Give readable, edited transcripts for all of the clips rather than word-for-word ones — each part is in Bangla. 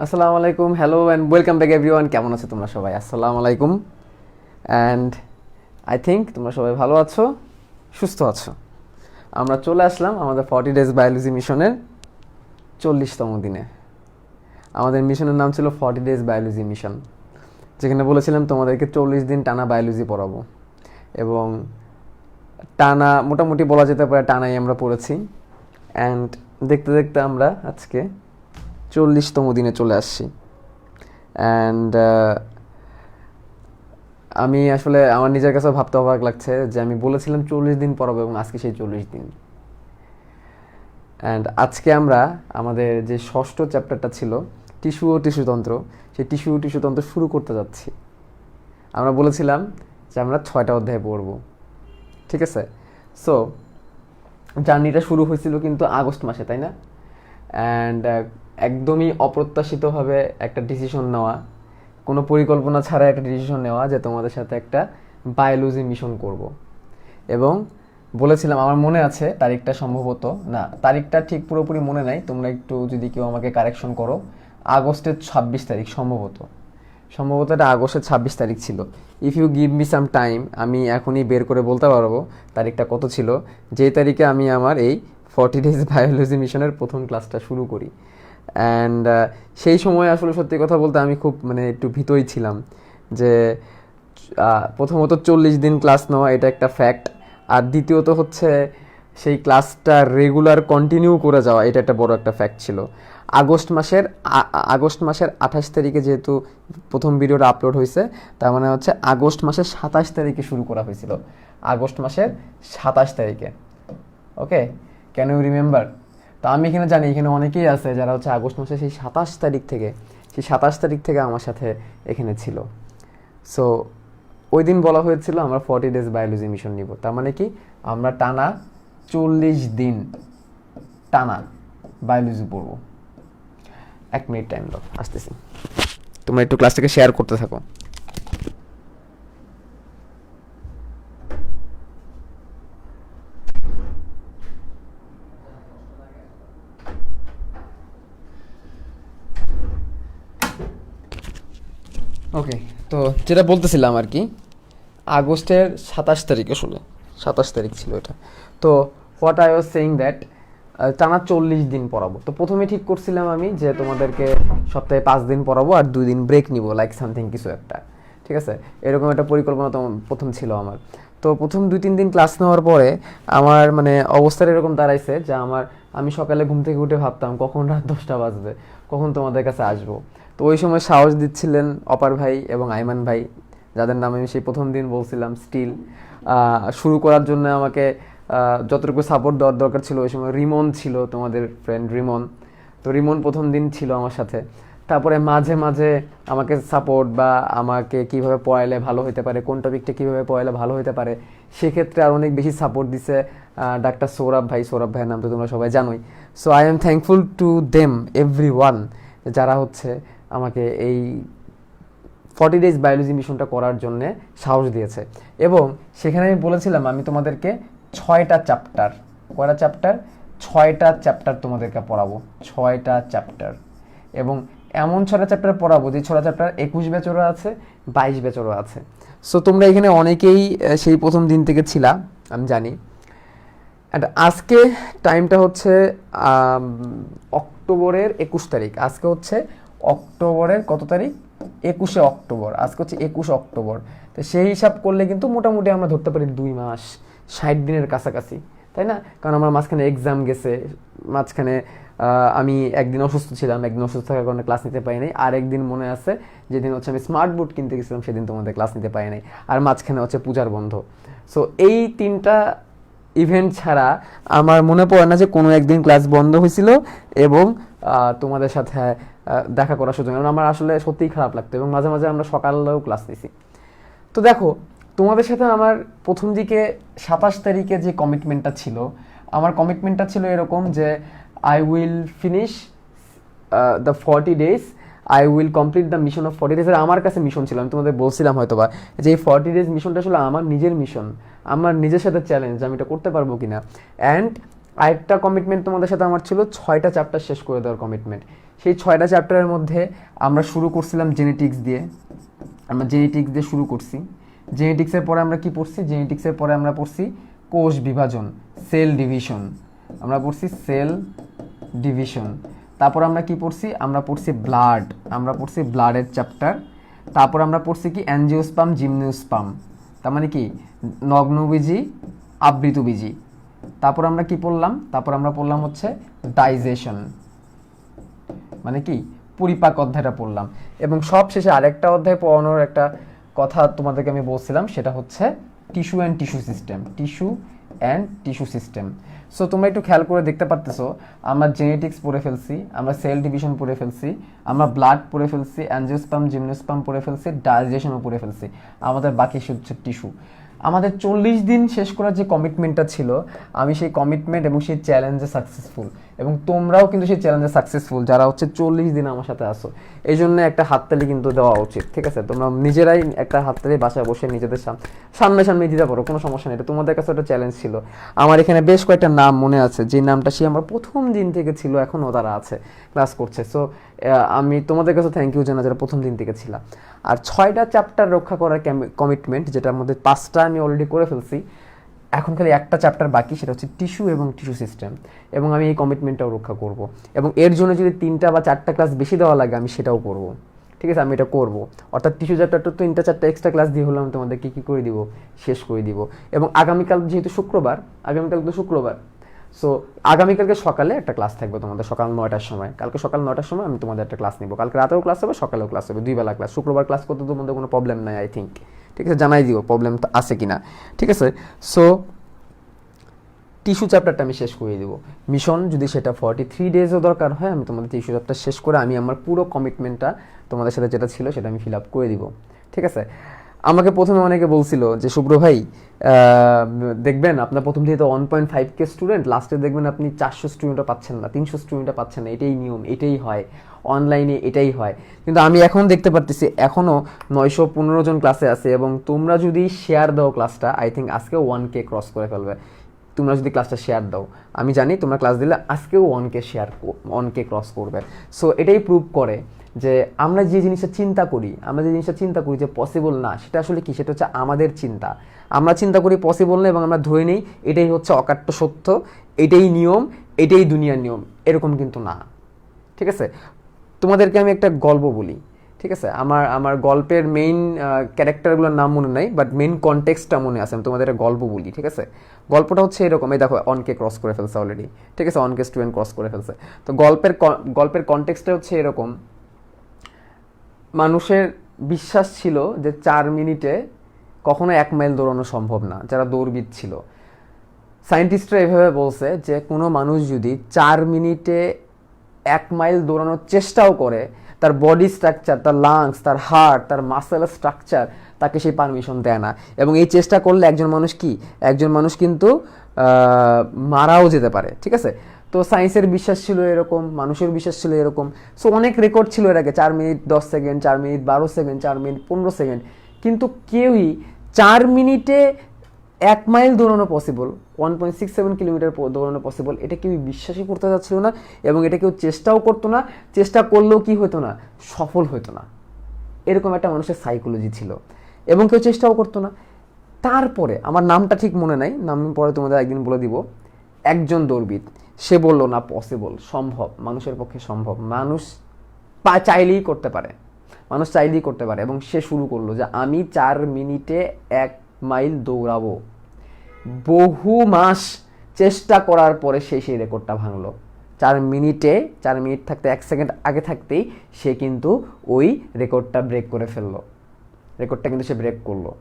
আসসালামু আলাইকুম, hello and welcome back everyone. কেমন আছো তোমরা সবাই? আসসালামু আলাইকুম। অ্যান্ড আই থিঙ্ক তোমরা সবাই ভালো আছো, সুস্থ আছো। আমরা চলে আসলাম আমাদের 40 ডেজ বায়োলজি মিশনের 40তম দিনে। আমাদের মিশনের নাম ছিল 40 ডেজ বায়োলজি মিশন, যেখানে বলেছিলাম তোমাদেরকে 40 দিন টানা বায়োলজি পড়াবো। এবং টানা মোটামুটি বলা যেতে পারে টানাই আমরা পড়েছি। অ্যান্ড দেখতে দেখতে আমরা আজকে 40তম দিনে চলে আসছি। অ্যান্ড আমি আসলে আমার নিজের কাছেও ভাবতে অবাক লাগছে যে আমি বলেছিলাম 40 দিন পড়াবো এবং আজকে সেই 40 দিন। অ্যান্ড আজকে আমরা আমাদের যে ষষ্ঠ চ্যাপ্টারটা ছিল টিস্যু ও টিস্যুতন্ত্র, সেই টিস্যু ও টিস্যুতন্ত্র শুরু করতে যাচ্ছি। আমরা বলেছিলাম যে আমরা 6টা অধ্যায় পড়ব, ঠিক আছে? সো জার্নিটা শুরু হয়েছিল কিন্তু আগস্ট মাসে, তাই না? অ্যান্ড একদমই অপ্রত্যাশিতভাবে একটা ডিসিশন নেওয়া, কোনো পরিকল্পনা ছাড়া একটা ডিসিশন নেওয়া যে তোমাদের সাথে একটা বায়োলজি মিশন করব। এবং বলেছিলাম, আমার মনে আছে তারিখটা, সম্ভবত না তারিখটা ঠিক পুরোপুরি মনে নাই, তোমরা একটু যদি কেউ আমাকে কারেকশন করো, আগস্টের 26 তারিখ সম্ভবত এটা আগস্টের 26 তারিখ ছিল। If you give me some time, আমি এখনই বের করে বলতে পারবো তারিখটা কত ছিল, যেই তারিখে আমি আমার এই 40 ডেজ বায়োলজি মিশনের প্রথম ক্লাসটা শুরু করি। অ্যান্ড সেই সময় আসলে সত্যি কথা বলতে আমি খুব একটু ভীতই ছিলাম যে প্রথমত 40 দিন ক্লাস নেওয়া এটা একটা ফ্যাক্ট, আর দ্বিতীয়ত হচ্ছে সেই ক্লাসটা রেগুলার কন্টিনিউ করে যাওয়া, এটা একটা বড় একটা ফ্যাক্ট ছিল। আগস্ট মাসের 28 তারিখে যেহেতু প্রথম ভিডিওটা আপলোড হয়েছে, তার মানে হচ্ছে আগস্ট মাসের 27 তারিখে শুরু করা হয়েছিল। আগস্ট মাসের 27 তারিখে। ওকে, ক্যান ইউ রিমেম্বার? তো আমি এখানে জানি এখানে অনেকেই আছে যারা হচ্ছে আগস্ট মাসের সেই 27 তারিখ থেকে আমার সাথে এখানে ছিল। সো ওই দিন বলা হয়েছিল আমরা 40 ডেজ বায়োলজি মিশন নিব। তার মানে কি, আমরা টানা 40 দিন টানা বায়োলজি পড়ব। 1 মিনিট টাইম দাও, আসতেছি। তোমরা একটু ক্লাসটাকে শেয়ার করতে থাকো। ওকে, তো যেটা বলতেছিলাম আর কি, আগস্টের 27 তারিখ, আসলে 27 তারিখ ছিল এটা। তো what I was saying that টানা 40 দিন পড়াবো। তো প্রথমে ঠিক করছিলাম আমি যে তোমাদেরকে সপ্তাহে 5 দিন পড়াবো আর 2 দিন ব্রেক নিব, লাইক সামথিং কিছু একটা, ঠিক আছে? এরকম একটা পরিকল্পনা তো প্রথম ছিল আমার। তো প্রথম 2-3 দিন ক্লাস নেওয়ার পরে আমার অবস্থাটা এরকম দাঁড়াইছে যে আমি সকালে ঘুম থেকে উঠে ভাবতাম কখন রাত 10টা বাজবে, কখন তোমাদের কাছে আসবো। তো ওই সময় সাহস দিচ্ছিলেন অপার ভাই এবং আইমান ভাই, যাদের নাম আমি সেই প্রথম দিন বলছিলাম। স্টিল শুরু করার জন্য আমাকে যতটুকু সাপোর্ট দেওয়ার দরকার ছিল ওই সময় রিমন ছিল, তোমাদের ফ্রেন্ড রিমন। তো রিমন প্রথম দিন ছিল আমার সাথে। তারপরে মাঝে মাঝে আমাকে সাপোর্ট বা আমাকে কিভাবে পড়াইলে ভালো হতে পারে, কোন টপিকটা কীভাবে পড়াইলে ভালো হতে পারে, সেক্ষেত্রে আর অনেক বেশি সাপোর্ট দিছে ডাক্তার সৌরভ ভাইয়ের নাম তো তোমরা সবাই জানোই। So I am thankful to them every one, যারা হচ্ছে আমাকে এই 40 ডেজ বায়োলজি মিশনটা করার জন্যে সাহস দিয়েছে। এবং সেখানে আমি বলেছিলাম আমি তোমাদেরকে 6টা চ্যাপ্টার, কয়টা চ্যাপ্টার? 6টা চ্যাপ্টার তোমাদেরকে পড়াবো, 6টা চ্যাপ্টার। এবং এমন 6টা চ্যাপ্টার পড়াবো যে 6টা চ্যাপ্টার 21 ব্যাচেরও আছে, 22 ব্যাচেরও আছে। সো তোমরা এখানে অনেকেই সেই প্রথম দিন থেকে ছিলা, আমি জানি। অ্যান্ড আজকে টাইমটা হচ্ছে অক্টোবরের 21 তারিখ। আজকে হচ্ছে অক্টোবরের কত তারিখ? 21শে অক্টোবর। আজকে হচ্ছে 21 অক্টোবর। তো সেই হিসাব করলে কিন্তু মোটামুটি আমরা ধরতে পারি 2 মাস 60 দিনের কাছাকাছি, তাই না? কারণ আমার মাঝখানে এক্সাম গেছে, মাঝখানে আমি একদিন অসুস্থ ছিলাম, একদিন অসুস্থ থাকার কারণে ক্লাস নিতে পারি নাই। আর একদিন মনে আছে যেদিন হচ্ছে আমি স্মার্ট বোর্ড কিনতে গেছিলাম, সেদিন তোমাদের ক্লাস নিতে পারি নাই। আর মাঝখানে হচ্ছে পূজার বন্ধ। সো এই 3টা ইভেন্ট ছাড়া আমার মনে পড়ে না যে কোনো একদিন ক্লাস বন্ধ হয়েছিল এবং তোমাদের সাথে দেখা করার সুযোগ। কারণ আমার আসলে সত্যিই খারাপ লাগতো এবং মাঝে মাঝে আমরা সকালেও ক্লাস নিছি। তো দেখো, তোমাদের সাথে আমার প্রথম দিকে 27 তারিখে যে কমিটমেন্টটা ছিল, আমার কমিটমেন্টটা ছিল এরকম যে I will finish the 40 days, I will complete the mission of 40 days. আমার কাছে মিশন ছিল, আমি তোমাদের বলছিলাম হয়তোবা যে এই 40 ডেজ মিশনটা আসলে আমার নিজের মিশন, আমার নিজের সাথে চ্যালেঞ্জ, আমি এটা করতে পারবো কিনা। অ্যান্ড আরেকটা কমিটমেন্ট তোমাদের সাথে আমার ছিল 6টা চ্যাপ্টার শেষ করে দেওয়ার কমিটমেন্ট। সেই 6টা চ্যাপ্টারের মধ্যে আমরা শুরু করছিলাম জেনেটিক্স দিয়ে, আমরা জেনেটিক্স দিয়ে শুরু করছি। জেনেটিক্সের পরে আমরা কি পড়ছি, জেনেটিক্সের পরে আমরা পড়ছি কোষ বিভাজন, সেল ডিভিশন, আমরা পড়ছি সেল ডিভিশন। তারপর আমরা কি পড়ছি, আমরা পড়ছি ব্লাড, আমরা পড়ছি ব্লাডের চ্যাপ্টার। তারপর আমরা পড়ছি কি অ্যাঞ্জিওস্পার্ম জিমনোস্পার্ম, তার মানে কি নগ্নবীজি আবৃতবীজি। তারপর আমরা কি পড়লাম, তারপর আমরা পড়লাম হচ্ছে ডাইজেশন, মানে কি পরিপাক অধ্যায়টা পড়লাম। এবং সব শেষে আরেকটা অধ্যায় পড়ানোর একটা কথা তোমাদেরকে আমি বলছিলাম, সেটা হচ্ছে tissue and tissue system, tissue and tissue system. So তোমরা একটু খেয়াল করে দেখতে পারতেছো, আমরা জেনেটিক্স পড়ে ফেলছি, আমরা সেল ডিভিশন পড়ে ফেলছি, আমরা ব্লাড পড়ে ফেলছি, অ্যাঞ্জিওস্পার্ম জিমনোস্পার্ম পড়ে ফেলছি, ডাইজেশনও পড়ে ফেলছি। আমাদের বাকি হচ্ছে টিস্যু। আমাদের 40 দিন শেষ করার যে কমিটমেন্টটা ছিল, আমি সেই কমিটমেন্ট এবং সেই চ্যালেঞ্জে সাকসেসফুল, এবং তোমরাও কিন্তু সেই চ্যালেঞ্জে সাকসেসফুল যারা হচ্ছে 40 দিন আমার সাথে আসো। এই জন্য একটা হাততালি কিন্তু দেওয়া উচিত, ঠিক আছে? তোমরা নিজেরাই একটা হাততালি বাসায় বসে নিজেদের সামনে সামনে দিতে পারো, কোনো সমস্যা নেই। এটা তোমাদের কাছে একটা চ্যালেঞ্জ ছিল। আমার এখানে বেশ কয়েকটা নাম মনে আছে, যে নামটা সে আমার প্রথম দিন থেকে ছিল, এখনও তারা আছে, ক্লাস করছে। সো আমি তোমাদের কাছে থ্যাংক ইউ জানা, যারা প্রথম দিন থেকে ছিল। আর 6টা চ্যাপ্টার রক্ষা করার কমিটমেন্ট, যেটার মধ্যে 5টা আমি অলরেডি করে ফেলছি, এখন খালি একটা চ্যাপ্টার বাকি, সেটা হচ্ছে টিস্যু এবং টিস্যু সিস্টেম। এবং আমি এই কমিটমেন্টটাও রক্ষা করব, এবং এর জন্য যদি 3টা বা 4টা ক্লাস বেশি দেওয়া লাগে আমি সেটাও করব, ঠিক আছে? আমি এটা করব। অর্থাৎ টিস্যু চ্যাপ্টারটা 3টা 4টা এক্সট্রা ক্লাস দিয়ে হলো আমি তোমাদেরকে কী করে দিব, শেষ করে দিব। এবং আগামীকাল যেহেতু শুক্রবার, আগামীকাল তো শুক্রবার, সো আগামীকালকে সকালে একটা ক্লাস থাকবে তোমাদের, সকাল 9টার সময়। কালকে সকাল 9টার সময় আমি তোমাদের একটা ক্লাস নিব। কালকে রাতেও ক্লাস হবে, সকালেও ক্লাস হবে, 2 বেলা ক্লাস। শুক্রবার ক্লাস করতে তোমাদের কোনো প্রবলেম নাই আই থিঙ্ক, ঠিক আছে? জানাই দিও প্রবলেম আছে কিনা, ঠিক আছে? সো টিস্যু চ্যাপ্টারটা আমি শেষ করে দিব। মিশন যদি সেটা 43 ডেজও দরকার হয়, আমি তোমাদের টিস্যু চ্যাপ্টার শেষ করে আমি আমার পুরো কমিটমেন্টটা তোমাদের সাথে যেটা ছিল সেটা আমি ফিল আপ করে দিব, ঠিক আছে? আমাকে প্রথমে অনেকে বলছিল যে শুভ্র ভাই, দেখবেন আপনার প্রথম দিকে তো 1.5K স্টুডেন্ট, লাস্টে দেখবেন আপনি 400 স্টুডেন্টও পাচ্ছেন না, 300 স্টুডেন্টও পাচ্ছেন না, এটাই নিয়ম, এটাই হয় অনলাইনে, এটাই হয়। কিন্তু আমি এখন দেখতে পারতেছি এখনও 915 জন ক্লাসে আছে, এবং তোমরা যদি শেয়ার দাও ক্লাসটা, আই থিঙ্ক আজকেও 1K ক্রস করে ফেলবে। তোমরা যদি ক্লাসটা শেয়ার দাও, আমি জানি তোমরা ক্লাস দিলে আজকেও 1K ক্রস করবে। সো এটাই প্রুভ করে যে আমরা যে জিনিসটা চিন্তা করি যে পসিবল না, সেটা আসলে কি, সেটা হচ্ছে আমাদের চিন্তা। আমরা চিন্তা করি পসিবল না, এবং আমরা ধরে নেই এটাই হচ্ছে অকাট্য সত্য, এটাই নিয়ম, এটাই দুনিয়ার নিয়ম। এরকম কিন্তু না, ঠিক আছে? তোমাদেরকে আমি একটা গল্প বলি, ঠিক আছে? আমার গল্পের মেইন ক্যারেক্টারগুলোর নাম মনে নাই, বাট মেইন কনটেক্সটটা মনে আছে। আমি তোমাদের একটা গল্প বলি, ঠিক আছে? গল্পটা হচ্ছে এরকম, এই দেখো 1K ক্রস করে ফেলছে অলরেডি, ঠিক আছে? 1K স্টুডেন্ট ক্রস করে ফেলছে। তো গল্পের কনটেক্সটটা হচ্ছে এরকম, মানুষের বিশ্বাস ছিল যে 4 মিনিটে কখনো 1 মাইল দৌড়ানো সম্ভব না, যারা দৌড়বিদ ছিল। সায়েন্টিস্টরা এভাবে বলছে যে কোনো মানুষ যদি 4 মিনিটে 1 মাইল দৌড়ানোর চেষ্টাও করে, তার বডি স্ট্রাকচার, তার লাংস, তার হার্ট, তার মাসেল স্ট্রাকচার তাকে সেই পারমিশন দেয় না। এবং এই চেষ্টা করলে একজন মানুষ কিন্তু মারাও যেতে পারে, ঠিক আছে? তো সায়েন্সের বিশ্বাস ছিল এরকম, মানুষের বিশ্বাস ছিল এরকম। সো অনেক রেকর্ড ছিল এর আগে, 4 minute 10 second, 4 minute 12 second, 4 minute 15 second, কিন্তু কেউই 4 মিনিটে 1 মাইল দৌড়ানো পসিবল, 1.67 কিলোমিটার দৌড়ানো পসিবল, এটা কেউ বিশ্বাসই করতে যাচ্ছিল না, এবং এটা কেউ চেষ্টাও করতো না। চেষ্টা করলেও কি হতো না, সফল হতো না। এরকম একটা মানুষের সাইকোলজি ছিল, এবং কেউ চেষ্টাও করতো না। তারপরে আমার নামটা ঠিক মনে নাই, নাম পরে তোমাদের একদিন বলে দিব, একজন দৌড়বিদ, সে বলল না পসিবল, সম্ভব, মানুষের পক্ষে সম্ভব, মানুষ চাইলেই করতে পারে, এবং সে শুরু করলো যে আমি 4 মিনিটে 1 মাইল দৌড়াবো। বহু মাস চেষ্টা করার পরে সে সেই রেকর্ডটা ভাঙলো। 4 মিনিট থাকতে 1 সেকেন্ড আগে থাকতেই সে কিন্তু ওই রেকর্ডটা ব্রেক করে ফেললো, রেকর্ডটা কিন্তু সে ব্রেক করলো,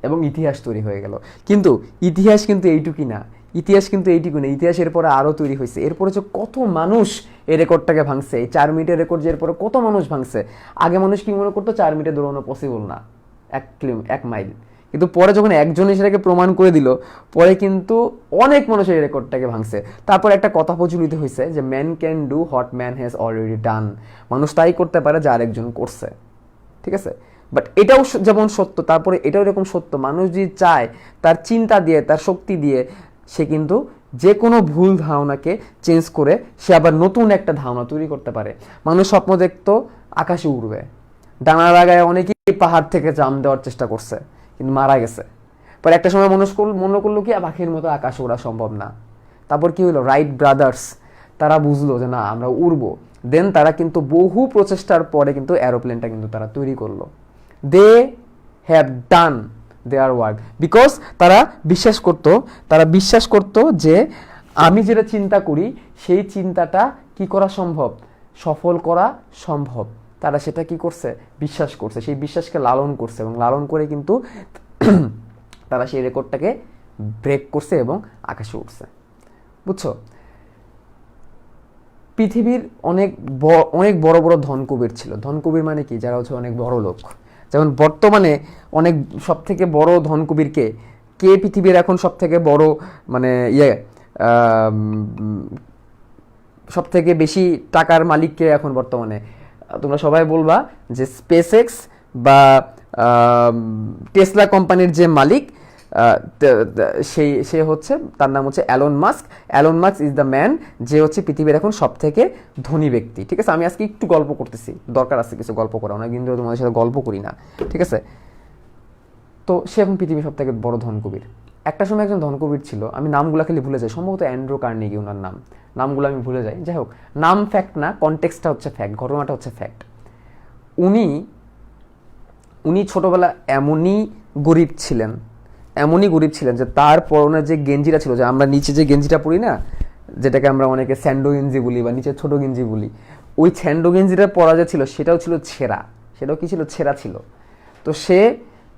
এবং ইতিহাস তৈরি হয়ে গেল। কিন্তু ইতিহাস কিন্তু এইটুকুই না, ইতিহাসের পরে আরও তৈরি হয়েছে। এরপরে যে কত মানুষ এই রেকর্ডটাকে ভাঙছে, এই 4 মিনিটের রেকর্ড যে এরপরে কত মানুষ ভাঙছে। আগে মানুষ কি মনে করতো 4 মিনিটে দৌড়ানো পসিবল না, 1 মাইল, কিন্তু পরে যখন একজন সেটাকে প্রমাণ করে দিল, পরে কিন্তু অনেক মানুষ এই রেকর্ডটাকে ভাঙছে। তারপর একটা কথা প্রচলিত হয়েছে যে man can do what man has already done, মানুষ তাই করতে পারে যা আরেকজন করছে, ঠিক আছে? বাট এটাও যেমন সত্য, তারপরে এটাও এরকম সত্য, মানুষ যদি চায় তার চিন্তা দিয়ে, তার শক্তি দিয়ে, সে কিন্তু যে কোনো ভুল ধারণাকে চেঞ্জ করে সে আবার নতুন একটা ধারণা তৈরি করতে পারে। মানুষ স্বপ্ন দেখতো আকাশে উড়বে, ডানা লাগায় অনেকেই পাহাড় থেকে জাম দেওয়ার চেষ্টা করছে কিন্তু মারা গেছে। পরে একটা সময় মনে করলো কি পাখির মতো আকাশে ওড়া সম্ভব না। তারপর কি হলো, রাইট ব্রাদার্স তারা বুঝলো যে না আমরা উড়বো। দেন তারা কিন্তু বহু প্রচেষ্টার পরে কিন্তু এরোপ্লেনটা কিন্তু তারা তৈরি করলো। They have done their work because তারা বিশ্বাস করতো যে আমি যেটা চিন্তা করি সেই চিন্তাটা কি করা সম্ভব, সফল করা সম্ভব। তারা সেটা কি করছে, বিশ্বাস করছে, সেই বিশ্বাসকে লালন করছে এবং লালন করে কিন্তু তারা সেই রেকর্ডটাকে ব্রেক করছে এবং আকাশে উঠছে। বুঝছো, পৃথিবীর অনেক বড় বড় ধনকুবের ছিল। ধনকুবের মানে কি, যারা হচ্ছে অনেক বড় লোক। যেমন বর্তমানে অনেক সব থেকে বড় ধনকুবের কে পৃথিবীর এখন সব থেকে বড় মানে সব থেকে বেশি টাকার মালিককে এখন বর্তমানে তোমরা সবাই বলবা যে স্পেসএক্স বা টেসলা কোম্পানির যে মালিক সে হচ্ছে, তার নাম হচ্ছে alone mask. Alone mask is the man যে হচ্ছে পৃথিবীর এখন সব থেকে ধনী ব্যক্তি। ঠিক আছে, আমি আজকে একটু গল্প করতেছি, দরকার আছে কিছু গল্প করা, অনেক দিন ধরে তোমাদের সাথে গল্প করি না। ঠিক আছে, তো সে এখন পৃথিবীর সব থেকে বড় ধনকুবের। একটা সময় একজন ধনকুবের ছিল, আমি নামগুলো খালি ভুলে যাই, সম্ভবত অ্যান্ড্রু কার্নেগি ওনার নামগুলো আমি ভুলে যাই। যাই হোক, নাম ফ্যাক্ট না, কনটেক্সটটা হচ্ছে ফ্যাক্ট, ঘটনাটা হচ্ছে ফ্যাক্ট। উনি ছোটবেলা এমনই গরিব ছিলেন যে তার পরনে যে গেঞ্জিটা ছিল, যে আমরা নিচে যে গেঞ্জিটা পরি না, যেটাকে আমরা অনেকে স্যান্ডো গেঞ্জি বলি বা নিচে ছোট গেঞ্জি বলি, ওই স্যান্ডো গেঞ্জিটা পরা যে ছিল সেটাও ছিল ছেঁড়া, ছেঁড়া ছিল। তো সে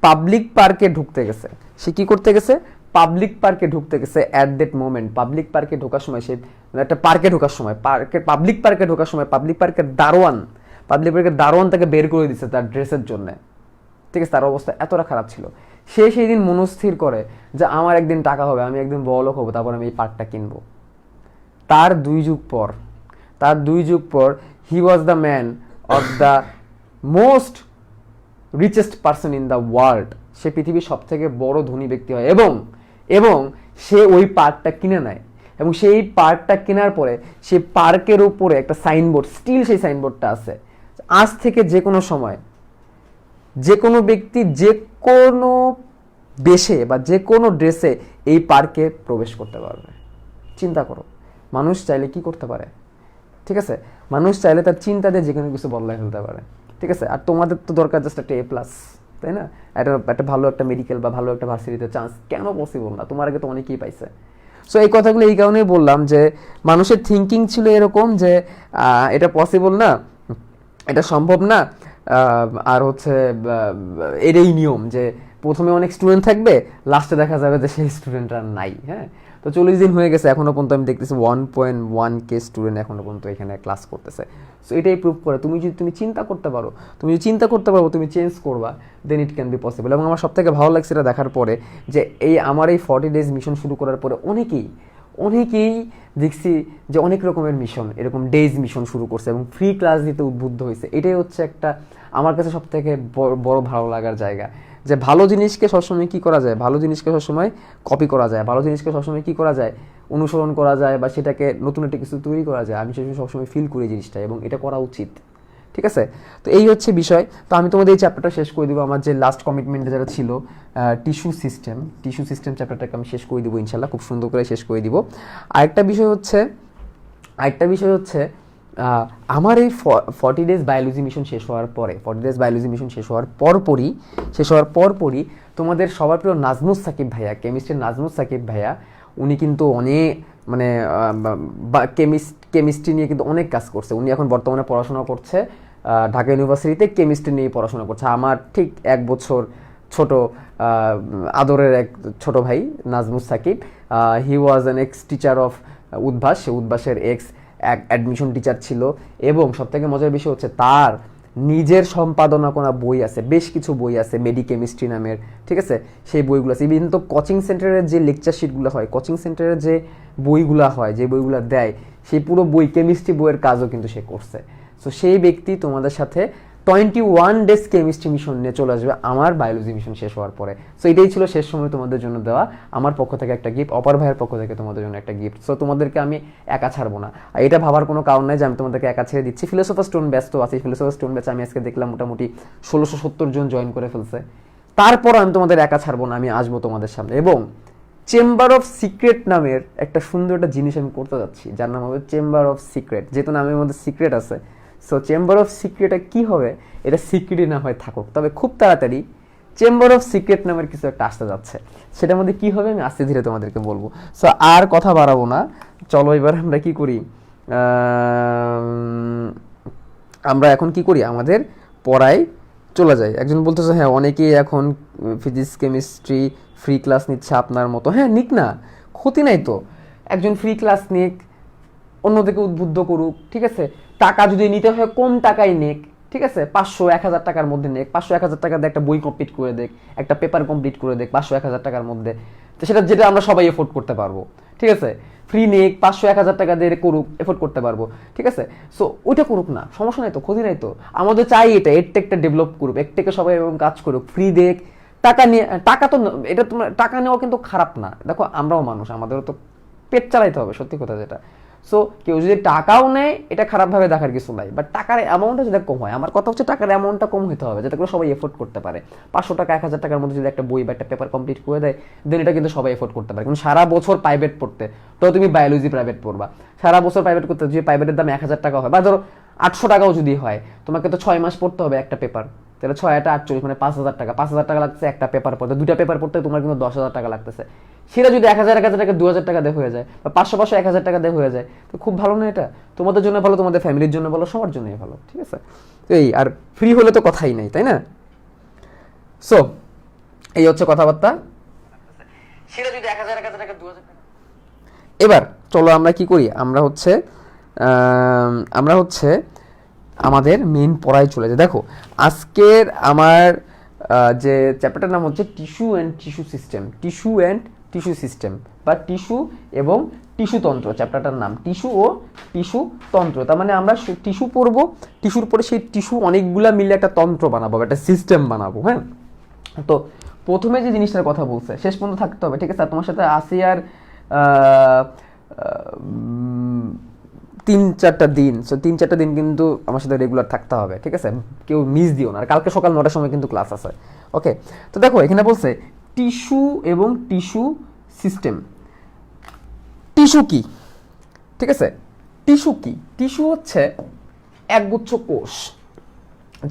পাবলিক পার্কে ঢুকতে গেছে। সে কি করতে গেছে, পাবলিক পার্কে ঢুকতে গেছে। অ্যাট দ্যাট মোমেন্ট পাবলিক পার্কে ঢোকার সময়, সে একটা পাবলিক পার্কে ঢোকার সময় পাবলিক পার্কের দারোয়ান তাকে বের করে দিচ্ছে তার ড্রেসের জন্য। ঠিক আছে, তার অবস্থা এতটা খারাপ ছিল। সে সেই দিন মনস্থির করে যে আমার একদিন টাকা হবে, আমি একদিন বড়লোক হবো, তারপর আমি এই পার্কটা কিনবো। তার দুই যুগ পর he was the man of the most richest person in the world. সে পৃথিবীর সব থেকে বড় ধনী ব্যক্তি হয় এবং সে ওই পার্কটা কিনে নেয়। এবং সেই পার্কটা কেনার পরে সে পার্কের উপরে একটা সাইনবোর্ড, স্টিল সেই সাইনবোর্ডটা আছে, আজ থেকে যে কোনো সময় যে কোনো ব্যক্তি যে কোনো বেশে বা যে কোনো ড্রেসে এই পার্কে প্রবেশ করতে পারবে। চিন্তা করো, মানুষ চাইলে কি করতে পারে। ঠিক আছে, মানুষ চাইলে তার চিন্তা দিয়ে যে কোনো কিছু বদলায় ফেলতে পারে। ঠিক আছে, আর তোমাদের তো দরকার জাস্ট একটা A+, তাই না? একটা ভালো একটা মেডিকেল বা ভালো একটা ভার্সিটিতে চান্স কেন পসিবল না? তোমার আগে তো অনেকেই পাইছে। সো এই কথাগুলো এই কারণেই বললাম যে মানুষের থিঙ্কিং ছিল এরকম যে এটা পসিবল না, এটা সম্ভব না, আর হচ্ছে এটাই নিয়ম যে প্রথমে অনেক স্টুডেন্ট থাকবে, লাস্টে দেখা যাবে যে সেই স্টুডেন্টরা নাই। হ্যাঁ, তো 40 দিন হয়ে গেছে, এখনো পর্যন্ত আমি দেখতেছি 1.1K স্টুডেন্ট এখনো পর্যন্ত এখানে ক্লাস করতেছে। সো এটাই প্রুভ করে তুমি চিন্তা করতে পারো, তুমি চেঞ্জ করবা, দেন ইট ক্যান বি পসিবল। এবং আমার সব থেকে ভালো লাগছে এটা দেখার পরে যে আমার এই 40 ডেজ মিশন শুরু করার পরে অনেকেই দেখছি যে অনেক রকমের মিশন, এরকম ডেজ মিশন শুরু করছে এবং ফ্রি ক্লাস দিতে উদ্বুদ্ধ হয়েছে। এটাই হচ্ছে একটা আমার কাছে সব থেকে বড় ভালো লাগার জায়গা, যে ভালো জিনিসকে সবসময় কি করা যায়, ভালো জিনিসকে সবসময় কপি করা যায়, ভালো জিনিসকে সবসময় কি করা যায়, অনুসরণ করা যায়, বা সেটাকে নতুন একটা কিছু তৈরি করা যায়। আমি সেটা সবসময় ফিল করি জিনিসটা, এবং এটা করা উচিত। ঠিক আছে, তো এই হচ্ছে বিষয়। তো আমি তোমাদের এই চ্যাপ্টারটা শেষ করে দেবো। আমার যে লাস্ট কমিটমেন্ট যেটা ছিল টিস্যু সিস্টেম চ্যাপ্টারটাকে আমি শেষ করে দেবো ইনশাল্লাহ, খুব সুন্দর করে শেষ করে দিব। আরেকটা বিষয় হচ্ছে আমার এই 40 ডেজ বায়োলজি মিশন শেষ হওয়ার পরপরই তোমাদের সবার প্রিয় নাজমুস সাকিব ভাইয়া, কেমিস্ট্রির নাজমুস সাকিব ভাইয়া, উনি কিন্তু অনেক মানে কেমিস্ট্রি নিয়ে কিন্তু অনেক কাজ করছে। উনি এখন বর্তমানে পড়াশোনা করছে ঢাকা ইউনিভার্সিটিতে, কেমিস্ট্রি নিয়ে পড়াশোনা করছে। আমার ঠিক 1 বছর ছোট আদরের এক ছোট ভাই Nazmus Sakib. He was an ex teacher of Udvash, সে উদ্ভাসের অ্যাডমিশন টিচার ছিল। এবং সবথেকে মজার বিষয় হচ্ছে তার নিজের সম্পাদনা করা বই আছে, বেশ কিছু বই আছে মেডিকেমিস্ট্রি নামের। ঠিক আছে, সেই বইগুলো আছে। ইভেন তো কোচিং সেন্টারের যে লেকচার শিটগুলো হয়, কোচিং সেন্টারের যে বইগুলো হয়, যে বইগুলো দেয়, সেই পুরো কেমিস্ট্রি বইয়ের কাজও কিন্তু সে করছে। সো সেই ব্যক্তি তোমাদের সাথে 21 ডেজ কেমিস্ট্রি মিশন নিয়ে চলে আসবে আমার বায়োলজি মিশন শেষ হওয়ার পরে। সো এটাই ছিল শেষ সময় তোমাদের জন্য দেওয়া আমার পক্ষ থেকে একটা গিফট, অপার ভাইয়ের পক্ষ থেকে তোমাদের জন্য একটা গিফট। সো তোমাদেরকে আমি একা ছাড়বো না, আর এটা ভাবার কোনো কারণ নাই যে আমি তোমাদেরকে একা ছেড়ে দিচ্ছি। ফিলোসফার স্টোন ব্যাচ তো আছে, ফিলোসফার স্টোন ব্যাচ আমি আজকে দেখলাম মোটামুটি 1670 জন জয়েন করে ফেলছে। তারপর আমি তোমাদের একা ছাড়বো না, আমি আসবো তোমাদের সামনে, এবং চেম্বার অফ সিক্রেট নামের একটা সুন্দর একটা জিনিস আমি করতে যাচ্ছি, যার নাম হবে চেম্বার অফ সিক্রেট। যেহেতু নামের মধ্যে সিক্রেট আছে, সো চেম্বার অফ সিক্রেটটা কি হবে, এটা সিক্রেটই না হয় থাকুক, তবে খুব তাড়াতাড়ি চেম্বার অফ সিক্রেট নামের কিছু একটা আসতে যাচ্ছে। সেটার মধ্যে কি হবে আমি আস্তে ধীরে তোমাদেরকে বলবো। সো আর কথা বাড়াবো না, চলো এবার আমরা কি করি, আমরা এখন কি করি, আমাদের পড়ায় চলে যায়। একজন বলতেছে হ্যাঁ অনেকেই এখন ফিজিক্স কেমিস্ট্রি ফ্রি ক্লাস নিচ্ছে আপনার মতো। হ্যাঁ নিক না, ক্ষতি নাই তো, একজন ফ্রি ক্লাস নিক, অন্যদিকে উদ্বুদ্ধ করুক, ঠিক আছে। টাকা যদি নিতে হয় কম টাকায় নেক, ঠিক আছে, 500-1000 টাকার মধ্যে নেক, 500-1000 টাকা দিয়ে একটা বই কমপ্লিট করে দেখ, একটা পেপার কমপ্লিট করে দেখ 500-1000 টাকার মধ্যে, তো সেটা যেটা আমরা সবাই এফোর্ড করতে পারবো, ঠিক আছে। ফ্রি নেক 500-1000 টাকা দিয়ে করুক, এফোর্ড করতে পারবো, ঠিক আছে। সো ওইটা করুক না, সমস্যা নাই তো, ক্ষতি নাই তো। আমাদের চাই এটা এডটেকটা ডেভেলপ করুক, এডটেকে সবাই এবং কাজ করুক, ফ্রি দেখ, টাকা নিয়ে, টাকা তো এটা তোমার টাকা নেওয়া কিন্তু খারাপ না, দেখো আমরাও মানুষ, আমাদেরও তো পেট চালাইতে হবে, সত্যি কথা যেটা। সো কেউ যদি টাকাও নেয় এটা খারাপভাবে দেখার কিছু নাই, বাট টাকার অ্যামাউন্টটা যদি কম হয়, আমার কথা হচ্ছে টাকার অ্যামাউন্টটা কম হতে হবে, যাতে করে সবাই এফোর্ড করতে পারে। 500 টাকা 1000 টাকার মধ্যে যদি একটা বই বা একটা পেপার কমপ্লিট করে দেয়, দেন এটা কিন্তু সবাই এফোর্ড করতে পারে। কিন্তু সারা বছর প্রাইভেট পড়তে, তো তুমি বায়োলজি প্রাইভেট পড়বা, সারা বছর প্রাইভেট করতে যদি প্রাইভেটের দাম 1000 টাকা হয়, বা ধরো 800 টাকাও যদি হয়, তোমাকে তো 6 মাস পড়তে হবে একটা পেপার, তাহলে 6-8 মানে 5000 টাকা, 5000 টাকা লাগছে একটা পেপার পড়তে, 2টা পেপার পড়তে তোমার কিন্তু 10,000 টাকা লাগতেছে। সেটা যদি 1000 টাকা 2000 টাকা দিয়ে হয়ে যায়, বা 500 1000 টাকা দিয়ে হয়ে যায়, তো খুব ভালো না এটা? তোমাদের জন্য ভালো, তোমাদের ফ্যামিলির জন্য ভালো, সবার জন্যই ভালো, ঠিক আছে। এই আর ফ্রি হলে তো কথাই নেই, তাই না? সো এই হচ্ছে কথাবার্তা। সেটা যদি 1000 টাকা 2000 টাকা, এবার চলো আমরা কি করি, আমরা হচ্ছে আমাদের মেইন পড়ায় চলে যায়। দেখো আজকের আমার যে চ্যাপ্টারটার নাম হচ্ছে tissue and tissue system, tissue and tissue system, বা টিস্যু এবং টিস্যুতন্ত্র। চ্যাপ্টারটার নাম টিস্যু ও টিস্যু তন্ত্র। তার মানে আমরা টিস্যু পড়বো, টিস্যুর পরে সেই টিস্যু অনেকগুলা মিলে একটা তন্ত্র বানাবো, একটা সিস্টেম বানাবো। হ্যাঁ, তো প্রথমে যে জিনিসটার কথা বলছে শেষ পর্যন্ত থাকতে হবে, ঠিক আছে। তোমার সাথে আসিয়ার 3-4টা দিন, সো 3-4টা দিন কিন্তু আমার সাথে রেগুলার থাকতে হবে, ঠিক আছে, কেউ মিস দিও না। আর কালকে সকাল 9টার সময় কিন্তু ক্লাস আছে, ওকে। তো দেখো এখানে বলছে টিস্যু এবং টিস্যু সিস্টেম। টিস্যু কি, ঠিক আছে, টিস্যু কি? টিস্যু হচ্ছে একগুচ্ছ কোষ।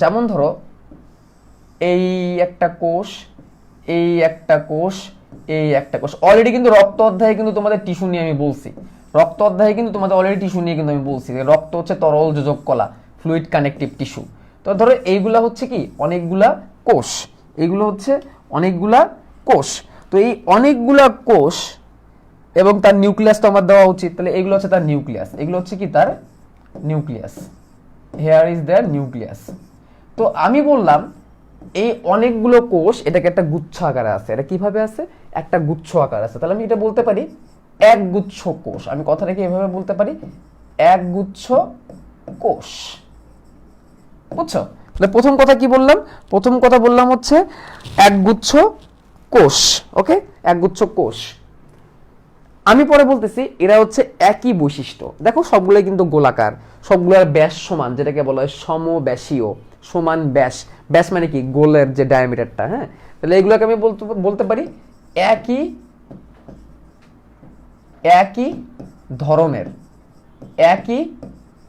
যেমন ধরো এই একটা কোষ, এই একটা কোষ, এই একটা কোষ। অলরেডি কিন্তু রক্ত অধ্যায়ে কিন্তু তোমাদের টিস্যু নিয়ে আমি বলছি, রক্ত অধ্যায়ে কিন্তু তোমাদের অলরেডি টিস্যু নিয়ে কিন্তু আমি বলছি যে রক্ত হচ্ছে তরল যোজক কলা, ফ্লুইড কানেকটিভ টিস্যু। তো ধরো এইগুলা হচ্ছে কি অনেকগুলা কোষ, এইগুলো হচ্ছে অনেকগুলা কোষ। তো এই অনেকগুলা কোষ এবং তার নিউক্লিয়াস তো আমার দেওয়া উচিত, তাহলে এগুলো হচ্ছে তার নিউক্লিয়াস, এগুলো হচ্ছে কি তার nucleus, here is their nucleus. তো আমি বললাম এই অনেকগুলো কোষ, এটাকে একটা গুচ্ছ আকারে আছে। এটা কিভাবে আছে? একটা গুচ্ছ আকার আছে। তাহলে আমি এটা বলতে পারি এক গুচ্ছ কোষ। আমি কথাটাকে এভাবে বলতে পারি এক গুচ্ছ কোষ, বুঝছো? তাহলে প্রথম কথা কি বললাম? প্রথম কথা বললাম হচ্ছে এক গুচ্ছ কোষ, ওকে, এক গুচ্ছ কোষ। আমি পরে বলতেছি এরা হচ্ছে একই বৈশিষ্ট্য। দেখো সবগুলোই কিন্তু গোলাকার, সবগুলোর ব্যাস সমান, যেটাকে বলা হয় সমব্যাসীয়, সমান ব্যাস। ব্যাস মানে কি? গোলের যে ডায়ামিটারটা। হ্যাঁ, তাহলে এগুলোকে আমি বলতে পারি একই ধরনের, একই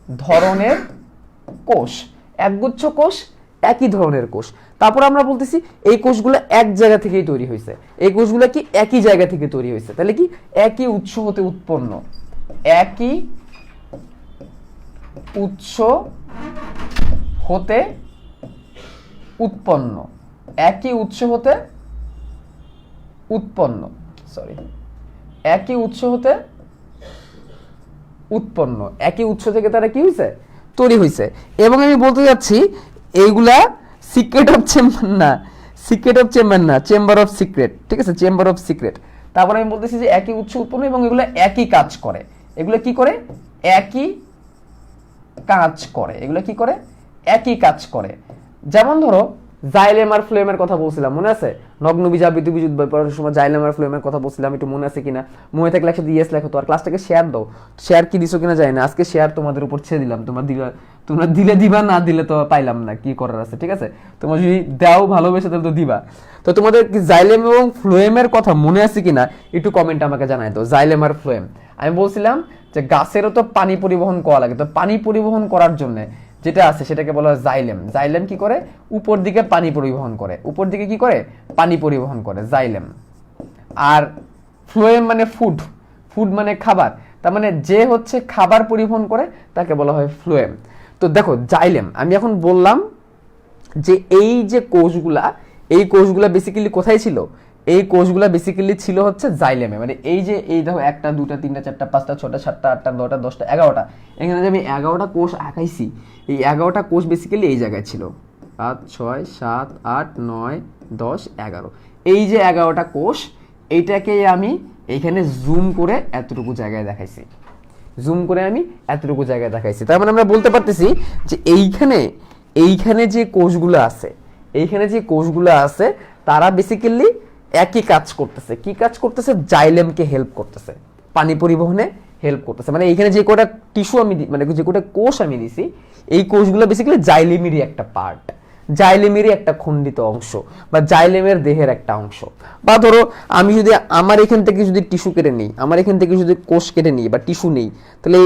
ধরনের কোষ, একগুচ্ছ কোষ, একই ধরনের কোষ। তারপর আমরা বলতেছি এই কোষগুলো এক জায়গা থেকেই তৈরি হয়েছে, এই কোষগুলো কি একই জায়গা থেকে তৈরি হয়েছে। তাহলে কি একই উৎস হতে উৎপন্ন, একই উৎস হতে উৎপন্ন, একই উৎস হতে উৎপন্ন, সরি, একই উৎস হতে উৎপন্ন, একই উৎস থেকে তারা কি হয়েছে? তৈরি হয়েছে। এবং আমি বলতে যাচ্ছি এইগুলা সিক্রেট অফ চেম্বার না, সিক্রেট অফ চেম্বার না, চেম্বার অফ সিক্রেট, ঠিক আছে, চেম্বার অফ সিক্রেট। তারপরে আমি বলতেছি যে একই উৎস উৎপন্ন এবং এগুলো একই কাজ করে। এগুলো কি করে? একই কাজ করে। এগুলো কি করে? একই কাজ করে। যেমন ধরো জাইলেম আর ফ্লোয়েমের কথা বলছিলাম, মনে আছে? নগ্নবীজ আবৃতবীজ উদ্ভব পড়ার সময় জাইলেম আর ফ্লোয়েমের কথা বলছিলাম, একটু মনে আছে কিনা? মনে থাকলে একসাথে ইয়েস লেখো। তো আর ক্লাসটাকে শেয়ার দাও, শেয়ার কি দিছো কিনা জানি না, আজকে শেয়ার তোমাদের উপর ছেড়ে দিলাম, তোমরা দিলে দিবা, না দিলে তো পাইলাম না, কি করার আছে, ঠিক আছে? তোমরা যদি দাও ভালোবেসে তাহলে তো দিবা। তো তোমাদের কি জাইলেম এবং ফ্লোয়েমের কথা মনে আছে কিনা একটু কমেন্ট আমাকে জানাই তো। জাইলেম আর ফ্লোয়েম, আমি বলছিলাম যে গাছেরও তো পানি পরিবহন করা লাগে, তো পানি পরিবহন করার জন্য যেটা আছে সেটাকে বলা হয় জাইলেম। জাইলেম কি করে? উপর দিকে পানি পরিবহন করে, উপর দিকে কি করে? পানি পরিবহন করে, জাইলেম। আর ফ্লোয়েম মানে ফুড, ফুড মানে খাবার, তার মানে যে হচ্ছে খাবার পরিবহন করে তাকে বলা হয় ফ্লোয়েম। তো দেখো জাইলেম, আমি এখন বললাম যে এই যে কোষগুলা, এই কোষগুলা বেসিক্যালি কোথায় ছিল? এই কোষগুলা বেসিক্যালি ছিল হচ্ছে জাইলেমে। মানে এই যে এই দেখো 1টা 2টা 3টা 4টা 5টা 6টা 7টা 8টা 9টা 10টা 11টা, এখানে যে আমি 11টা কোষ আঁকাইছি, এই 11টা কোষ বেসিক্যালি এই জায়গায় ছিল। 5 6 7 8 9 10 11, এই যে 11টা কোষ, এইটাকে আমি এইখানে জুম করে এতটুকু জায়গায় দেখাইছি, জুম করে আমি এতটুকু জায়গায় দেখাইছি। তার মানে আমরা বলতে পারতেছি যে এইখানে যে কোষগুলো আছে, এইখানে যে কোষগুলো আছে তারা বেসিক্যালি একই কাজ করতেছে। কি কাজ করতেছে? জাইলেমকে হেল্প করতেছে, পানি পরিবহনে হেল্প করতেছে। মানে এইখানে যে কটা টিস্যু আমি মানে যে কটা কোষ আমি দিছি, এই কোষগুলো বেসিক্যালি জাইলেমেরই একটা পার্ট, জাইলেমেরই একটা খণ্ডিত অংশ, বা জাইলেমের দেহের একটা অংশ। বা ধরো আমি যদি আমার এখান থেকে যদি টিস্যু কেটে নিই, আমার এখান থেকে যদি কোষ কেটে নিই বা টিস্যু নেই, তাহলে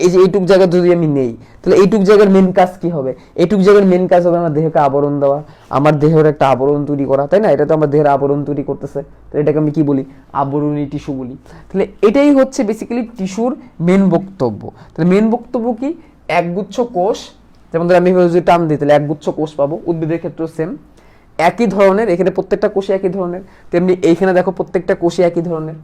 এই যে এইটুক জায়গা যদি আমি নেই, তাহলে এইটুক জায়গার মেন কাজ কি হবে? এইটুক জায়গার মেন কাজ হবে আমার দেহকে আবরণ দেওয়া, আমার দেহের একটা আবরণ তৈরি করা, তাই না? এটা তো আমার দেহের আবরণ তৈরি করতেছে, তাহলে এটাকে আমি কি বলি? আবরণী টিস্যু বলি। তাহলে এটাই হচ্ছে বেসিক্যালি টিস্যুর মেন বক্তব্য। তাহলে মেন বক্তব্য কি? একগুচ্ছ কোষ, যেমন ধর আমি যদি টার্ম দিই তাহলে একগুচ্ছ কোষ পাবো। উদ্ভিদের ক্ষেত্রেও সেম, একই ধরনের, এখানে প্রত্যেকটা কোষে একই ধরনের, তেমনি এইখানে দেখো প্রত্যেকটা কোষে একই ধরনের,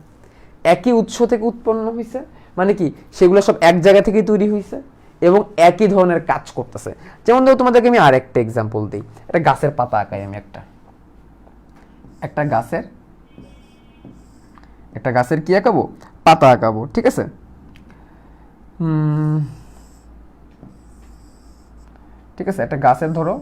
একই উৎস থেকে উৎপন্ন হয়েছে, মানে কি সেগুলো সব এক জায়গা থেকেই তৈরি হয়েছে এবং একই ধরনের কাজ করতেছে। যেমন ধরো তোমাদেরকে আমি আরেকটা এক্সাম্পল দিই, একটা গাছের পাতা আঁকাই আমি, একটা গাছের কি আঁকাবো? পাতা আঁকাবো, ঠিক আছে? ঠিক আছে, একটা গাছের ধরো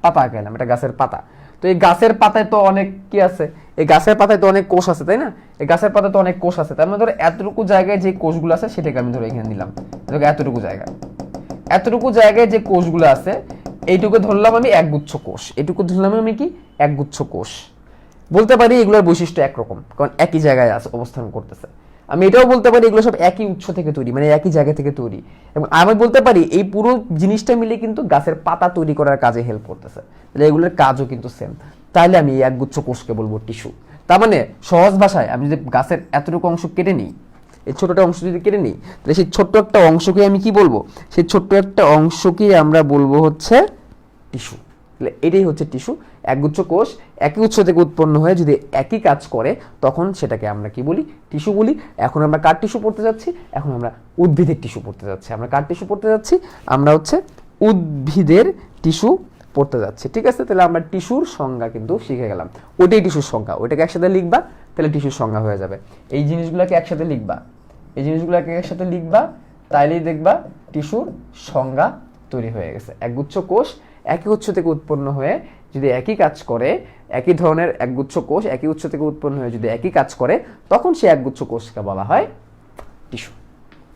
পাতা আঁকাইলাম, এটা গাছের পাতা। তো এই গাছের পাতায় তো অনেক কি আছে? এই গাছের পাতায় তো অনেক কোষ আছে, তাই না? এই গাছের পাতায় তো অনেক কোষ আছে, তার মানে ধরো এতটুকু জায়গায় যে কোষগুলো আছে সেটাকে আমি ধরো এখানে নিলাম। এতটুকু জায়গায় যে কোষগুলো আছে এইটুকু ধরলাম আমি একগুচ্ছ কোষ, এইটুকু ধরলাম আমি কি? একগুচ্ছ কোষ। বলতে পারি এগুলোর বৈশিষ্ট্য একরকম, কারণ একই জায়গায় অবস্থান করতেছে। আমি এটাও বলতে পারি এগুলো সব একই উৎস থেকে তৈরি, মানে একই জায়গা থেকে তৈরি। এবং আমি বলতে পারি এই পুরো জিনিসটা মিলে কিন্তু গাছের পাতা তৈরি করার কাজে হেল্প করতেছে, তাহলে এগুলোর কাজও কিন্তু সেম। তাহলে আমি এই একগুচ্ছ কোষকে বলবো টিস্যু। তার মানে সহজ ভাষায় আমি যদি গাছের এতটুকু অংশ কেটে নিই, এই ছোটটা অংশ যদি কেটে নিই, তাহলে সেই ছোট্ট একটা অংশকে আমি কি বলবো? সেই ছোট্ট একটা অংশকেই আমরা বলবো হচ্ছে টিস্যু। তাহলে এটাই হচ্ছে টিস্যু। একগুচ্ছ কোষ একই উৎস থেকে উৎপন্ন হয়ে যদি একই কাজ করে তখন সেটাকে আমরা কি বলি? টিস্যু বলি। এখন আমরা কার টিস্যু পড়তে যাচ্ছি? এখন আমরা উদ্ভিদের টিস্যু পড়তে যাচ্ছি। আমরা কার টিস্যু পড়তে যাচ্ছি? আমরা হচ্ছে উদ্ভিদের টিস্যু পড়তে যাচ্ছি, ঠিক আছে? তাহলে আমরা টিস্যুর সংজ্ঞা কিন্তু শিখে গেলাম। ওটাই টিস্যুর সংজ্ঞা, ওইটাকে একসাথে লিখবা, তাহলে টিস্যুর সংজ্ঞা হয়ে যাবে। এই জিনিসগুলোকে একসাথে লিখবা, তাইলেই দেখবা টিস্যুর সংজ্ঞা তৈরি হয়ে গেছে। একগুচ্ছ কোষ একই উৎস থেকে উৎপন্ন হয়ে যদি একই কাজ করে, একই ধরনের একগুচ্ছ কোষ একই উৎস থেকে উৎপন্ন হয়ে যদি একই কাজ করে, তখন সে একগুচ্ছ কোষকে বলা হয় টিস্যু।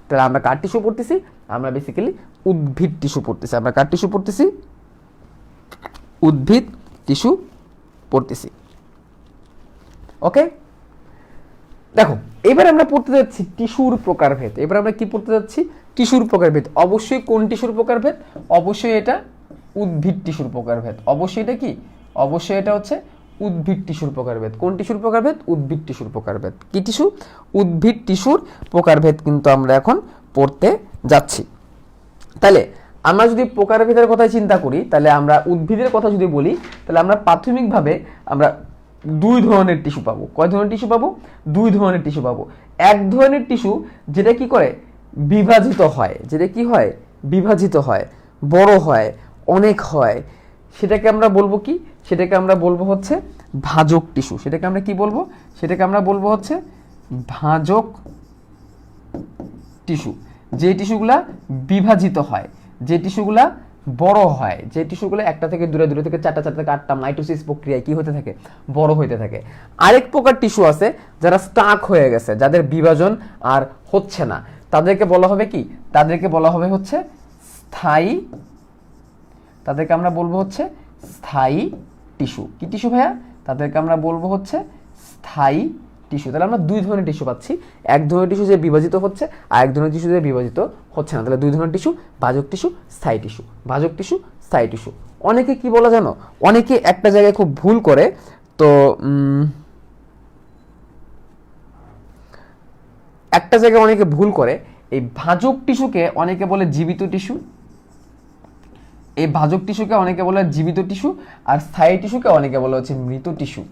তাহলে আমরা কার টিস্যু পড়তেছি? আমরা বেসিক্যালি উদ্ভিদ টিস্যু পড়তেছি। আমরা কার টিস্যু পড়তেছি? উদ্ভিদ টিস্যু পড়তেছি। ওকে, দেখো এবার আমরা পড়তে যাচ্ছি টিস্যুর প্রকারভেদ। এবার আমরা কি পড়তে যাচ্ছি? টিস্যুর প্রকারভেদ। অবশ্যই কোন টিস্যুর প্রকারভেদ? অবশ্যই এটা উদ্ভিদ টিস্যুর প্রকারভেদ। অবশ্যই এটা কি? অবশ্যই এটা হচ্ছে উদ্ভিদ টিস্যুর প্রকারভেদ। কোন টিস্যুর প্রকারভেদ? উদ্ভিদ টিস্যুর প্রকারভেদ। কি টিস্যু? উদ্ভিদ টিস্যুর প্রকারভেদ কিন্তু আমরা এখন পড়তে যাচ্ছি। তাহলে আমরা যদি প্রকারভেদের কথা চিন্তা করি, তাহলে আমরা উদ্ভিদের কথা যদি বলি, তাহলে আমরা প্রাথমিকভাবে আমরা দুই ধরনের টিস্যু পাবো। কয় ধরনের টিস্যু পাবো? দুই ধরনের টিস্যু পাবো। এক ধরনের টিস্যু যেটা কি করে? বিভাজিত হয়। যেটা কি হয়? বিভাজিত হয়, বড় হয়, অনেক হয়। সেটাকে আমরা বলবো কি? সেটাকে আমরা বলবো হচ্ছে ভাজক টিস্যু। সেটাকে আমরা কি বলবো? সেটাকে আমরা বলবো হচ্ছে ভাজক টিস্যু। যে টিস্যুগুলা বিভাজিত হয়, যে টিস্যুগুলা বড় হয়, যে টিস্যুগুলো একটা থেকে দূরে দূরে থেকে চারটা থেকে আটটা মাইটোসিস প্রক্রিয়ায় কি হতে থাকে, বড় হইতে থাকে। আরেক প্রকার টিস্যু আছে যারা স্টাক হয়ে গেছে, যাদের বিভাজন আর হচ্ছে না, তাদেরকে বলা হবে কি, তাদেরকে বলা হবে হচ্ছে স্থায়ী, তাদেরকে আমরা বলবো হচ্ছে স্থায়ী টিস্যু। কি টিস্যু ভাইয়া? তাদেরকে আমরা বলবো হচ্ছে স্থায়ী টিস্যু। তাহলে আমরা দুই ধরনের টিস্যু পাচ্ছি, এক ধরনের টিস্যু যে বিভাজিত হচ্ছে আর এক ধরনের টিস্যু যে বিভাজিত হচ্ছে না। তাহলে দুই ধরনের টিস্যু, ভাজক টিস্যু, স্থায়ী টিস্যু, ভাজক টিস্যু, স্থায়ী টিস্যু। অনেকে কি বলা জানো, অনেকে একটা জায়গায় খুব ভুল করে, তো একটা জায়গায় অনেকে ভুল করে, এই ভাজক টিস্যুকে অনেকে বলে জীবিত টিস্যু, এই ভাজক টিস্যুকে অনেকে বলে জীবিত টিস্যু, আর স্থায়ী টিস্যুকে অনেকে বলে হচ্ছে মৃত টিস্যু।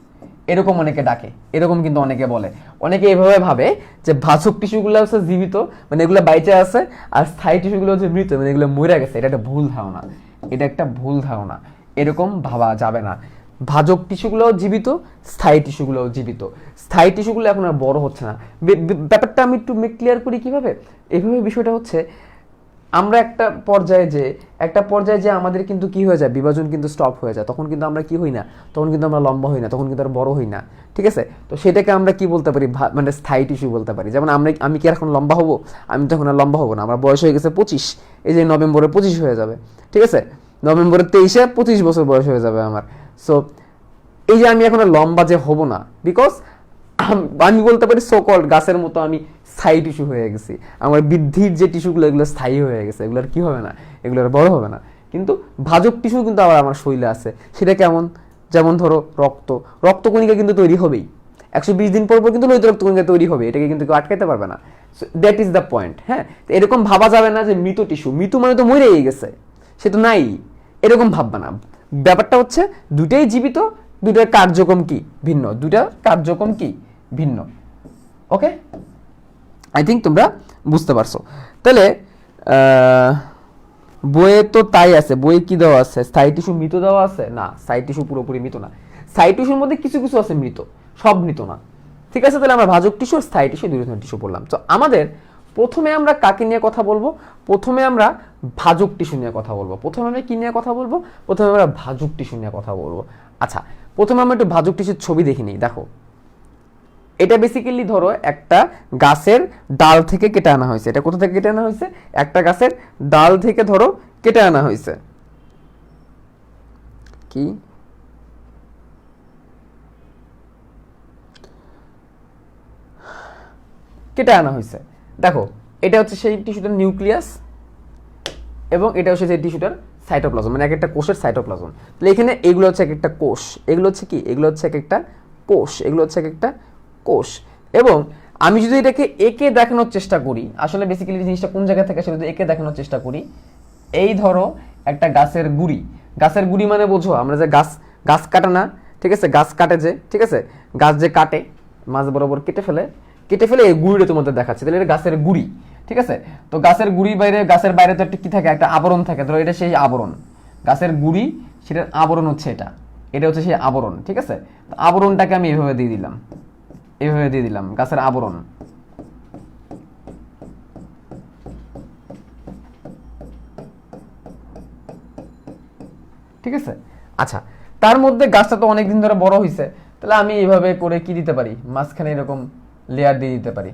এরকম অনেকে ডাকে, এরকম কিন্তু অনেকে বলে। অনেকে এইভাবে ভাবে যে ভাজক টিস্যুগুলো হচ্ছে জীবিত, মানে এগুলো বাইচে আছে, আর স্থায়ী টিস্যুগুলো হচ্ছে মৃত, মানে এগুলো মরে গেছে। এটা একটা ভুল ধারণা, এটা একটা ভুল ধারণা, এরকম ভাবা যাবে না। ভাজক টিস্যুগুলোও জীবিত, স্থায়ী টিস্যুগুলোও জীবিত। স্থায়ী টিস্যুগুলো এখন আর বড় হচ্ছে না। ব্যাপারটা আমি একটু ক্লিয়ার করি কিভাবে। এইভাবে বিষয়টা হচ্ছে, আমরা একটা পর্যায়ে যে আমাদের কিন্তু কি হয়ে যায়, বিভাজন কিন্তু স্টপ হয়ে যায়। তখন কিন্তু আমরা কি হই না, তখন কিন্তু আমরা লম্বা হই না, তখন কিন্তু আর বড় হই না। ঠিক আছে? তো সেটাকে আমরা কি বলতে পারি, মানে স্থায়ী টিস্যু বলতে পারি। যেমন আমি কি এখন লম্বা হব? আমি তো এখন আর লম্বা হবো না। আমার বয়স হয়ে গেছে 25, এই যে নভেম্বরে 25 হয়ে যাবে। ঠিক আছে? নভেম্বরে 23-এ 25 বছর বয়স হয়ে যাবে আমার। সো এই যে আমি এখন আর লম্বা যে হব না, বিকজ আমি বলতে পারি সোকল্ড গাছের মতো আমি স্থায়ী টিস্যু হয়ে গেছি। আমার বৃদ্ধির যে টিস্যুগুলো, এগুলো স্থায়ী হয়ে গেছে, এগুলোর কি হবে না, এগুলোর বড় হবে না। কিন্তু ভাজক টিস্যু কিন্তু আবার আমার শরীরে আছে। সেটা কেমন? যেমন ধরো রক্তকণিকা কিন্তু তৈরি হবেই, 120 দিন পর কিন্তু লোহিত রক্তকণিকা তৈরি হবে, এটাকে কিন্তু কেউ আটকাতে পারবে না। That is the point. হ্যাঁ, এরকম ভাবা যাবে না যে মৃত টিস্যু, মৃত মানে তো মরেই গেছে, সে তো নাই, এরকম ভাববা না। ব্যাপারটা হচ্ছে দুটাই জীবিত, দুটার কার্যক্রম কি ভিন্ন, দুটা কার্যক্রম কি ভিন্ন। ওকে, আই থিঙ্ক তোমরা বুঝতে পারছো। তাহলে বইয়ে তো তাই আছে, বইয়ে কি দেওয়া আছে, স্থায়ী টিস্যু মৃত দেওয়া আছে না, স্থায়ী টিস্যু পুরোপুরি মৃত না। স্থায়ী টিস্যুর মধ্যে কিছু কিছু আছে মৃত, সব মৃত না। ঠিক আছে? তাহলে আমরা ভাজক টিস্যু আর স্থায়ী টিস্যু, দুই ধরনের টিস্যু বললাম। তো আমাদের প্রথমে আমরা কাকে নিয়ে কথা বলবো? প্রথমে আমরা ভাজক টিস্যু নিয়ে কথা বলবো। প্রথমে আমরা কি নিয়ে কথা বলবো? প্রথমে আমরা ভাজক টিস্যু নিয়ে কথা বলবো। আচ্ছা, প্রথমে আমরা একটু ভাজক টিস্যুর ছবি দেখে নিই। দেখো, এটা বেসিক্যালি ধরো একটা গাছের ডাল থেকে কেটে আনা হয়েছে। এটা কোথা থেকে কেটে আনা হয়েছে? একটা গাছের ডাল থেকে ধরো কেটে আনা হয়েছে। কি কেটে আনা হয়েছে। দেখো, এটা হচ্ছে সেই টিস্যুটার নিউক্লিয়াস, এবং এটা হচ্ছে সেই টিস্যুটার সাইটোপ্লাজম, মানে এক একটা কোষের সাইটোপ্লাজম। তাহলে এখানে এগুলো হচ্ছে এক একটা কোষ, এগুলো হচ্ছে কি, এগুলো হচ্ছে এক একটা কোষ, এগুলো হচ্ছে এক একটা কোষ। এবং আমি যদি এটাকে একে দেখানোর চেষ্টা করি, আসলে বেসিক্যালি জিনিসটা কোন জায়গা থেকে আসলে যদি একে দেখানোর চেষ্টা করি, এই ধরো একটা গাছের গুড়ি, গাছের গুড়ি মানে বোঝো আমরা যে গাছ কাটে না, ঠিক আছে, গাছ কাটে যে, ঠিক আছে, গাছ যে কাটে, মাঝ বরাবর কেটে ফেলে এই গুড়িটা তোমাদের দেখাচ্ছে। তাহলে এটা গাছের গুড়ি। ঠিক আছে? তো গাছের গাছের বাইরে তো একটা কি থাকে, একটা আবরণ থাকে। ধরো এটা সেই আবরণ, গাছের গুড়ি, সেটার আবরণ হচ্ছে এটা, এটা হচ্ছে সেই আবরণ। ঠিক আছে? তো আবরণটাকে আমি এইভাবে দিয়ে দিলাম, গাছের আবরণ। ঠিক আছে? আচ্ছা, তার মধ্যে গাছটা তো অনেকদিন ধরে বড় হয়েছে, তাহলে আমি এইভাবে করে কি দিতে পারি, মাঝখানে এরকম লেয়ার দিয়ে দিতে পারি।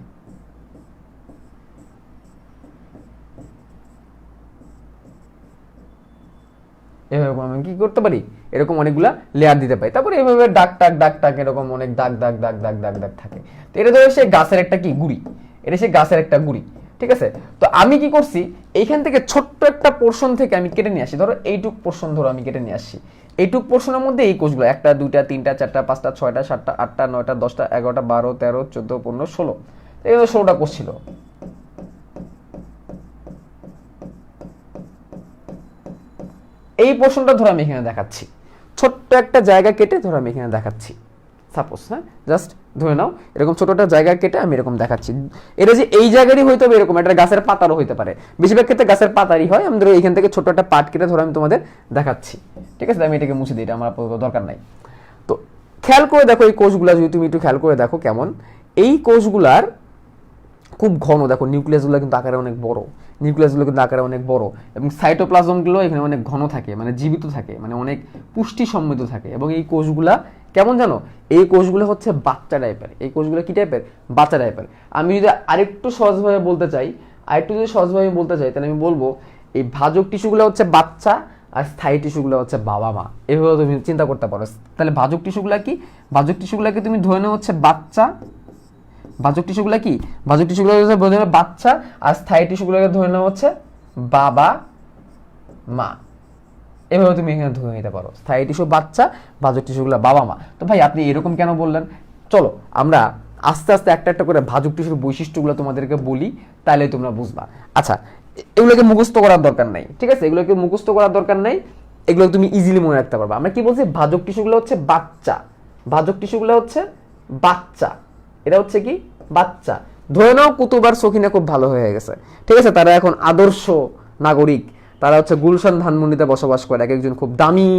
এভাবে আমি কি করতে পারি, এরকম অনেকগুলা লেয়ার দিতে পারি। তারপরে এভাবে দাগ এরকম অনেক দাগ থাকে। তো এটা ধরো সে গাছের একটা কি গুড়ি, এটা সে গাছের একটা গুড়ি। ঠিক আছে? তো আমি কি করছি, এইখান থেকে ছোট্ট একটা পোর্শন থেকে আমি কেটে নিয়ে আসি। ধরো এইটুক পোর্শন ধরো আমি কেটে নিয়ে আসি। এইটুক পোর্শনের মধ্যে এই কোষগুলো 1টা 2টা 3টা 4টা 5টা 6টা 7টা 8টা 9টা 10টা 11টা 12 13 14 15 16, এই 16টা কোষ ছিল। এই পোর্শনটা ধরো আমি এখানে দেখাচ্ছি, ছোট্ট একটা জায়গা কেটে ধরো আমি এখানে দেখাচ্ছি, সাপোজ। হ্যাঁ, জাস্ট ধরে নাও এরকম ছোট একটা জায়গা কেটে আমি এরকম দেখাচ্ছি। এটা যে এই জায়গারই হইতে হবে এরকম, এটা গাছের পাতারও হইতে পারে, বেশিরভাগ ক্ষেত্রে গাছের পাতারই হয়। আমি ধরো এখান থেকে ছোট একটা পাট কেটে ধরো আমি তোমাদের দেখাচ্ছি। ঠিক আছে? আমি এটাকে মুছে দিই, এটা আমার আপাতত দরকার নাই। তো খেয়াল করে দেখো এই কোষগুলা, যদি তুমি একটু খেয়াল করে দেখো কেমন, এই কোষগুলার খুব ঘন, দেখো নিউক্লিয়াসগুলো কিন্তু আকারে অনেক বড়, নিউক্লিয়াসগুলো কিন্তু আকারে অনেক বড়, এবং সাইটোপ্লাজমগুলো এখানে অনেক ঘন থাকে, মানে জীবিত থাকে, মানে অনেক পুষ্টি সমৃদ্ধ থাকে। এবং এই কোষগুলা কেমন জানো, এই কোষগুলো হচ্ছে বাচ্চা টাইপের। এই কোষগুলো কি টাইপের? বাচ্চা টাইপের। আমি যদি আরেকটু সহজভাবে বলতে চাই, তাহলে আমি বলবো এই ভাজক টিস্যুগুলো হচ্ছে বাচ্চা, আর স্থায়ী টিস্যুগুলো হচ্ছে বাবা মা। এভাবে তুমি চিন্তা করতে পারো। তাহলে ভাজক টিস্যুগুলাকে তুমি ধরে নাও হচ্ছে বাচ্চা, ভাজক টিস্যুগুলোকে ধরে নাও বাচ্চা, আর স্থায়ী টিস্যুগুলোকে ধরে নাও হচ্ছে বাবা মা। এভাবে তুমি এখানে ধরে নিতে পারো, স্থায়ী টিস্যু বাচ্চা, ভাজক টিস্যুগুলো বাবা মা। তো ভাই আপনি এরকম কেন বললেন? চলো আমরা আস্তে আস্তে একটা একটা করে ভাজক টিস্যুর বৈশিষ্ট্যগুলো তোমাদেরকে বলি, তাহলে তোমরা বুঝবা। আচ্ছা, এগুলোকে মুখস্থ করার দরকার নাই, ঠিক আছে? এগুলোকে মুখস্থ করার দরকার নাই, এগুলো তুমি ইজিলি মনে রাখতে পারবা। আমরা কি বলছি? ভাজক টিস্যুগুলো হচ্ছে বাচ্চা, এটা হচ্ছে কি বাচ্চা। ধরে নাও কুতুব আর সখিনা খুব ভালো হয়ে গেছে, ঠিক আছে? তারা এখন আদর্শ নাগরিক, তারা হচ্ছে গুলশান ধানমন্ডিতে বসবাস করে, এক একজন খুব দামি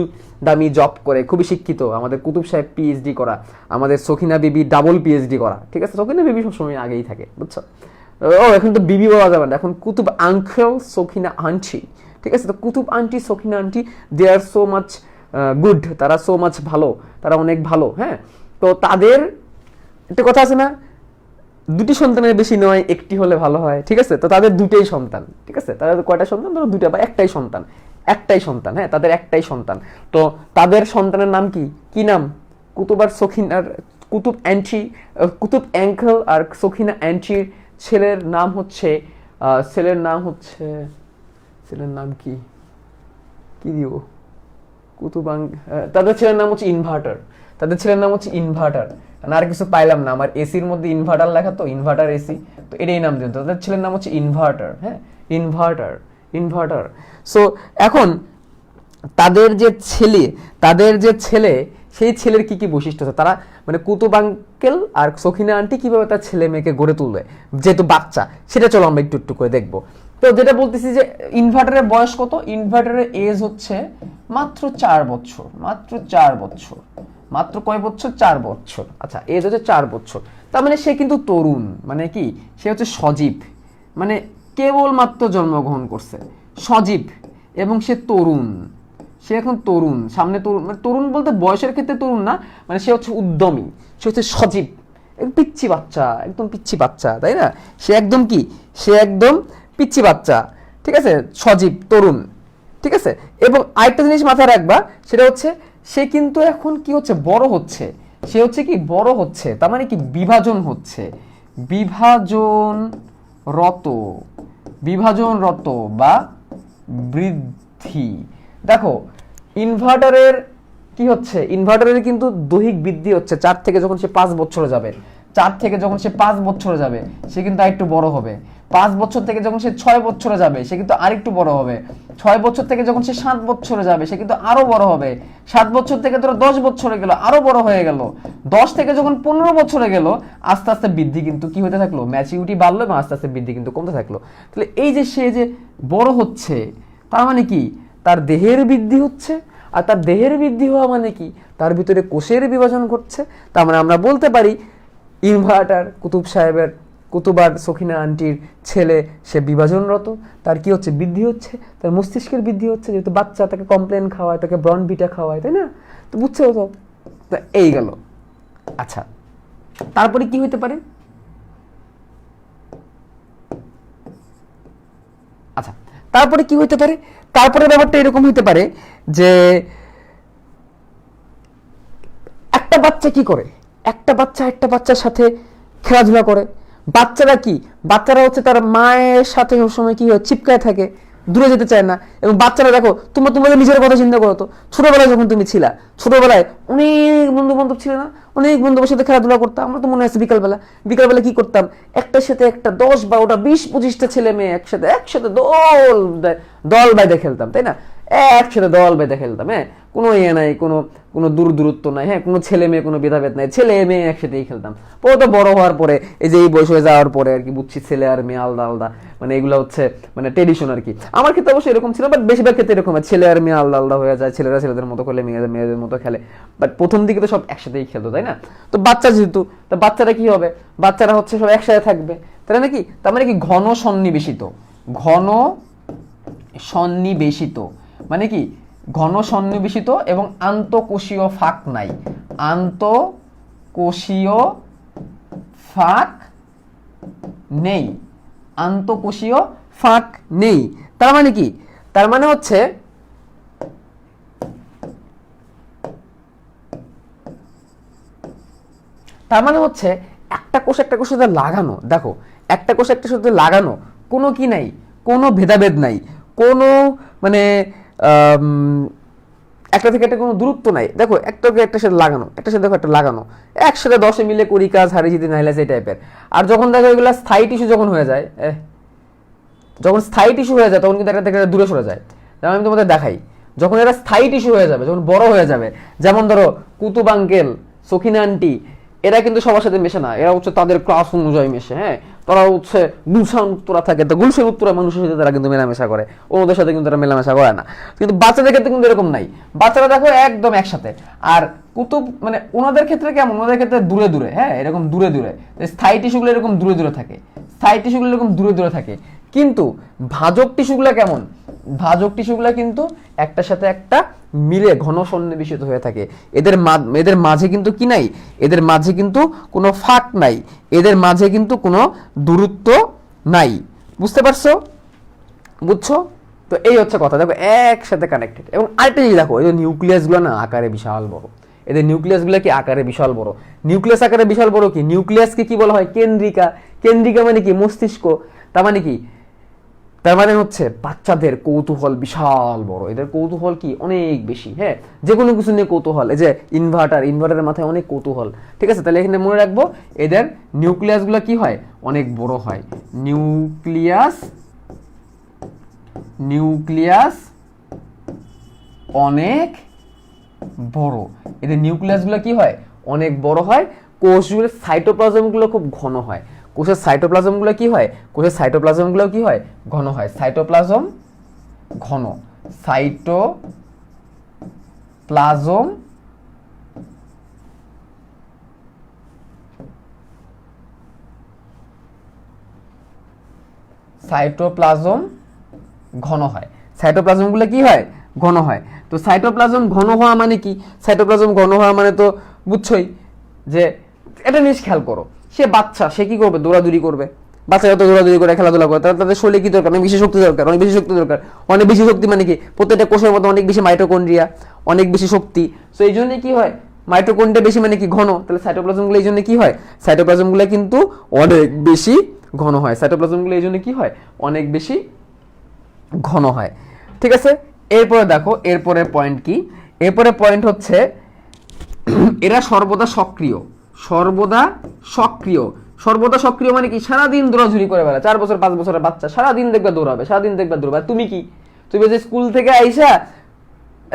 দামি জব করে, খুবই শিক্ষিত। আমাদের কুতুব সাহেব পিএইচডি করা, আমাদের সখিনা বিবি ডাবল পিএইচডি করা, ঠিক আছে? সখিনা বিবি সবসময় আগেই থাকে, বুঝছো? ও এখন তো বিবি বলা যাবে না, এখন কুতুব আঙ্কেল, সখিনা আন্টি, ঠিক আছে? তো কুতুব আন্টি, সখিনা আন্টি, দে আর সো মাচ গুড, তারা সো মাচ ভালো, তারা অনেক ভালো। হ্যাঁ, তো তাদের একটা কথা আছে না, দুটি সন্তানের বেশি নয়, একটি হলে ভালো হয়, ঠিক আছে? তো তাদের দুটোই সন্তান, ঠিক আছে? তাদের কয়টা সন্তান? ধরো দুটা বা একটাই সন্তান, হ্যাঁ, তাদের একটাই সন্তান। তো তাদের সন্তানের নাম কি নাম? কুতুব আর সখিনার, কুতুব অ্যাঙ্কেল আর সখিনা অ্যান্টির ছেলের নাম হচ্ছে কি দিব? তাদের ছেলের নাম হচ্ছে ইনভার্টার। আর কিছু পাইলাম না, আমার এসির মধ্যে ইনভার্টার লেখা, তো ইনভার্টার এসি, তো এটাই নাম দিন। তাদের ছেলের নাম হচ্ছে ইনভার্টার। হ্যাঁ, ইনভার্টার। সো এখন তাদের যে ছেলে সেই ছেলের কি কি বৈশিষ্ট্য আছে, তারা মানে কুতুব আঙ্কেল আর সখিনা আন্টি কিভাবে তার ছেলে মেয়েকে গড়ে তুলবে, যেহেতু বাচ্চা, সেটা চলো আমরা একটু একটু করে দেখবো। তো যেটা বলতেছি যে ইনভার্টারের বয়স কত? ইনভার্টারের এজ হচ্ছে মাত্র 4 বছর, মাত্র কয় বছর? 4 বছর। আচ্ছা, এজ হচ্ছে 4 বছর, তার মানে সে কিন্তু তরুণ, মানে কি, সে হচ্ছে সজীব, মানে কেবল মাত্র জন্মগ্রহণ করছে, সজীব, এবং সে তরুণ, সে এখন তরুণ, সামনে তরুণ, মানে তরুণ বলতে বয়সের ক্ষেত্রে তরুণ না, মানে সে হচ্ছে উদ্যমী, সে হচ্ছে সজীব, পিচ্ছি বাচ্চা, তাই না? সে একদম পিচ্ছি বাচ্চা, ঠিক আছে? সজীব, তরুণ, ঠিক আছে? এবং আরেকটা জিনিস মাথায় রাখবা, সেটা হচ্ছে সে কিন্তু এখন কি হচ্ছে? বড় হচ্ছে। সে হচ্ছে কি? বড় হচ্ছে, তার মানে কি? বিভাজনরত বা বৃদ্ধি। দেখো ইনভার্টারের কি হচ্ছে? ইনভার্টারের কিন্তু দৈহিক বৃদ্ধি হচ্ছে 4 থেকে যখন সে 5 বছরে যাবে, সে কিন্তু আরেকটু বড় হবে। 5 বছর থেকে যখন সে 6 বছরে যাবে, সে কিন্তু আরেকটু বড় হবে। 6 বছর থেকে যখন সে 7 বছরে যাবে, সে কিন্তু আরো বড় হবে। 7 বছর থেকে ধরো 10 বছরে গেল, আরো বড় হয়ে গেল। 10 থেকে যখন 15 বছরে গেল, আস্তে আস্তে বৃদ্ধি কিন্তু কি হতে থাকলো? ম্যাচুরিটি বাড়লো, এবং আস্তে আস্তে বৃদ্ধি কিন্তু কমতে থাকলো। তাহলে এই যে সে যে বড় হচ্ছে, তার মানে কি? তার দেহের বৃদ্ধি হচ্ছে, আর তার দেহের বৃদ্ধি হওয়া মানে কি? তার ভিতরে কোষের বিভাজন ঘটছে। তার মানে আমরা বলতে পারি ইনভার্টার, কুতুব আর সখিনা আন্টির ছেলে, সে বিভাজনরত, তার কি হচ্ছে? বৃদ্ধি হচ্ছে, তার মস্তিষ্কের বৃদ্ধি হচ্ছে, যেহেতু বাচ্চা, তাকে কমপ্লেন খাওয়ায়, তাকে ব্রনভিটা খাওয়ায়, তাই না? তো বুঝছো তো? এই গেল। আচ্ছা, তারপরে কি হইতে পারে? তারপরে ব্যাপারটা এরকম হইতে পারে যে একটা বাচ্চা কি করে? একটা বাচ্চার সাথে খেলাধুলা করে। বাচ্চারা হচ্ছে তার মায়ের সাথে সবসময় কি হয়? চিপকায় থাকে, দূরে যেতে চায় না। এবং বাচ্চারা দেখো, তোমাদের নিজের কথা চিন্তা করো তো, ছোটবেলায় যখন তুমি ছিলা, ছোটবেলায় অনেক বন্ধু বান্ধব ছিল না? অনেক বন্ধুদের সাথে খেলাধুলা করতাম। আমরা তো মনে আছে বিকালবেলা কি করতাম? একটার সাথে একটা 10, 12টা, 20, 25টা ছেলে মেয়ে একসাথে দল বাইদে খেলতাম, তাই না? একসাথে দল বেঁধে খেলতাম। হ্যাঁ, কোনো নাই, কোনো দূরত্ব নাই। হ্যাঁ, কোনো ছেলে মেয়ে কোনো ভেদাভেদ নাই, ছেলে মেয়ে একসাথেই খেলতাম। পরে তো বড় হওয়ার পরে, এই যে এই বয়স হয়ে যাওয়ার পরে আর কি বুঝছি ছেলে আর মেয়ে আলাদা আলাদা, মানে এগুলো হচ্ছে মানে ট্রেডিশন আর কি। আমার ক্ষেত্রে অবশ্যই এরকম ছিল, বাট বেশিরভাগ ক্ষেত্রে এরকম ছেলে আর মেয়ে আলাদা আলাদা হয়ে যায়, ছেলেরা ছেলেদের মতো খেলে, মেয়েদের মতো খেলে। বাট প্রথম দিকে তো সব একসাথেই খেলতো, তাই না? তো বাচ্চা যেহেতু, তো বাচ্চারা কি হবে? বাচ্চারা হচ্ছে সব একসাথে থাকবে, তাই নাকি? তার মানে কি? ঘন সন্নিবেশিত, ঘন সন্নিবেশিত, মানে কি ঘন সন্নিবেশিত এবং আন্তঃকোষীয় ফাঁক নাই, আন্তঃকোষীয় ফাঁক নেই, আন্তঃকোষীয় ফাঁক নেই। তার মানে কি, তার মানে হচ্ছে একটা কোষ একটা কোষের সাথে লাগানো, দেখো একটা কোষ একটা সাথে লাগানো, কোনো কি নাই, কোনো ভেদাভেদ নাই, কোনো মানে একটা থেকে একটা কোনো দূরত্ব নাই। দেখো একটাকে একটা সাথে লাগানো, একটা সাথে দেখো একটা লাগানো, একসাথে 10 মিলে করি কাজ, হারি জিতে নাইলে সেই টাইপের। আর যখন দেখো এগুলো স্থায়ী টিস্যু যখন হয়ে যায়, যখন স্থায়ী টিস্যু হয়ে যায় তখন কিন্তু একটা থেকে দূরে সরে যায়। যেমন আমি তোমাদের দেখাই, যখন এরা স্থায়ী টিস্যু হয়ে যাবে, যখন বড় হয়ে যাবে, যেমন ধরো কুতুব আঙ্কেল, সখিনা আন্টি, এরা কিন্তু সবার সাথে মেশে না, এরা হচ্ছে তাদের ক্লাস অনুযায়ী মেশে। হ্যাঁ, তারা হচ্ছে গুলশান উত্তরা থাকে, তো গুলশান উত্তরা মানুষের সাথে তারা কিন্তু মেলামেশা করে, অন্যদের সাথে কিন্তু তারা মেলামেশা করে না। কিন্তু বাচ্চাদের ক্ষেত্রে কিন্তু এরকম নাই, বাচ্চারা দেখো একদম একসাথে। আর কুতুব মানে ওনাদের ক্ষেত্রে কেমন, ওনাদের ক্ষেত্রে দূরে দূরে, হ্যাঁ এরকম দূরে দূরে, স্থায়ী টিস্যুগুলো এরকম দূরে দূরে থাকে, স্থায়ী টিস্যুগুলো এরকম দূরে দূরে থাকে। কিন্তু ভাজক টিস্যুগুলো কেমন, ভাজক টিস্যুগুলো কিন্তু একটার সাথে একটা মিলে ঘন সন্নিবেশিত হয়ে থাকে। এদের মাঝে কিন্তু কি নাই, এদের মাঝে কিন্তু কোনো ফাঁক নাই, এদের মাঝে কিন্তু কোনো দূরত্ব নাই। বুঝতে পারছো, বুঝছো? তো এই হচ্ছে কথা, দেখো একসাথে কানেক্টেড। এবং আরেকটা জিনিস দেখো, এই নিউক্লিয়াসগুলো না আকারে বিশাল বড়, এদের নিউক্লিয়াসগুলো কি আকারে বিশাল বড়। নিউক্লিয়াস আকারে বিশাল বড় কি, নিউক্লিয়াসকে কি বলা হয়, কেন্দ্রিকা। কেন্দ্রিকা মানে কি, মস্তিষ্ক। তার মানে কি, তার মানে হচ্ছে বাচ্চাদের কৌতূহল বিশাল বড়, এদের কৌতূহল কি অনেক বেশি। হ্যাঁ, যে কোনো কিছু নিয়ে কৌতূহল, এই যে ইনভার্টারের মাথায় অনেক কৌতূহল। ঠিক আছে, তাহলে এখানে মনে রাখবো এদের নিউক্লিয়াসগুলো কি হয়, অনেক বড় হয়। নিউক্লিয়াস অনেক বড়, এদের নিউক্লিয়াসগুলো কি হয়, অনেক বড় হয়। কোষগুলোর সাইটোপ্লাজমগুলো খুব ঘন হয়, কোষের সাইটোপ্লাজমগুলো কি হয়, কোষের সাইটোপ্লাজমগুলো কি হয়, ঘন হয়। সাইটোপ্লাজম ঘন, সাইটোপ্লাজম সাইটোপ্লাজম ঘন হয়, সাইটোপ্লাজমগুলো কি হয়, ঘন হয়। তো সাইটোপ্লাজম ঘন হওয়া মানে কি, সাইটোপ্লাজম ঘন হওয়া মানে তো বুঝছোই যে, এটা জিনিস খেয়াল করো, সে বাচ্চা, সে কি করবে, দৌড়াদৌড়ি করবে। বাচ্চা যত দৌড়াদৌড়ি করে খেলাধুলা করে, তাদের শরীরে কি দরকার, অনেক বেশি শক্তি দরকার, অনেক বেশি শক্তি দরকার। অনেক বেশি শক্তি মানে কি, প্রত্যেকটা কোষের মধ্যে অনেক বেশি মাইটোকন্ড্রিয়া, অনেক বেশি শক্তি। তো এই জন্য কি হয়, মাইটোকন্ড্রিয়া বেশি মানে কি, ঘন। তাহলে সাইটোপ্লাজমগুলো এই জন্য কি হয়, সাইটোপ্লাজমগুলো কিন্তু অনেক বেশি ঘন হয়, সাইটোপ্লাজমগুলো এই জন্য কি হয়, অনেক বেশি ঘন হয়। ঠিক আছে, এরপরে দেখো এরপরে পয়েন্ট কি, এরপরে পয়েন্ট হচ্ছে এরা সর্বদা সক্রিয়। সর্বদা সক্রিয়, সর্বদা সক্রিয় মানে কি, সারাদিন দৌড়াঝুরি করে বেড়া। 4 বছর 5 বছরের বাচ্চা সারাদিন দেখবে দৌড়াবে, সারাদিন দেখবে দৌড়াবে। তুমি কি, তুমি যে স্কুল থেকে আইসা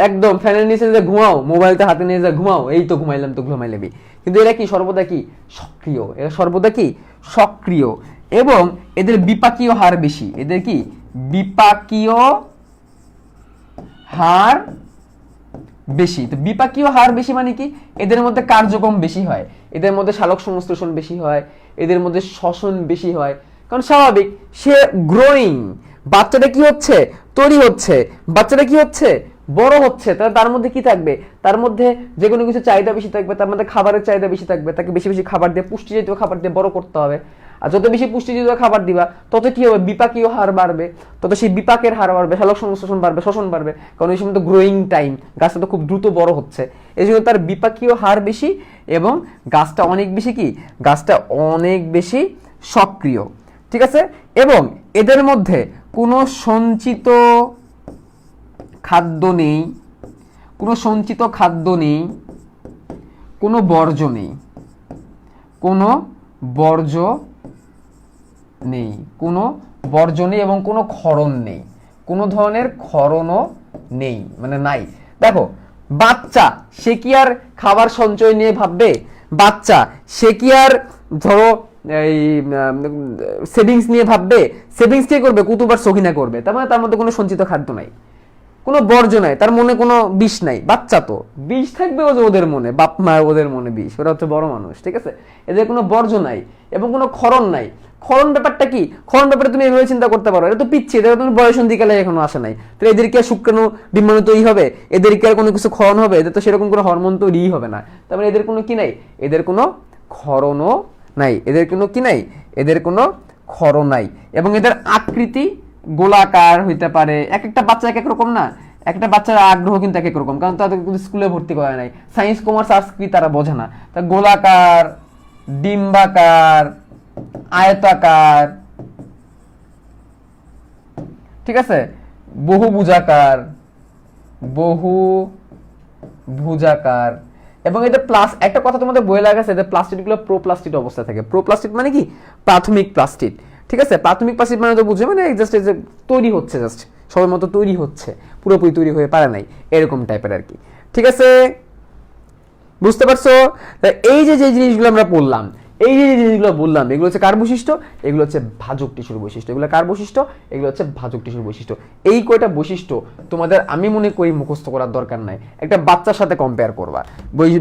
একদম ফ্যানের নিচে যে ঘুমাও, মোবাইলটা হাতে নিয়ে যা ঘুমাও, এই তো ঘুমাইলাম তো ঘুমাইলেবি। কিন্তু এরা কি সর্বদা কি সক্রিয়, এরা সর্বদা কি সক্রিয়। এবং এদের বিপাকীয় হার বেশি, এদের কি বিপাকীয় হার বেশি। তো বিপাকীয় হার বেশি মানে কি, এদের মধ্যে কার্যক্রম বেশি হয়, এদের মধ্যে সালোক সংশ্লেষণ বেশি হয়, এদের মধ্যে শ্বসন বেশি হয়। কারণ স্বাভাবিক, সে গ্রোয়িং, বাচ্চাটা কি হচ্ছে, তৈরি হচ্ছে, বাচ্চাটা কি হচ্ছে, বড় হচ্ছে। তার মধ্যে কি থাকবে, তার মধ্যে যে কোনো কিছু চাহিদা বেশি থাকবে, তার মধ্যে খাবারের চাহিদা বেশি থাকবে, তাকে বেশি বেশি খাবার দিয়ে, পুষ্টিজাতীয় খাবার দিয়ে বড় করতে হবে। আর যত বেশি পুষ্টিজাতীয় খাবার দিবা, তত কি হবে, বিপাকীয় হার বাড়বে, তত সেই বিপাকের হার বাড়বে, সালোক সংশ্লেষণ বাড়বে, শ্বসন বাড়বে। কারণ এই সময় তো গ্রোয়িং টাইম, গাছটা তো খুব দ্রুত বড় হচ্ছে, এই জন্য তার বিপাকীয় হার বেশি এবং গাছটা অনেক বেশি কি, গাছটা অনেক বেশি সক্রিয়। ঠিক আছে, এবং এদের মধ্যে কোনো সঞ্চিত খাদ্য নেই, কোনো সঞ্চিত খাদ্য নেই, কোনো বর্জ্য নেই, কোনো বর্জ্য নেই, কোনো বর্জ্য নেই এবং কোনো ক্ষরণ নেই, কোনো ধরনের ক্ষরণও নেই, মানে নাই। দেখো বাচ্চা, সে কি আর খাবার সঞ্চয় নিয়ে ভাববে, বাচ্চা সে কি আর ধরো এই সেভিংস নিয়ে ভাববে, সেভিংস কে করবে, কুতুব আর সখিনা করবে। তার মানে তার মধ্যে কোনো সঞ্চিত খাদ্য নাই, কোনো বর্জ্য নাই, তার মনে কোনো বিষ নাই। বাচ্চা তো বিষ থাকবে ওদের মনে, বাপ মা ওদের মনে বিষ, ওরা হচ্ছে বড় মানুষ। ঠিক আছে, এদের কোনো বর্জ্য নাই এবং কোনো ক্ষরণ নাই। ক্ষরণ ব্যাপারটা কি? ক্ষরণ ব্যাপারে তুমি এভাবে চিন্তা করতে পারো, এটা তো পিচ্ছি, এটা তোমার বয়সন্ধিকালে এখনো আসে নাই, তাহলে এদের কি আর শুক্রাণু ডিম্বাণু তৈরি হবে? এদের কি আর কোনো কিছু ক্ষরণ হবে? এদের তো সেরকম কোনো হরমোন তৈরিই হবে না। তারপরে এদের কোনো কি নাই? এদের কোনো ক্ষরণও নাই। এদের কোনো কি নাই? এদের কোনো ক্ষরণ নাই। এবং এদের আকৃতি গোলাকার হইতে পারে। এক একটা বাচ্চা এক এক রকম না, একটা বাচ্চার আগ্রহ কিন্তু এক এক রকম, কারণ তাদের কিন্তু স্কুলে ভর্তি করা নাই, সায়েন্স কমার্স আর্টস কি তারা বোঝে না। তা গোলাকার, ডিম্বাকার, আয়তাকার, ঠিক আছে, বহুভুজাকার, বহুভুজাকার। এবং এদের প্লাস একটা কথা তোমাদের বই লাগাছে, এদের প্লাস্টিডগুলো প্রোপ্লাস্টিড অবস্থায় থাকে। প্রোপ্লাস্টিড মানে কি? প্রাথমিক প্লাস্টিড, ঠিক আছে। প্রাথমিক প্লাস্টিড মানে তো বুঝে, মানে জাস্ট এই যে তৈরি হচ্ছে, জাস্ট সবার মতো তৈরি হচ্ছে, পুরোপুরি তৈরি হয়ে পারে নাই, এরকম টাইপের আর কি, ঠিক আছে, বুঝতে পারছো? এই যে যে জিনিসগুলো আমরা পড়লাম, এই যে জিনিসগুলো বললাম, এগুলো হচ্ছে কার বৈশিষ্ট্য? এগুলো হচ্ছে ভাজক টিস্যুর বৈশিষ্ট্য। এগুলো কার বৈশিষ্ট্য? এগুলো হচ্ছে ভাজক টিস্যুর বৈশিষ্ট্য। এই কয়টা বৈশিষ্ট্য তোমাদের আমি মনে করি মুখস্থ করার দরকার নাই, একটা বাচ্চার সাথে কম্পেয়ার করবা।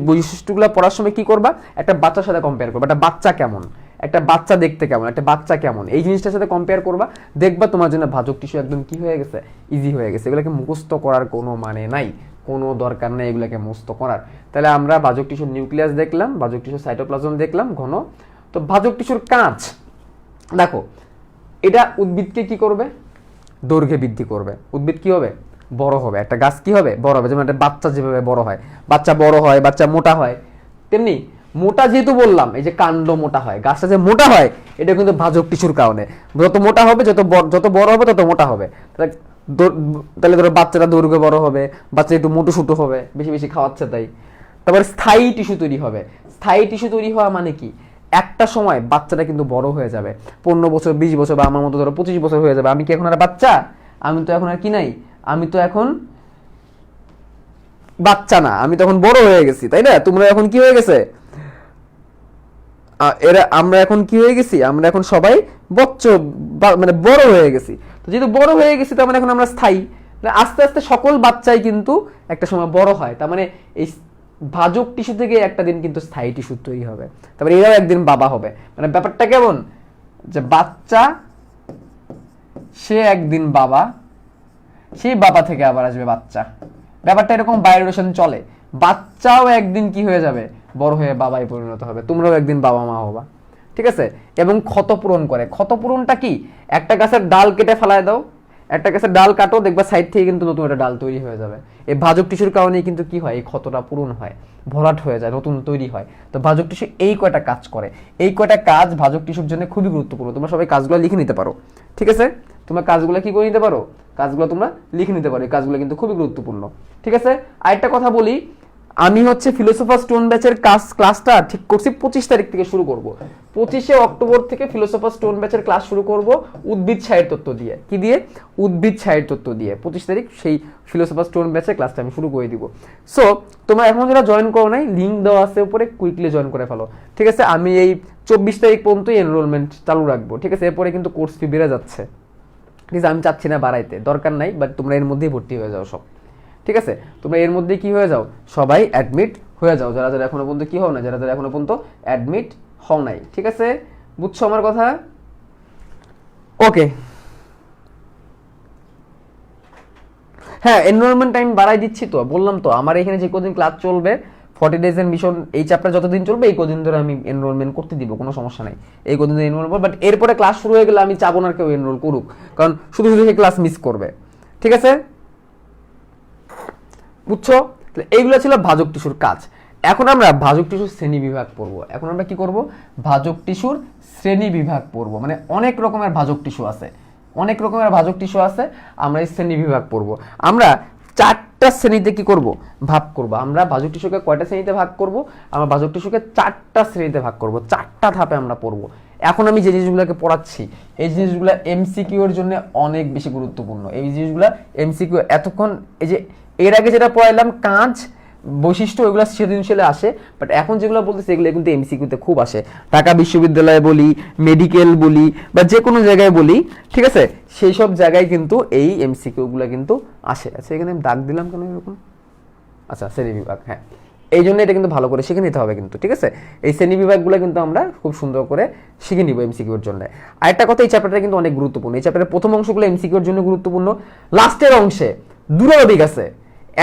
বৈশিষ্ট্যগুলো পড়ার সময় কি করবা? একটা বাচ্চার সাথে কম্পেয়ার করবা, একটা বাচ্চা কেমন, একটা বাচ্চা দেখতে কেমন, একটা বাচ্চা কেমন, এই জিনিসটার সাথে কম্পেয়ার করবা, দেখবা তোমার জন্য ভাজক টিস্যু একদম কি হয়ে গেছে, ইজি হয়ে গেছে। এগুলোকে মুখস্থ করার কোনো মানে নাই, কোনো দরকার নেই এগুলোকে মুখস্থ করার। তাহলে আমরা ভাজক টিস্যুর নিউক্লিয়াস দেখলাম, ভাজক টিস্যুর সাইটোপ্লাজম দেখলাম, ঘন। তো ভাজক টিস্যুর কাঁচ দেখো, এটা উদ্ভিদকে কি করবে? দৈর্ঘ্যে বৃদ্ধি করবে। উদ্ভিদ কি হবে? বড় হবে। একটা গাছ কি হবে? বড় হবে। যেমন একটা বাচ্চা যেভাবে বড় হয়, বাচ্চা বড় হয়, বাচ্চা মোটা হয়, তেমনি মোটা যেহেতু বললাম, এই যে কাণ্ড মোটা হয়, গাছটা যে মোটা হয়, এটা কিন্তু ভাজক টিস্যুর কারণে। যত মোটা হবে, যত বড় হবে, তত মোটা হবে। তাহলে ধরো বাচ্চাটা দৈর্ঘ্যে বড় হবে, বাচ্চা একটু মোটু সুটো হবে, বেশি বেশি খাওয়াচ্ছে তাই। তারপরে স্থায়ী টিস্যু তৈরি হবে। স্থায়ী টিস্যু তৈরি হওয়া মানে কি? একটা সময় বাচ্চাটা কিন্তু বড় হয়ে যাবে, 15 বছর, 20 বছর, বা আমার মতো ধরো 25 বছর হয়ে যাবে। আমি কি এখন আর বাচ্চা? আমি তো এখন আর কি নাই, আমি তো এখন বাচ্চা না, আমি তখন বড় হয়ে গেছি, তাই না? তোমরা এখন কি হয়ে গেছে? আমরা এখন কি হয়ে গেছি? আমরা এখন সবাই মানে বড় হয়ে গেছি। তো যেহেতু বড় হয়ে গেছি, তার মানে এখন আমরা স্থায়ী। আস্তে আস্তে সকল বাচ্চাই কিন্তু একটা সময় বড় হয়, তার মানে এই ভাজক টিস্যু থেকে একটা দিন কিন্তু স্থায়ী টিস্যু তৈরি হবে, তারপরে এরাও একদিন বাবা হবে। মানে ব্যাপারটা কেমন, যে বাচ্চা, সে একদিন বাবা, সেই বাবা থেকে আবার আসবে বাচ্চা। ব্যাপারটা এরকম বায়োরোশন চলে। বাচ্চাও একদিন কি হয়ে যাবে? বড় হয়ে বাবাই পরিণত হবে। তোমরাও একদিন বাবা মা হবা, ঠিক আছে। এবং ক্ষতপূরণ করে। ক্ষতপূরণটা কি? একটা গাছের ডাল কেটে ফেলায় দাও, একটা গাছের ডাল কাটো, দেখবা সাইড থেকে কিন্তু নতুন একটা ডাল তৈরি হয়ে যাবে। এই ভাজক টিস্যুর কারণেই কিন্তু কি হয়? এই ক্ষতটা পূরণ হয়, ভরাট হয়ে যায়, নতুন তৈরি হয়। তো ভাজক টিস্যু এই কয়টা কাজ করে। এই কয়টা কাজ ভাজক টিস্যুর জন্য খুবই গুরুত্বপূর্ণ। তোমরা সবাই কাজগুলো লিখে নিতে পারো, ঠিক আছে। তোমরা কাজগুলো কি করে নিতে পারো? কাজগুলো তোমরা লিখে নিতে পারো। এই কাজগুলো কিন্তু খুবই গুরুত্বপূর্ণ, ঠিক আছে। আরেকটা কথা বলি, আমি হচ্ছে ফিলোসোফার স্টোন ব্যাচের ক্লাসটা ঠিক করছি 25 তারিখ থেকে শুরু করব। 25শে অক্টোবর থেকে ফিলোসোফার স্টোন ব্যাচের ক্লাস শুরু করব উদ্ভিদ ছায়ের তত্ত্ব দিয়ে। কি দিয়ে? উদ্ভিদ ছায়ের তত্ত্ব দিয়ে 25 তারিখ সেই ফিলোসোফার স্টোন ব্যাচের ক্লাসটা আমি শুরু করে দিব। সো তোমরা এখন যারা জয়েন করো নাই, লিঙ্ক দেওয়া আছে উপরে, কুইকলি জয়েন করে ফেলো, ঠিক আছে। আমি এই 24 তারিখ পর্যন্তই এনরোলমেন্ট চালু রাখবো, ঠিক আছে। এরপরে কিন্তু কোর্স ফি বেড়ে যাচ্ছে, ঠিক আছে। আমি চাচ্ছি না বাড়াইতে, দরকার নাই, বাট তোমরা এর মধ্যেই ভর্তি হয়ে যাও সব, ঠিক আছে। তোমরা এর মধ্যে কি হয়ে যাও? সবাই অ্যাডমিট হয়ে যাও, যারা যারা এখনো পর্যন্ত কি হও না, যারা যারা এখনো পর্যন্ত অ্যাডমিট হও নাই, ঠিক আছে। বুঝছো আমার কথা? ওকে, হ্যাঁ, এনরোলমেন্ট টাইম বাড়াই দিচ্ছি তো, বললাম তো। আমার এখানে যে কদিন ক্লাস চলবে, 40 ডেজ এর মিশন, এই চ্যাপ্টার যতদিন চলবে, এই কদিন ধরে আমি এনরোলমেন্ট করতে দিব, কোনো সমস্যা নাই। এই কদিন ধরে এনরোল করবো, বাট এরপরে ক্লাস শুরু হয়ে গেলে আমি চাবো না কেউ এনরোল করুক, কারণ শুধু শুধু সেই ক্লাস মিস করবে, ঠিক আছে। বুঝছো? এইগুলো ছিল ভাজক টিস্যুর কাজ। এখন আমরা ভাজক টিস্যুর শ্রেণী বিভাগ পড়বো। এখন আমরা কি করব? ভাজক টিস্যুর শ্রেণী বিভাগ পড়বো। মানে অনেক রকমের ভাজক টিস্যু আছে, অনেক রকমের ভাজক টিস্যু আছে, আমরা এই শ্রেণী বিভাগ পড়বো। আমরা 4টা শ্রেণীতে কি করব? ভাগ করব। আমরা ভাজক টিস্যুকে কয়টা শ্রেণীতে ভাগ করব? আমরা ভাজক টিস্যুকে 4টা শ্রেণীতে ভাগ করব, 4টা ধাপে আমরা পড়বো। এখন আমি যে জিনিসগুলোকে পড়াচ্ছি, এই জিনিসগুলো এমসিকিউ এর জন্য অনেক বেশি গুরুত্বপূর্ণ। এই জিনিসগুলো এমসিকিউ, এতক্ষণ এই যে এর আগে যেটা পড়াইলাম কাঁচ, বৈশিষ্ট্য, ওইগুলো সৃজনশীলে আসে, বাট এখন যেগুলো বলতেছি এগুলো কিন্তু এমসিকিউতে খুব আসে। ঢাকা বিশ্ববিদ্যালয়ে বলি, মেডিকেল বলি, বা যে কোনো জায়গায় বলি, ঠিক আছে, সেই সব জায়গায় কিন্তু এই এমসিকিউগুলো কিন্তু আসে। আচ্ছা, এখানে আমি দাগ দিলাম কেন এরকম? আচ্ছা, শ্রেণী বিভাগ, হ্যাঁ, এই জন্য এটা কিন্তু ভালো করে শিখে নিতে হবে কিন্তু, ঠিক আছে? এই শ্রেণী বিভাগগুলো কিন্তু আমরা খুব সুন্দর করে শিখে নিব এমসিকিউর জন্য। আরেকটা কথা, এই চ্যাপ্টারটা কিন্তু অনেক গুরুত্বপূর্ণ। এই চ্যাপ্টারের প্রথম অংশগুলো এমসিকিউর জন্য গুরুত্বপূর্ণ, লাস্টের অংশে দূরবিক আছে,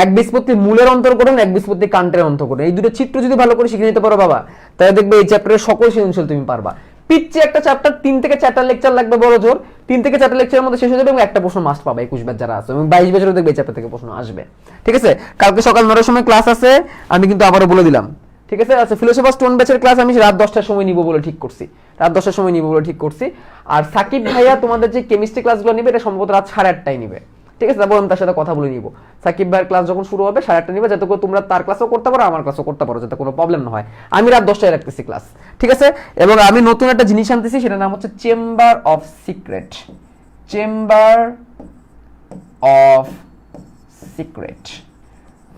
এক বিস্পত্তি মূলের অন্তর্করণ, এক বিস্পত্তি কান্টের অন্তর্করণ, এই দুটো চিত্র যদি ভালো করে শিখে নিতে পারো বাবা, তাহলে দেখবে এই চ্যাপ্টারের সকল সৃজনশীল তুমি পারবা। পিচ্ছে একটা চ্যাপ্টার 3 থেকে 4টা লেকচার লাগবে বড় জোর, 3 থেকে 4টা লেকচারের মধ্যে শেষ হয়ে যাবে এবং একটা প্রশ্ন মাস্ট পাবে 21 ব্যাচ যারা আছে, এবং 22 ব্যাচেরও দেখবে এই চ্যাপ্টার থেকে প্রশ্ন আসবে, ঠিক আছে? কালকে সকাল 9টার সময় ক্লাস আছে, আমি কিন্তু আবারও বলে দিলাম, ঠিক আছে? আচ্ছা, ফিলোসফার স্টোন ব্যাচের ক্লাস আমি রাত 10টার সময় নিব বলে ঠিক করছি, রাত 10টার সময় নিব বলে ঠিক করছি। আর সাকিব ভাইয়া তোমাদের যে কেমিস্ট্রি ক্লাসগুলো নিবে, এটা সম্ভবত রাত 8:30টায় নিবে, ঠিক আছে? তারপর আমি তার সাথে কথা বলে নিব। সাকিব ভাইয়ের ক্লাস যখন শুরু হবে 8:30 নিবে, যাতে করে তোমরা তার ক্লাসও করতে পারো, আমার ক্লাসও করতে পারো, যাতে কোনো প্রবলেম না হয়। আমি রাত 10টায় রাখতেছি ক্লাস, ঠিক আছে? এবং আমি নতুন একটা জিনিস আনতেছি, সেটার নাম হচ্ছে chamber of secret. Chamber of secret.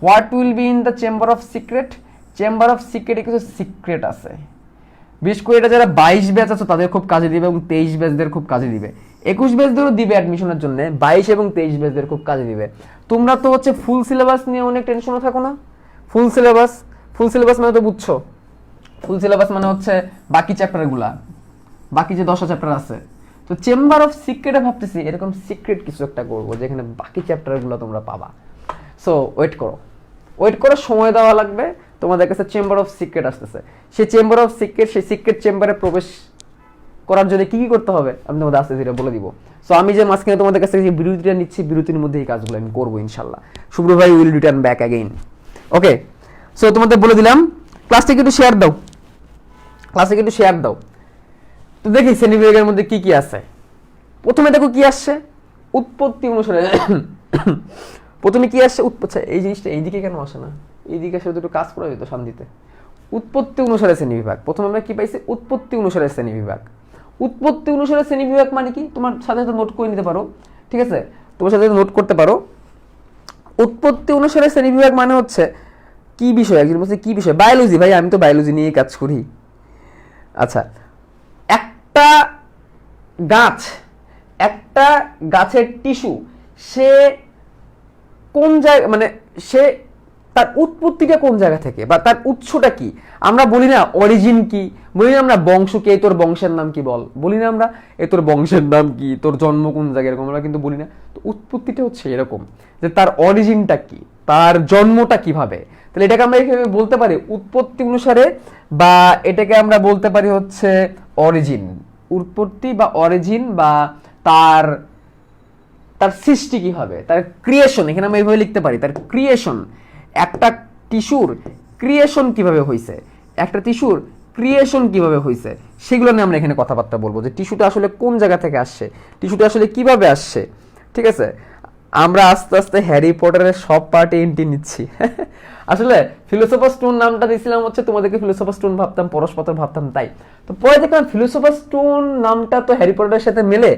What will be in the chamber of secret? Chamber of সিক্রেটে কিছু সিক্রেট আছে, বিশেষ করে এটা যারা 22 ব্যাচ আছে তাদের খুব কাজে দিবে, এবং 23 ব্যাচদের খুব কাজে দিবে, 21 ব্যাচদেরও দিবে অ্যাডমিশনের জন্য, 22 এবং 23 ব্যাচদের খুব কাজে দিবে। তোমরা তো হচ্ছে ফুল সিলেবাস নিয়ে অনেক টেনশনে থাকো না? ফুল সিলেবাস, ফুল সিলেবাস মানে তো বুঝছো, ফুল সিলেবাস মানে হচ্ছে বাকি চ্যাপ্টারগুলা, বাকি যে 10টা চ্যাপ্টার আছে। তো চেম্বার অফ সিক্রেটে ভাবতেছি এরকম সিক্রেট কিছু একটা করবো যেখানে বাকি চ্যাপ্টারগুলো তোমরা পাবা। সো ওয়েট করো, ওয়েট করো, সময় দেওয়া লাগবে, তোমাদের কাছে চেম্বার অফ সিক্রেট আসতেছে। সেই চেম্বার অফ সিক্রেট, সেই সিক্রেট চেম্বারে প্রবেশ করার জন্য কি কি করতে হবে আমি তোমাদের আস্তে ধীরে বলে দিব। সো আমি যে মাঝখানে তোমাদের কাছে যে বিরতিটা নিচ্ছি, বিরতির মধ্যে এই কাজগুলো আমি করবো ইনশাল্লাহ। শুভ্র ভাই will return back again. Okay, so তোমাদের বলে দিলাম, ক্লাসটাকে একটু শেয়ার দাও, ক্লাসটাকে একটু শেয়ার দাও। তো দেখি শ্রেণী বিভাগের মধ্যে কি কি আছে। প্রথমে দেখো কি আসছে, উৎপত্তি অনুসারে। প্রথমে কি আসছে? উৎপত্তি। এই জিনিসটা এইদিকে কেন আসে না? এইদিকে আসলে দুটো কাজ করা যেত শান্তিতে। উৎপত্তি অনুসারে শ্রেণী বিভাগ। প্রথমে আমরা কি পাইছি? উৎপত্তি অনুসারে শ্রেণী বিভাগ। উৎপত্তি অনুসারে শ্রেণী বিভাগ মানে কি? তোমার সাথে সাথে নোট করে নিতে পারো, ঠিক আছে? তোমার সাথে নোট করতে পারো। উৎপত্তি অনুসারে শ্রেণী বিভাগ মানে হচ্ছে কি বিষয়? একজন বলছে কি বিষয়? বায়োলজি। ভাই আমি তো বায়োলজি নিয়ে কাজ করি। আচ্ছা, একটা গাছ, একটা গাছের টিস্যু, সে কোন জায়গা, মানে সে তার উৎপত্তিটা কোন জায়গা থেকে বা তার উৎসটা কি? আমরা বলি না অরিজিন কি, বলি না আমরা বংশ কি, তোর বংশের নাম কি বল, বলি না আমরা তোর বংশের নাম কি, তোর জন্ম কোন জায়গায়, এরকম আমরা কিন্তু বলি না। তো উৎপত্তিটা হচ্ছে এরকম যে তার অরিজিনটা কি, তার জন্মটা কিভাবে। তাহলে এটাকে আমরা এইভাবে বলতে পারি উৎপত্তি অনুসারে, বা এটাকে আমরা বলতে পারি হচ্ছে অরিজিন। উৎপত্তি বা অরিজিন, বা তার তার সৃষ্টি কি হবে, তার ক্রিয়েশন। এখানে আমরা এইভাবে লিখতে পারি তার ক্রিয়েশন। একটা টিস্যুর ক্রিয়েশন কিভাবে হয়েছে, একটা টিস্যুর ক্রিয়েশন কিভাবে হয়েছে, সেগুলো নিয়ে আমরা এখানে কথাবার্তা বলবো, যে টিস্যুটা আসলে কোন জায়গা থেকে আসছে, টিস্যুটা আসলে কিভাবে আসছে, ঠিক আছে? আমরা আস্তে আস্তে হ্যারি পটারের সব পার্টে এন্ট্রি নিচ্ছি। আসলে ফিলোসোফার স্টোন নামটা দিয়েছিলাম হচ্ছে তোমাদেরকে ফিলোসোফার স্টোন ভাবতাম, পরশপত্র ভাবতাম, তাই তো পরে দেখলাম ফিলোসোফার স্টোন নামটা তো হ্যারি পটারের সাথে মেলে।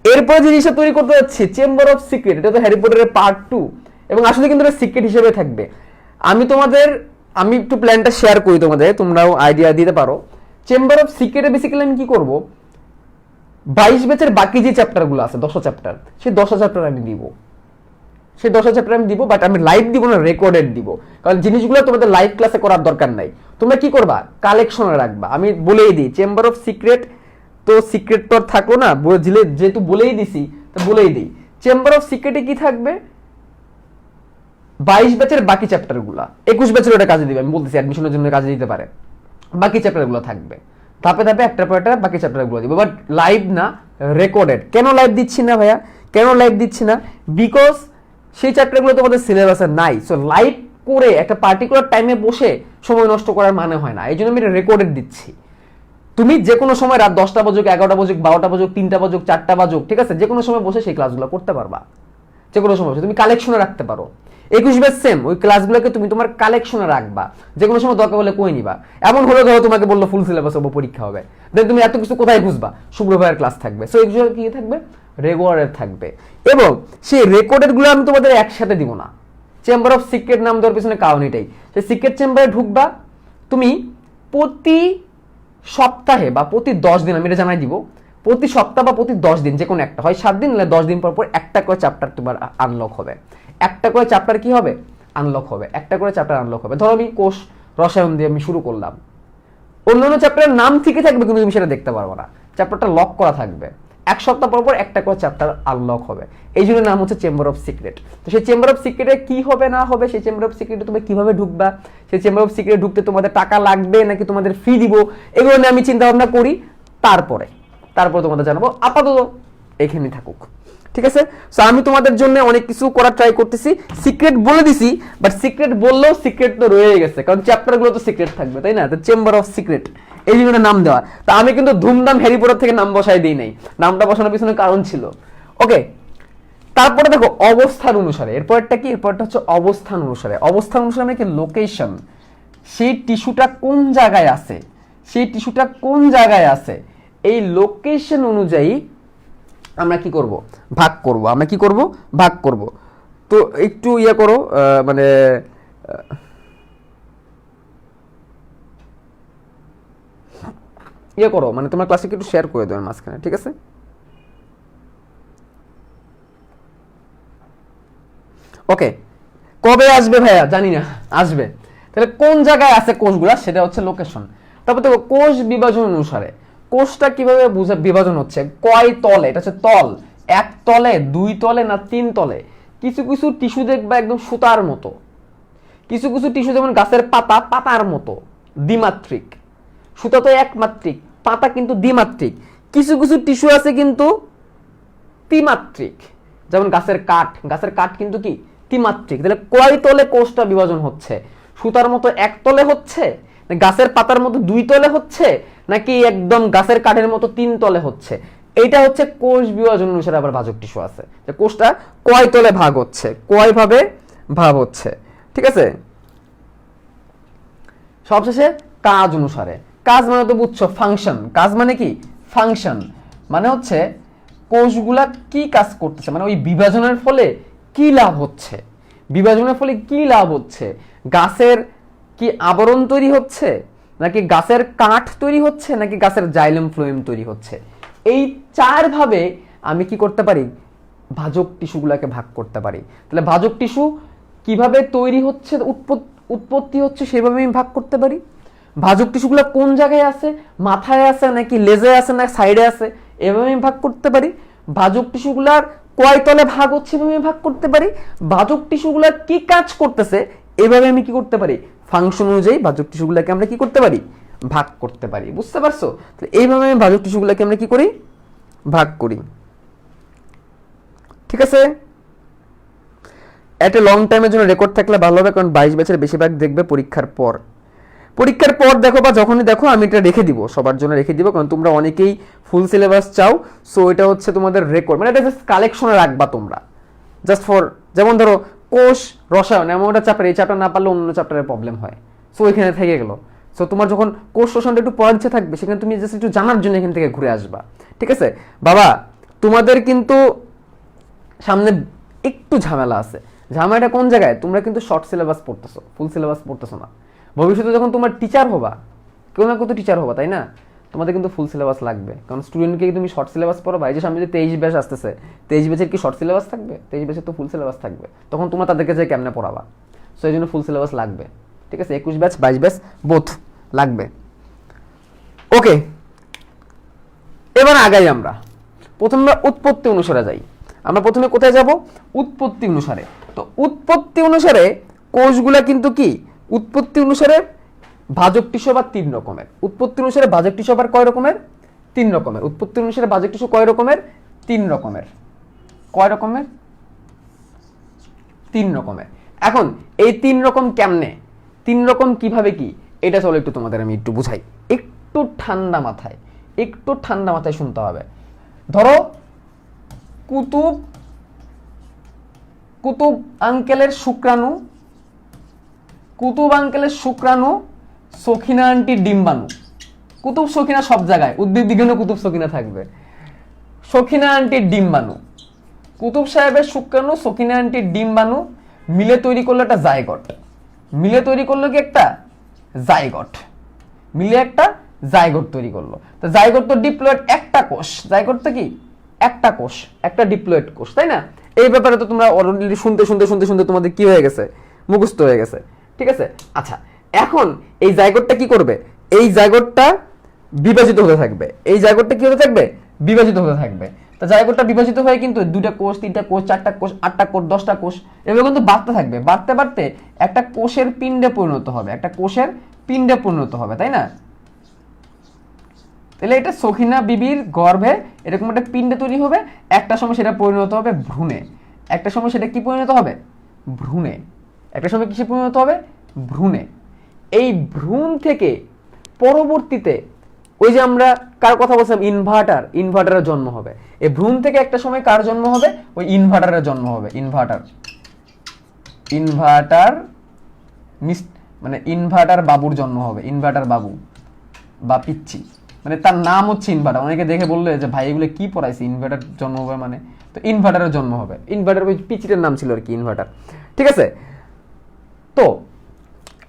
এরপরে জিনিসটা তৈরি করতে যাচ্ছি চেম্বার অফ সিক্রেট, এটা তো হ্যারি পটারের পার্ট 2, এবং আসলে কিন্তু এটা সিক্রেট হিসেবে থাকবে। আমি একটু প্ল্যানটা শেয়ার করি তোমাদের, তোমরাও আইডিয়া দিতে পারো। চেম্বার অফ সিক্রেটে বেসিক্যালি আমি কি করব, 22 ব্যাচের বাকি যে চ্যাপ্টারগুলো আছে 10 চ্যাপ্টার, সেই 10 চ্যাপ্টার আমি দিব, সেই 10 চ্যাপ্টার আমি দিব, বাট আমি লাইভ দিব না, রেকর্ডেড দিব। কারণ জিনিসগুলো তোমাদের লাইভ ক্লাসে করার দরকার নাই। তোমরা কি করবা, কালেকশনে রাখবা। আমি বলেই দিই, চেম্বার অফ সিক্রেট তো সিক্রেট তো থাকলো না, যেহেতু বলেই দিছি তো বলেই দিই। চেম্বার অফ সিক্রেটে কি থাকবে, 22 ব্যাচের বাকি চ্যাপ্টারগুলো, 21 ব্যাচের ওটা কাজে দিবে, আমি বলতেছি অ্যাডমিশনের জন্য কাজে দিতে পারে। বাকি চ্যাপ্টারগুলো থাকবে, ধাপে ধাপে একটার পর একটা বাকি চ্যাপ্টারগুলো দিব, বাট লাইভ না, রেকর্ডেড। কেন লাইভ দিচ্ছি না ভাইয়া, কেন লাইভ দিচ্ছি না? বিকজ সেই চ্যাপ্টারগুলো তোমাদের সিলেবাসে নাই। সো লাইভ করে একটা পার্টিকুলার টাইমে বসে সময় নষ্ট করার মানে হয় না, এই জন্য আমি এটা রেকর্ডেড দিচ্ছি। তুমি যে কোনো সময় রাত 10টা বাজুক, 11টা বাজুক, 12টা বাজুক, 3টা বাজুক, 4টা বাজুক, ঠিক আছে, যে কোনো সময় বসে সেই ক্লাসগুলো করতে পারবা, যে কোনো সময় বসে তুমি কালেকশনে রাখতে পারো। 21 ব্যাচ সেম, ওই ক্লাসগুলোকে তুমি তোমার কালেকশনে রাখবা, যে কোনো সময় দরকার হলে কই নিবা। এমন হলে ধরো তোমাকে বললো ফুল সিলেবাস হবো, পরীক্ষা হবে, দেন তুমি এত কিছু কোথায় খুঁজবা? শুভ্র ভাইয়ের ক্লাস থাকবে। সো এগুলো কি থাকবে, রেকর্ডেড থাকবে, এবং সেই রেকর্ডেড গুলো আমি তোমাদের একসাথে দিব না। চেম্বার অফ সিক্রেট নাম দেওয়ার পিছনে কারণ এটাই, সেই সিক্রেট চেম্বারে ঢুকবা তুমি প্রতি সপ্তাহে বা প্রতি 10 দিন, আমি এটা জানাই দিব, প্রতি সপ্তাহ বা প্রতি 10 দিন, যে কোনো একটা, হয় 7 দিন, নাহলে 10 দিন পর পর একটা করে চ্যাপ্টার তোমার আনলক হবে। একটা করে চ্যাপ্টার কি হবে, আনলক হবে, একটা করে চ্যাপ্টার আনলক হবে। ধরো আমি কোষ রসায়ন দিয়ে আমি শুরু করলাম, অন্যান্য চ্যাপ্টারের নাম ঠিকই থাকবে কিন্তু তুমি সেটা দেখতে পারবো না, চ্যাপ্টারটা লক করা থাকবে। এক সপ্তাহ পর পর একটা করে চ্যাপ্টার আনলক হবে, এই জন্য নাম হচ্ছে চেম্বার অফ সিক্রেট। তো সেই চেম্বার অফ সিক্রেটে কি হবে না হবে, সেই চেম্বার অফ সিক্রেটে তুমি কিভাবে ঢুকবা, সেই চেম্বার অফ সিক্রেট ঢুকতে তোমাদের টাকা লাগবে নাকি তোমাদের ফি দিব, এগুলো নিয়ে আমি চিন্তা ভাবনা করি, তারপরে তোমাদের জানাবো। আপাতত এখানেই থাকুক, ঠিক আছে? সো আমি তোমাদের জন্য অনেক কিছু করার ট্রাই করতেছি, সিক্রেট বলে দিছি, বাট সিক্রেট বললেও সিক্রেট তো রয়ে গেছে, কারণ চ্যাপ্টারগুলো তো সিক্রেট থাকবে, তাই না? তো চেম্বার অফ সিক্রেট এই জন্য নাম দেওয়া। তা আমি কিন্তু ধুমধাম হ্যারি পটার থেকে নাম বসাই দিই নাই, নামটা বসানোর পিছনে কারণ ছিল। ওকে, তারপরে দেখো অবস্থান অনুসারে, এরপরটা কি, এরপরটা হচ্ছে অবস্থান অনুসারে। অবস্থান অনুসারে মানে কি, লোকেশন, সেই টিস্যুটা কোন জায়গায় আছে, সেই টিস্যুটা কোন জায়গায় আছে, এই লোকেশন অনুযায়ী আমরা কি করব, ভাগ করব। আমরা কি করব, ভাগ করব। তো একটু ইয়ে করো, মানে ইয়ে করো, মানে তোমার ক্লাসে একটু শেয়ার করে দেবেন মাঝখানে, ঠিক আছে? ওকে, কবে আসবে ভাইয়া জানি না, আসবে। তাহলে কোন জায়গায় আছে কোনগুলা, সেটা হচ্ছে লোকেশন। তারপর দেখো কোষ বিভাজন অনুসারে, কোষটা কিভাবে বিভাজন হচ্ছে, কয় তলে, এটা হচ্ছে তল, এক তলে, দুই তলে না তিন তলে। কিছু কিছু টিস্যু দেখবা একদম সুতার মতো, কিছু কিছু টিস্যু যেমন গাছের পাতা, পাতার মতো দ্বিমাত্রিক। সুতা তো একমাত্রিক, পাতা কিন্তু দ্বিমাত্রিক। কিছু কিছু টিস্যু আছে কিন্তু ত্রিমাত্রিক, যেমন গাছের কাঠ, গাছের কাঠ কিন্তু কি ত্রিমাত্রিক। তাহলে কয় তলে কোষটা বিভাজন হচ্ছে, সুতার মতো এক তলে হচ্ছে, গাছের পাতার মতো দুই তলে হচ্ছে, নাকি একদম গাছের কাঠের মতো তিন তলে হচ্ছে, এইটা হচ্ছে কোষ বিভাজন অনুসারে আবার ভাজক টিস্যু আছে, যে কোষটা কয় তলে ভাগ হচ্ছে, কয় ভাবে ভাগ হচ্ছে, ঠিক আছে? সবশেষে কাজ অনুসারে, কাজ মানে তো বুঝছো ফাংশন, কাজ মানে কি ফাংশন, মানে হচ্ছে কোষগুলা কি কাজ করতেছে, মানে ওই বিভাজনের ফলে কি লাভ হচ্ছে, বিভাজনের ফলে কি লাভ হচ্ছে, গাছের কি আবরণ তৈরি হচ্ছে, নাকি গাছের কাঠ তৈরি হচ্ছে, নাকি গাছের জাইলেম ফ্লোয়েম তৈরি হচ্ছে। এই চার ভাবে আমি কি করতে পারি, ভাজক টিস্যুগুলোকে ভাগ করতে পারি। তাহলে ভাজক টিস্যু কিভাবে তৈরি হচ্ছে, উৎপত্তি হচ্ছে, সেভাবে আমি ভাগ করতে পারি। ভাজক টিস্যুগুলো কোন জায়গায় আছে, মাথায় আছে নাকি লেজে আছে না সাইডে আছে, এভাবে আমি ভাগ করতে পারি। ভাজক টিস্যুগুলার কয় তলে ভাগ হচ্ছে, এভাবে আমি ভাগ করতে পারি। ভাজক টিস্যুগুলার কি কাজ করতেছে, এভাবে আমি কি করতে পারি, ফাংশন অনুযায়ী ভাজক টিস্যুগুলোকে আমরা কি করতে পারি, ভাগ করতে পারি। বুঝতে পারছো? তো এইভাবে আমি ভাজক টিস্যুগুলোকে আমরা কি করি, ভাগ করি, ঠিক আছে? একটা লং টাইমের জন্য রেকর্ড থাকলে ভালো হবে, কারণ 22 ব্যাচের বেশিরভাগ দেখবে পরীক্ষার পর। পরীক্ষার পর দেখো বা যখনই দেখো আমি এটা রেখে দিব, সবার জন্য রেখে দিব, কারণ তোমরা অনেকেই ফুল সিলেবাস চাও। সো এটা হচ্ছে তোমাদের রেকর্ড, মানে এটা জাস্ট কালেকশনে রাখবা তোমরা, জাস্ট ফর, যেমন ধরো কোষ রসায়ন এমন একটা চ্যাপ্টার, এই চ্যাপ্টার না পারলে অন্য চ্যাপ্টারের প্রবলেম হয়, সো এখানে থেকে গেল। সো তোমার যখন কোষ রসায়নটা একটু পড়ার ইচ্ছে থাকবে, সেখানে তুমি জাস্ট একটু জানার জন্য এখান থেকে ঘুরে আসবা, ঠিক আছে? বাবা তোমাদের কিন্তু সামনে একটু ঝামেলা আছে। ঝামেলাটা কোন জায়গায়, তোমরা কিন্তু শর্ট সিলেবাস পড়তেছো, ফুল সিলেবাস পড়তেছো না। ভবিষ্যতে যখন তোমার টিচার হবা, কেউ না কেউ তো টিচার হবা, তাই না? তোমাদের কিন্তু ফুল সিলেবাস লাগবে, কারণ স্টুডেন্টকে তুমি শর্ট সিলেবাস পড়াবা। এই যে সামনে যে 23 ব্যাচ আসতেছে, 23 ব্যাচের কি শর্ট সিলেবাস থাকবে? 23 ব্যাচের তো ফুল সিলেবাস থাকবে, তখন তোমরা তাদেরকে যে কেমনে পড়াবা। সো এই জন্য ফুল সিলেবাস লাগবে, ঠিক আছে? 21 ব্যাচ 22 ব্যাচ বোথ লাগবে। ওকে, এবার আগাই আমরা। প্রথমে উৎপত্তি অনুসারে যাই। আমরা প্রথমে কোথায় যাব, উৎপত্তি অনুসারে। তো উৎপত্তি অনুসারে কোষগুলা কিন্তু কি, উৎপত্তি অনুসারে ভাজক টিস্যু আবার 3 রকমের। উৎপত্তি অনুসারে ভাজক টিস্যু আবার কয় রকমের, 3 রকমের। উৎপত্তি অনুসারে ভাজক টিস্যু কয় রকমের, 3 রকমের। কয় রকমের, 3 রকমের। এখন এই 3 রকম কেমনে, 3 রকম কিভাবে কি, এটা চলো একটু তোমাদের আমি একটু বুঝাই, একটু ঠান্ডা মাথায়, একটু ঠান্ডা মাথায় শুনতে হবে। ধরো কুতুব, কুতুব আঙ্কেলের শুক্রাণু, কুতুব আঙ্কেলের শুক্রাণু, সখিনা আন্টির ডিম্বাণু। কুতুব সখিনা সব জায়গায়, উদ্ভিদ বিজ্ঞানে কুতুব সখিনা থাকবে। সখিনা আন্টির ডিম্বাণু, কুতুব সাহেবের শুক্রাণু, সখিনা আন্টির ডিম্বাণু মিলে তৈরি করলো একটা জাইগট। মিলে তৈরি করলো কি একটা জাইগট, মিলে একটা জাইগট তৈরি করলো। তো জাইগট তো ডিপ্লয়েড একটা কোষ, জাইগট তো কি একটা কোষ, একটা ডিপ্লয়েড কোষ, তাই না? এই ব্যাপারে তো তোমরা অলরেডি শুনতে শুনতে শুনতে শুনতে তোমাদের কি হয়ে গেছে, মুখস্থ হয়ে গেছে, ঠিক আছে। আচ্ছা, এখন এই জাইগোটটা কি করবে, এই জাইগোটটা বিভাজিত হতে থাকবে, এই জাইগোটটা কি হতে থাকবে, বিভাজিত হতে থাকবে। তা জাইগোটটা বিভাজিত হয়ে কিন্তু 2টা কোষ, 3টা কোষ, 4টা কোষ, 8টা কোষ, 10টা কোষ, এভাবে কিন্তু বাড়তে থাকবে, বাড়তে বাড়তে একটা কোষের পিণ্ডে পরিণত হবে, একটা কোষের পিণ্ডে পরিণত হবে, তাই না? তাহলে এটা সখিনা বিবির গর্ভে এরকম একটা পিণ্ডে তৈরি হবে, একটা সময় সেটা পরিণত হবে ভ্রূণে, একটা সময় সেটা কি পরিণত হবে, ভ্রূণে, একটা সময় কিসে পরিণত হবে, ভ্রূণে। এই ভ্রূণ থেকে পরবর্তীতে ওই যে আমরা কার কথা বলছিলাম, ইনভার্টারের জন্ম হবে। এই ভ্রূণ থেকে একটা সময় কার জন্ম হবে, ওই ইনভার্টারের জন্ম হবে, ইনভার্টার মানে ইনভার্টার বাবুর জন্ম হবে, ইনভার্টার বাবু বা পিচ্চি, মানে তার নাম হচ্ছে ইনভার্টার। অনেকে দেখে বললে যে ভাই এগুলো কি পড়াইছে, ইনভার্টার জন্ম হবে মানে, তো ইনভার্টারের জন্ম হবে, ইনভার্টার ওই পিচ্চিটার নাম ছিল আর কি, ইনভার্টার, ঠিক আছে। তো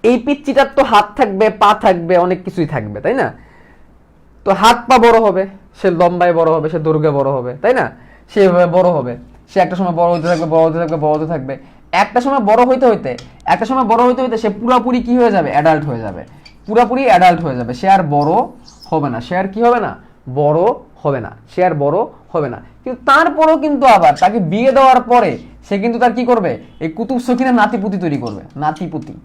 এই পিচ্চিটার তো হাত থাকবে, পা থাকবে, অনেক কিছুই থাকবে, তাই না? তো হাত পা বড় হবে, সে লম্বায় বড় হবে, সে দৈর্ঘ্যে বড় হবে, তাই না? সেভাবে বড় হবে, সে একটা সময় বড় হতে থাকবে, বড় হতে থাকবে, বড় হতে থাকবে, একটা সময় বড় হইতে হইতে, একটা সময় বড় হইতে হইতে সে পুরাপুরি কি হয়ে যাবে, অ্যাডাল্ট হয়ে যাবে, পুরাপুরি অ্যাডাল্ট হয়ে যাবে। সে আর বড় হবে না, সে আর কি হবে না, বড় হবে না, সে আর বড় হবে না। কিন্তু তারপরেও কিন্তু আবার তাকে বিয়ে দেওয়ার পরে সে কিন্তু তার কি করবে, এই কুতুব সখিনা নাতিপুতি তৈরি করবে, নাতিপুতি,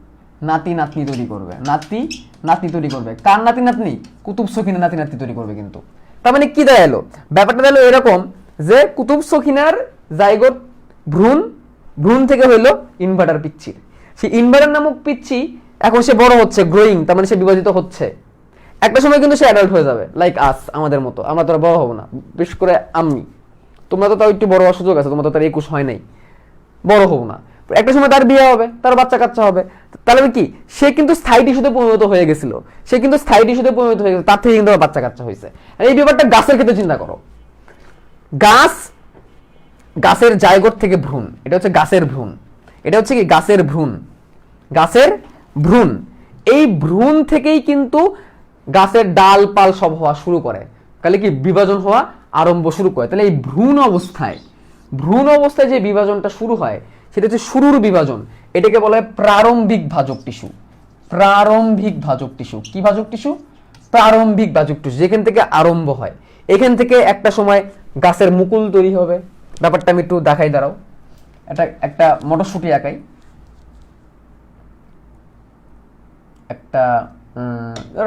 নাতি নাতনি তৈরি করবে, নাতি নাতনি তৈরি করবে। কার নাতি নাতনি, কুতুব সখিনা নাতি নাতনি তৈরি করবে। কিন্তু তার মানে কি দাঁড়ালো, ব্যাপারটা দাঁড়ালো এরকম যে কুতুব সখিনার জাইগোট ভ্রূণ, ভ্রূণ থেকে হইলো ইনভার্টার পিচ্ছি, সেই ইনভার্টার নামক পিচ্ছি এখন সে বড় হচ্ছে, গ্রোয়িং, তার মানে সে বিভাজিত হচ্ছে। একটা সময় কিন্তু সে অ্যাডাল্ট হয়ে যাবে, লাইক আস, আমাদের মতো। আমরা তো বড় হবো না, বিশেষ করে আমি, তোমরা তো তাও একটু বড় হওয়ার সুযোগ আছে, তোমরা তো তার 21 হয় নাই, বড় হবো না। একটা সময় তার বিয়ে হবে, তার বাচ্চা কাচ্চা হবে, তাহলে কি সে কিন্তু স্থায়ী টিস্যুতে পরিণত হয়ে গেছিল, সে কিন্তু স্থায়ী টিস্যুতে পরিণত হয়ে গেছে, তার থেকে কিন্তু বাচ্চা কাচ্চা হয়েছে। এই ব্যাপারটা গাছের ক্ষেত্রে চিন্তা করো, গাছ, গাছের জাইগোট থেকে ভ্রূণ, এটা হচ্ছে গাছের ভ্রূণ, এটা হচ্ছে কি গাছের ভ্রূণ, গাছের ভ্রূণ। এই ভ্রূণ থেকেই কিন্তু গাছের ডাল পাল সব হওয়া শুরু করে, তাহলে কি বিভাজন হওয়া আরম্ভ শুরু করে। তাহলে এই ভ্রূণ অবস্থায়, ভ্রূণ অবস্থায় যে বিভাজনটা শুরু হয় সেটা হচ্ছে শুরুর বিভাজন, এটাকে বলা হয় প্রারম্ভিক ভাজক টিস্যু। প্রারম্ভিক ভাজক টিস্যু, কি ভাজক টিস্যু, প্রারম্ভিক ভাজক টিস্যু, যেখান থেকে আরম্ভ হয়। এখান থেকে একটা সময় গাছের মুকুল তৈরি হবে। ব্যাপারটা আমি একটু দেখাই, দাঁড়াও, এটা একটা মটরশুঁটি আঁকাই, একটা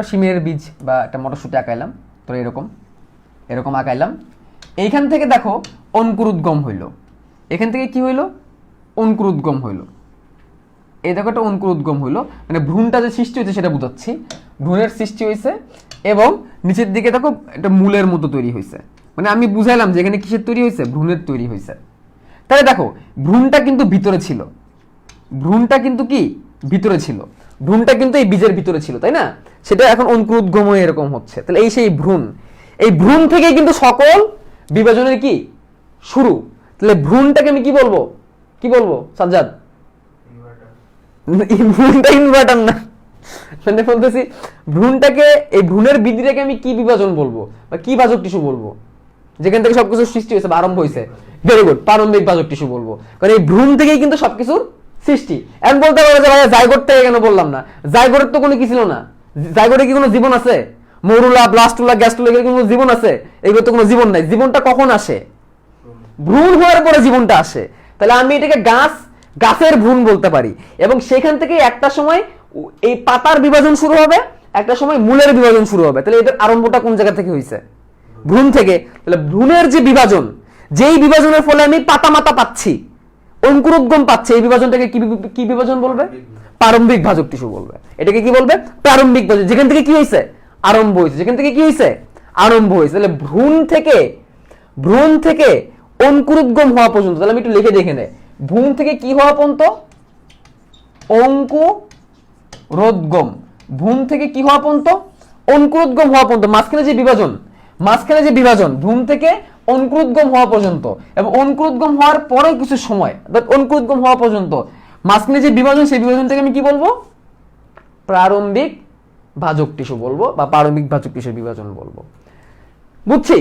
শিমের বীজ বা একটা মটরশুঁটি আঁকাইলাম, তো এরকম এরকম আঁকাইলাম। এইখান থেকে দেখো অঙ্কুরোদ্গম হইল, এখান থেকে কি হইল, অঙ্কুরোদ্গম হইল। এই দেখো একটা অঙ্কুরোদ্গম হইল, মানে ভ্রূণটা যে সৃষ্টি হয়েছে সেটা বুঝাচ্ছি, ভ্রূণের সৃষ্টি হয়েছে এবং নিচের দিকে দেখো একটা মূলের মতো তৈরি হয়েছে, মানে আমি বুঝাইলাম যে এখানে কিসের তৈরি হয়েছে, ভ্রূণের তৈরি হয়েছে। তাহলে দেখো ভ্রূণটা কিন্তু ভিতরে ছিল, ভ্রূণটা কিন্তু কি ভিতরে ছিল, ভ্রূণটা কিন্তু এই বীজের ভিতরে ছিল, তাই না? সেটা এখন অঙ্কুরোদ্গম হয়ে এরকম হচ্ছে। তাহলে এই সেই ভ্রূণ, এই ভ্রূণ থেকে কিন্তু সকল বিভাজনের কি শুরু। তাহলে ভ্রূণটাকে আমি কি বলবো, কি বলবো সাজ্জাদ, ভ্রূণটা ইনভার্টার না, মানে বলতেছি ভ্রূণটাকে, এই ভ্রূণের বৃদ্ধিটাকে আমি কি বিভাজন বলবো বা কি ভাজক টিস্যু বলবো, যেখান থেকে সবকিছু সৃষ্টি হয়েছে বা আরম্ভ হয়েছে। ভেরি গুড, প্রারম্ভিক ভাজক টিস্যু বলবো, কারণ এই ভ্রূণ থেকেই কিন্তু সবকিছুর সৃষ্টি। এখন বলতে পারো যে ভাই জাইগোট থেকে কেন বললাম না, জাইগোটের তো কোনো কি ছিল না, জাইগোটে কি কোনো জীবন আছে, মরুলা, ব্লাস্টুলা, গ্যাস্টুলা, এগুলো কোনো জীবন আছে? এগুলো তো কোনো জীবন নাই। জীবনটা কখন আসে, ভ্রূণ হওয়ার পরে জীবনটা আসে। তাহলে আমি এটাকে গাছ, গাছের ভ্রূণ বলতে পারি। এবং সেখান থেকে একটা সময় এই পাতার বিভাজন শুরু হবে, একটা সময় মূলের বিভাজন শুরু হবে। তাহলে এদের আরম্ভটা কোন জায়গা থেকে হয়েছে, ভ্রূণ থেকে। তাহলে ভ্রূণের যে বিভাজন, যেই বিভাজনের ফলে আমি পাতা মাতা পাচ্ছি, অঙ্কুরোদ্গম পাচ্ছে, এই বিভাজনটাকে কি বিভাজন বলবে, প্রারম্ভিক ভাজক টিস্যু বলবে। এটাকে কি বলবে, প্রারম্ভিক ভাজক, যেখান থেকে কি হয়েছে, আরম্ভ হয়েছে, যেখান থেকে কি হয়েছে, আরম্ভ হয়েছে। তাহলে ভ্রূণ থেকে অঙ্কুরোদ্গম হওয়া পর্যন্ত, তাহলে আমি একটু লিখে দেখে নেই, ভ্রূণ থেকে কি হওয়া পর্যন্ত, অঙ্কুরোদ্গম, ভ্রূণ থেকে কি হওয়া পর্যন্ত, অঙ্কুরোদ্গম হওয়া পর্যন্ত, মাঝখানে যে বিভাজন, ভ্রূণ থেকে অঙ্কুরোদ্গম হওয়া পর্যন্ত, এবং অঙ্কুরোদ্গম হওয়ার পরে কিছু সময়, অঙ্কুরোদ্গম হওয়া পর্যন্ত মাঝখানে যে বিভাজন, সেই বিভাজনটাকে আমি কি বলবো, প্রারম্ভিক ভাজক টিস্যু বলবো বা প্রারম্ভিক ভাজক টিস্যুর বিভাজন বলবো। বুঝছি?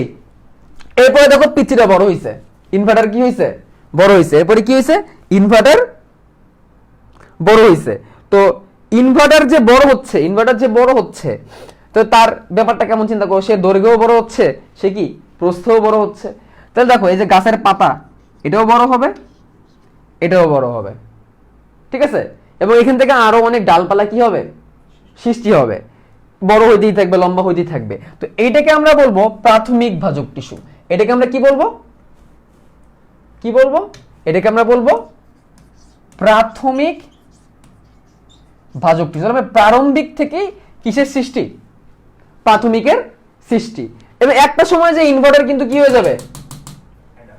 এরপরে দেখো পিচ্চিটা বড় হয়েছে, ইনভার্টার কি হয়েছে, বড় হয়েছে। এরপরে কি হয়েছে, ইনভার্টার বড় হয়েছে। তো ইনভার্টার যে বড় হচ্ছে তো তার ব্যাপারটা কেমন চিন্তা করো, সে দৈর্ঘ্যও বড় হচ্ছে, সে কি প্রস্থও বড় হচ্ছে। তাহলে দেখো এই যে গাছের পাতা এটাও বড় হবে, এটাও বড় হবে, ঠিক আছে। এবং এখান থেকে আরো অনেক ডালপালা কি হবে, সৃষ্টি হবে, বড় হইতেই থাকবে, লম্বা হইতেই থাকবে। তো এইটাকে আমরা বলবো প্রাথমিক ভাজক টিস্যু। এটাকে আমরা কি বলবো, এটাকে আমরা বলবো প্রাথমিক ভাজক টিস্যু। মানে প্রারম্ভিক থেকেই কিসের সৃষ্টি, প্রাথমিকের সৃষ্টি। এবং একটা সময় যে ইনভার্টার কিন্তু কি হয়ে যাবে,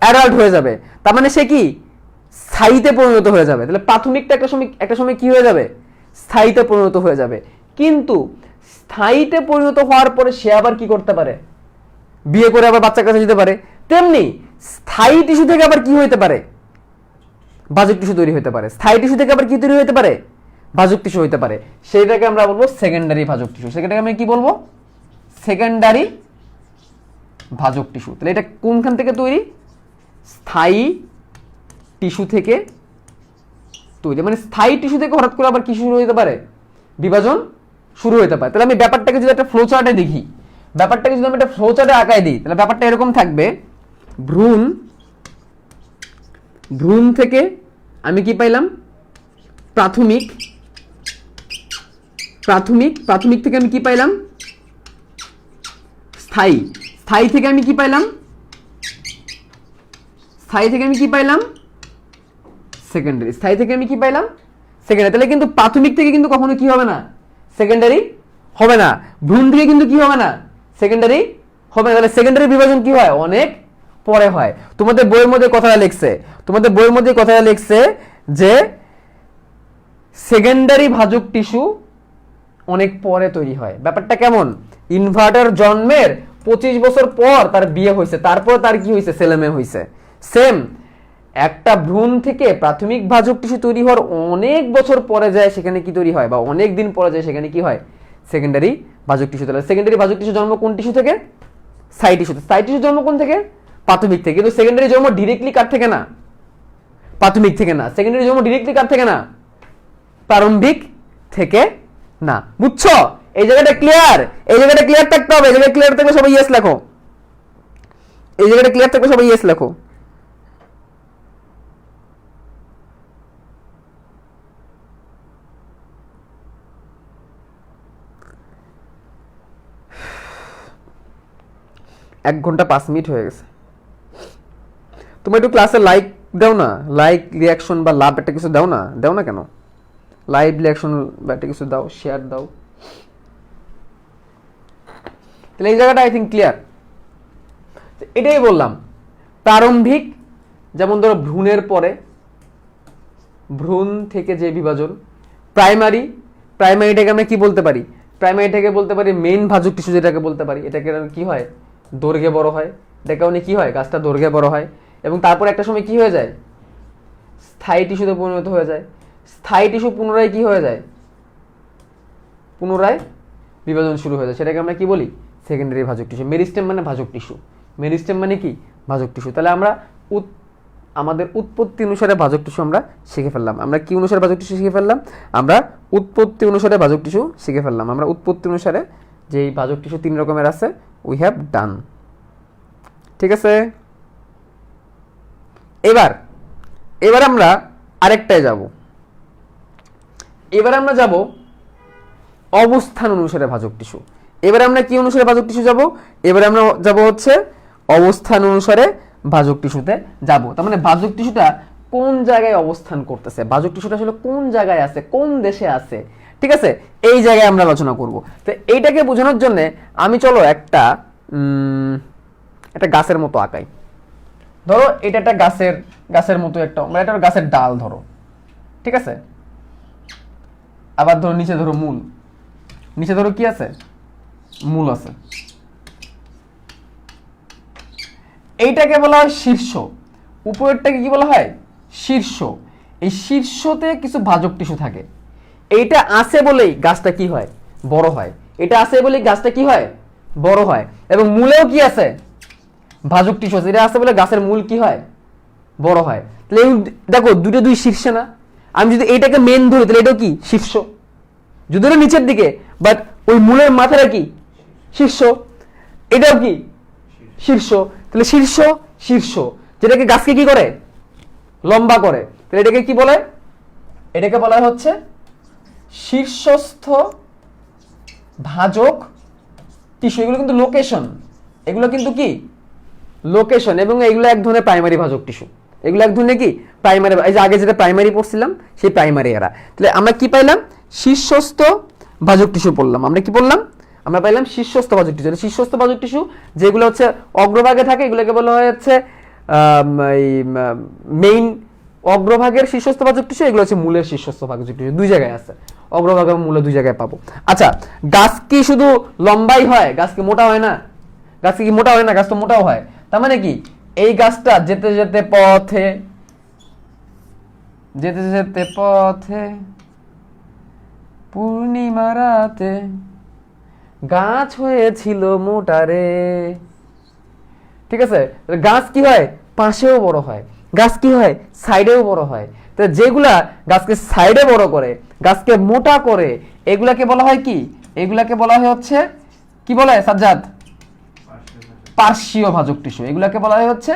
অ্যাডাল্ট হয়ে যাবে, তার মানে সে কি স্থায়ীতে পরিণত হয়ে যাবে। তাহলে প্রাথমিকটা একটা সময় কি হয়ে যাবে, স্থায়ীতে পরিণত হয়ে যাবে। কিন্তু স্থায়ীতে পরিণত হওয়ার পরে সে আবার কি করতে পারে, বিয়ে করে আবার বাচ্চা কাছে যেতে পারে। তেমনি স্থায়ী টিস্যু থেকে আবার কি হইতে পারে, ভাজক টিস্যু তৈরি হতে পারে। স্থায়ী টিস্যু থেকে আবার কি তৈরি হতে পারে, ভাজক টিস্যু হতে পারে। সেইটাকে আমরা বলবো সেকেন্ডারি ভাজক টিস্যু। সেটাকে আমি কি বলবো, সেকেন্ডারি ভাজক টিস্যু। তাহলে এটা কোনখান থেকে তৈরি, স্থায়ী টিস্যু থেকে তৈরি। মানে স্থায়ী টিস্যু থেকে হঠাৎ করে আবার কি শুরু হতে পারে, বিভাজন শুরু হতে পারে। তাহলে আমি ব্যাপারটাকে যদি একটা ফ্লো চার্টে দেখি, ব্যাপারটাকে যদি আমি একটা ফ্লো চার্টে আঁকায় দিই, তাহলে ব্যাপারটা এরকম থাকবে। ভ্রূণ থেকে আমি কি পাইলাম, প্রাথমিক থেকে আমি কি পাইলাম, স্থায়ী থেকে আমি কি পাইলাম, সেকেন্ডারি। স্থায়ী থেকে আমি কি পাইলাম, সেকেন্ডারি। তাহলে কিন্তু প্রাথমিক থেকে কিন্তু কখনো কি হবে না, সেকেন্ডারি হবে না। ভ্রূণ থেকে কিন্তু কি হবে না, সেকেন্ডারি হবে না। তাহলে সেকেন্ডারি বিভাজন কি হয়, অনেক পরে হয়। তোমাদের বইয়ের মধ্যে কথাটা লিখছে যে সেকেন্ডারি ভাজক টিস্যু অনেক পরে তৈরি হয়। ব্যাপারটা কেমন, ইনভার্টার জন্মের 25 বছর পর তার বিয়ে হয়েছে, তারপর তার কি হয়েছে, ছেলেমেয়ে হয়েছে। সেম একটা ভ্রূণ থেকে প্রাথমিক ভাজক টিস্যু তৈরি হওয়ার অনেক বছর পরে যায় সেখানে কি তৈরি হয়, বা অনেক দিন পরে যায় সেখানে কি হয়, সেকেন্ডারি ভাজক টিস্যু। তাহলে সেকেন্ডারি ভাজক টিস্যু জন্ম কোন টিস্যু থেকে, স্থায়ী টিস্যু। স্থায়ী টিস্যু জন্ম কোন থেকে, প্রাথমিক থেকে। কিন্তু সেকেন্ডারি জন্ম ডিরেক্টলি কার থেকে না, প্রাথমিক থেকে না। সেকেন্ডারি জন্ম ডিরেক্টলি কার থেকে না, প্রারম্ভিক থেকে না। বুঝছো, এই জায়গাটা ক্লিয়ার, এই জায়গাটা ক্লিয়ার থাকতে হবে। এই জায়গাটা ক্লিয়ার থাকলে সবাই ইয়েস লেখো, এই জায়গাটা ক্লিয়ার থাকলে সবাই ইয়েস লেখো। এক ঘন্টা 5 মিনিট হয়ে গেছে। তুমি একটু ক্লাসে লাইক দাও না, লাইক রিয়াকশন বা লাভ একটা কিছু দাও না কেন, লাইভ রিয়াকশন বা একটা কিছু দাও, শেয়ার দাও। তাহলে এই জায়গাটা আই থিঙ্ক ক্লিয়ার। এটাই বললাম, প্রারম্ভিক, যেমন ধরো ভ্রূণের পরে, ভ্রূণ থেকে যে বিভাজন, প্রাইমারিটাকে আমরা কি বলতে পারি, প্রাইমারিটাকে বলতে পারি মেইন ভাজক টিস্যু যেটাকে বলতে পারি। এটাকে কি হয়, দৈর্ঘ্যে বড় হয়। এটা কারণে কি হয়, গাছটা দৈর্ঘ্যে বড় হয়। এবং তারপর একটা সময় কি হয়ে যায়, স্থায়ী টিস্যুতে পরিণত হয়ে যায়। স্থায়ী টিস্যু পুনরায় কি হয়ে যায়, পুনরায় বিভাজন শুরু হয়ে যায়। সেটাকে আমরা কি বলি, সেকেন্ডারি ভাজক টিস্যু। মেরিস্টেম মানে ভাজক টিস্যু, মেরিস্টেম মানে কি, ভাজক টিস্যু। তাহলে আমরা আমাদের উৎপত্তি অনুসারে ভাজক টিস্যু আমরা শিখে ফেললাম। আমরা কি অনুসারে ভাজক টিস্যু শিখে ফেললাম, আমরা উৎপত্তি অনুসারে ভাজক টিস্যু শিখে ফেললাম। আমরা উৎপত্তি অনুসারে যে ভাজক টিস্যু 3 রকমের আছে, উই হ্যাভ ডান। ঠিক আছে, এবার আমরা আরেকটায় যাব। এবার আমরা যাব অবস্থান অনুসারে ভাজক টিস্যু। এবার আমরা কি অনুসারে ভাজক টিস্যু যাব, এবারে আমরা যাব হচ্ছে অবস্থান অনুসারে ভাজক টিস্যুতে যাব। তার মানে ভাজক টিস্যুটা কোন জায়গায় অবস্থান করতেছে, ভাজক টিস্যুটা আসলে কোন জায়গায় আছে, কোন দেশে আছে, ঠিক আছে, এই জায়গায় আমরা আলোচনা করব। তো এইটাকে বোঝানোর জন্য আমি চলো একটা গাছের মতো আঁকাই। ধরো এটা একটা গাছের মতো একটা, মানে এটা গাছের ডাল ধরো, ঠিক আছে। আবার ধরো নিচে ধরো মূল, নিচে ধরো কি আছে, মূল আছে। এইটাকে বলা হয় শীর্ষ, উপরেরটাকে কি বলা হয়, শীর্ষ। এই শীর্ষতে কিছু ভাজক টিস্যু থাকে। এইটা আছে বলেই গাছটা কি হয়, বড় হয়। এটা আছে বলেই গাছটা কি হয়, বড় হয়। এবং মূলেও কি আছে, ভাজক টিস্যু আছে। এটা আছে বলে গাছের মূল কি হয়, বড় হয়। তাহলে দেখো দুই শীর্ষে না, আমি যদি এইটাকে মেন ধরি তাহলে এটাও কি শীর্ষ, যদি এটা নিচের দিকে, বাট ওই মূলের মাথাটা কি শীর্ষ, এটাও কি শীর্ষ। তাহলে শীর্ষ শীর্ষ যেটাকে গাছকে কি করে লম্বা করে, তাহলে এটাকে কি বলে, এটাকে বলা হচ্ছে শীর্ষস্থ ভাজক টিস্যু। এগুলো কিন্তু লোকেশন, এগুলো কিন্তু কি লোকেশন, এবং এগুলো এক ধরনের প্রাইমারি ভাজক টিস্যু। এগুলো এক ধরনের কি প্রাইমারি, এই যে আগে যেটা প্রাইমারি পড়ছিলাম সেই প্রাইমারি এরা। তাহলে আমরা কি পাইলাম, শীর্ষস্থ ভাজক টিস্যু পড়লাম। আমরা কি পড়লাম, আমরা পাইলাম শীর্ষস্থ ভাজক টিস্যু। শীর্ষস্থ ভাজক টিস্যু যেগুলো হচ্ছে অগ্রভাগে থাকে এগুলোকে বলা হয় হচ্ছে মেইন অগ্রভাগের শীর্ষস্থ ভাজক টিস্যু, এগুলো হচ্ছে মূলের শীর্ষস্থ ভাজক টিস্যু। দুই জায়গায় আছে, অগ্রভাগ এবং মূলে দুই জায়গায় পাবো। আচ্ছা, গাছ কি শুধু লম্বাই হয়, গাছ কি মোটা হয় না? গাছ কি মোটা হয় না? গাছ তো মোটাও হয়। তার মানে কি এই গাছটা যেতে যেতে পথে, যেতে যেতে পথে পূর্ণিমা রাতে গাছ হয়েছিল মোটারে। ঠিক আছে, গাছ কি হয় পাশেও বড় হয়, গাছ কি হয় সাইডেও বড় হয়। তো যেগুলা গাছকে সাইডে বড় করে, গাছকে মোটা করে, এগুলাকে বলা হয় কি, এগুলাকে বলা হয় হচ্ছে কি বলে সাজ্জাদ, পার্শ্বীয় ভাজক টিস্যু। এগুলাকে বলা হয় হচ্ছে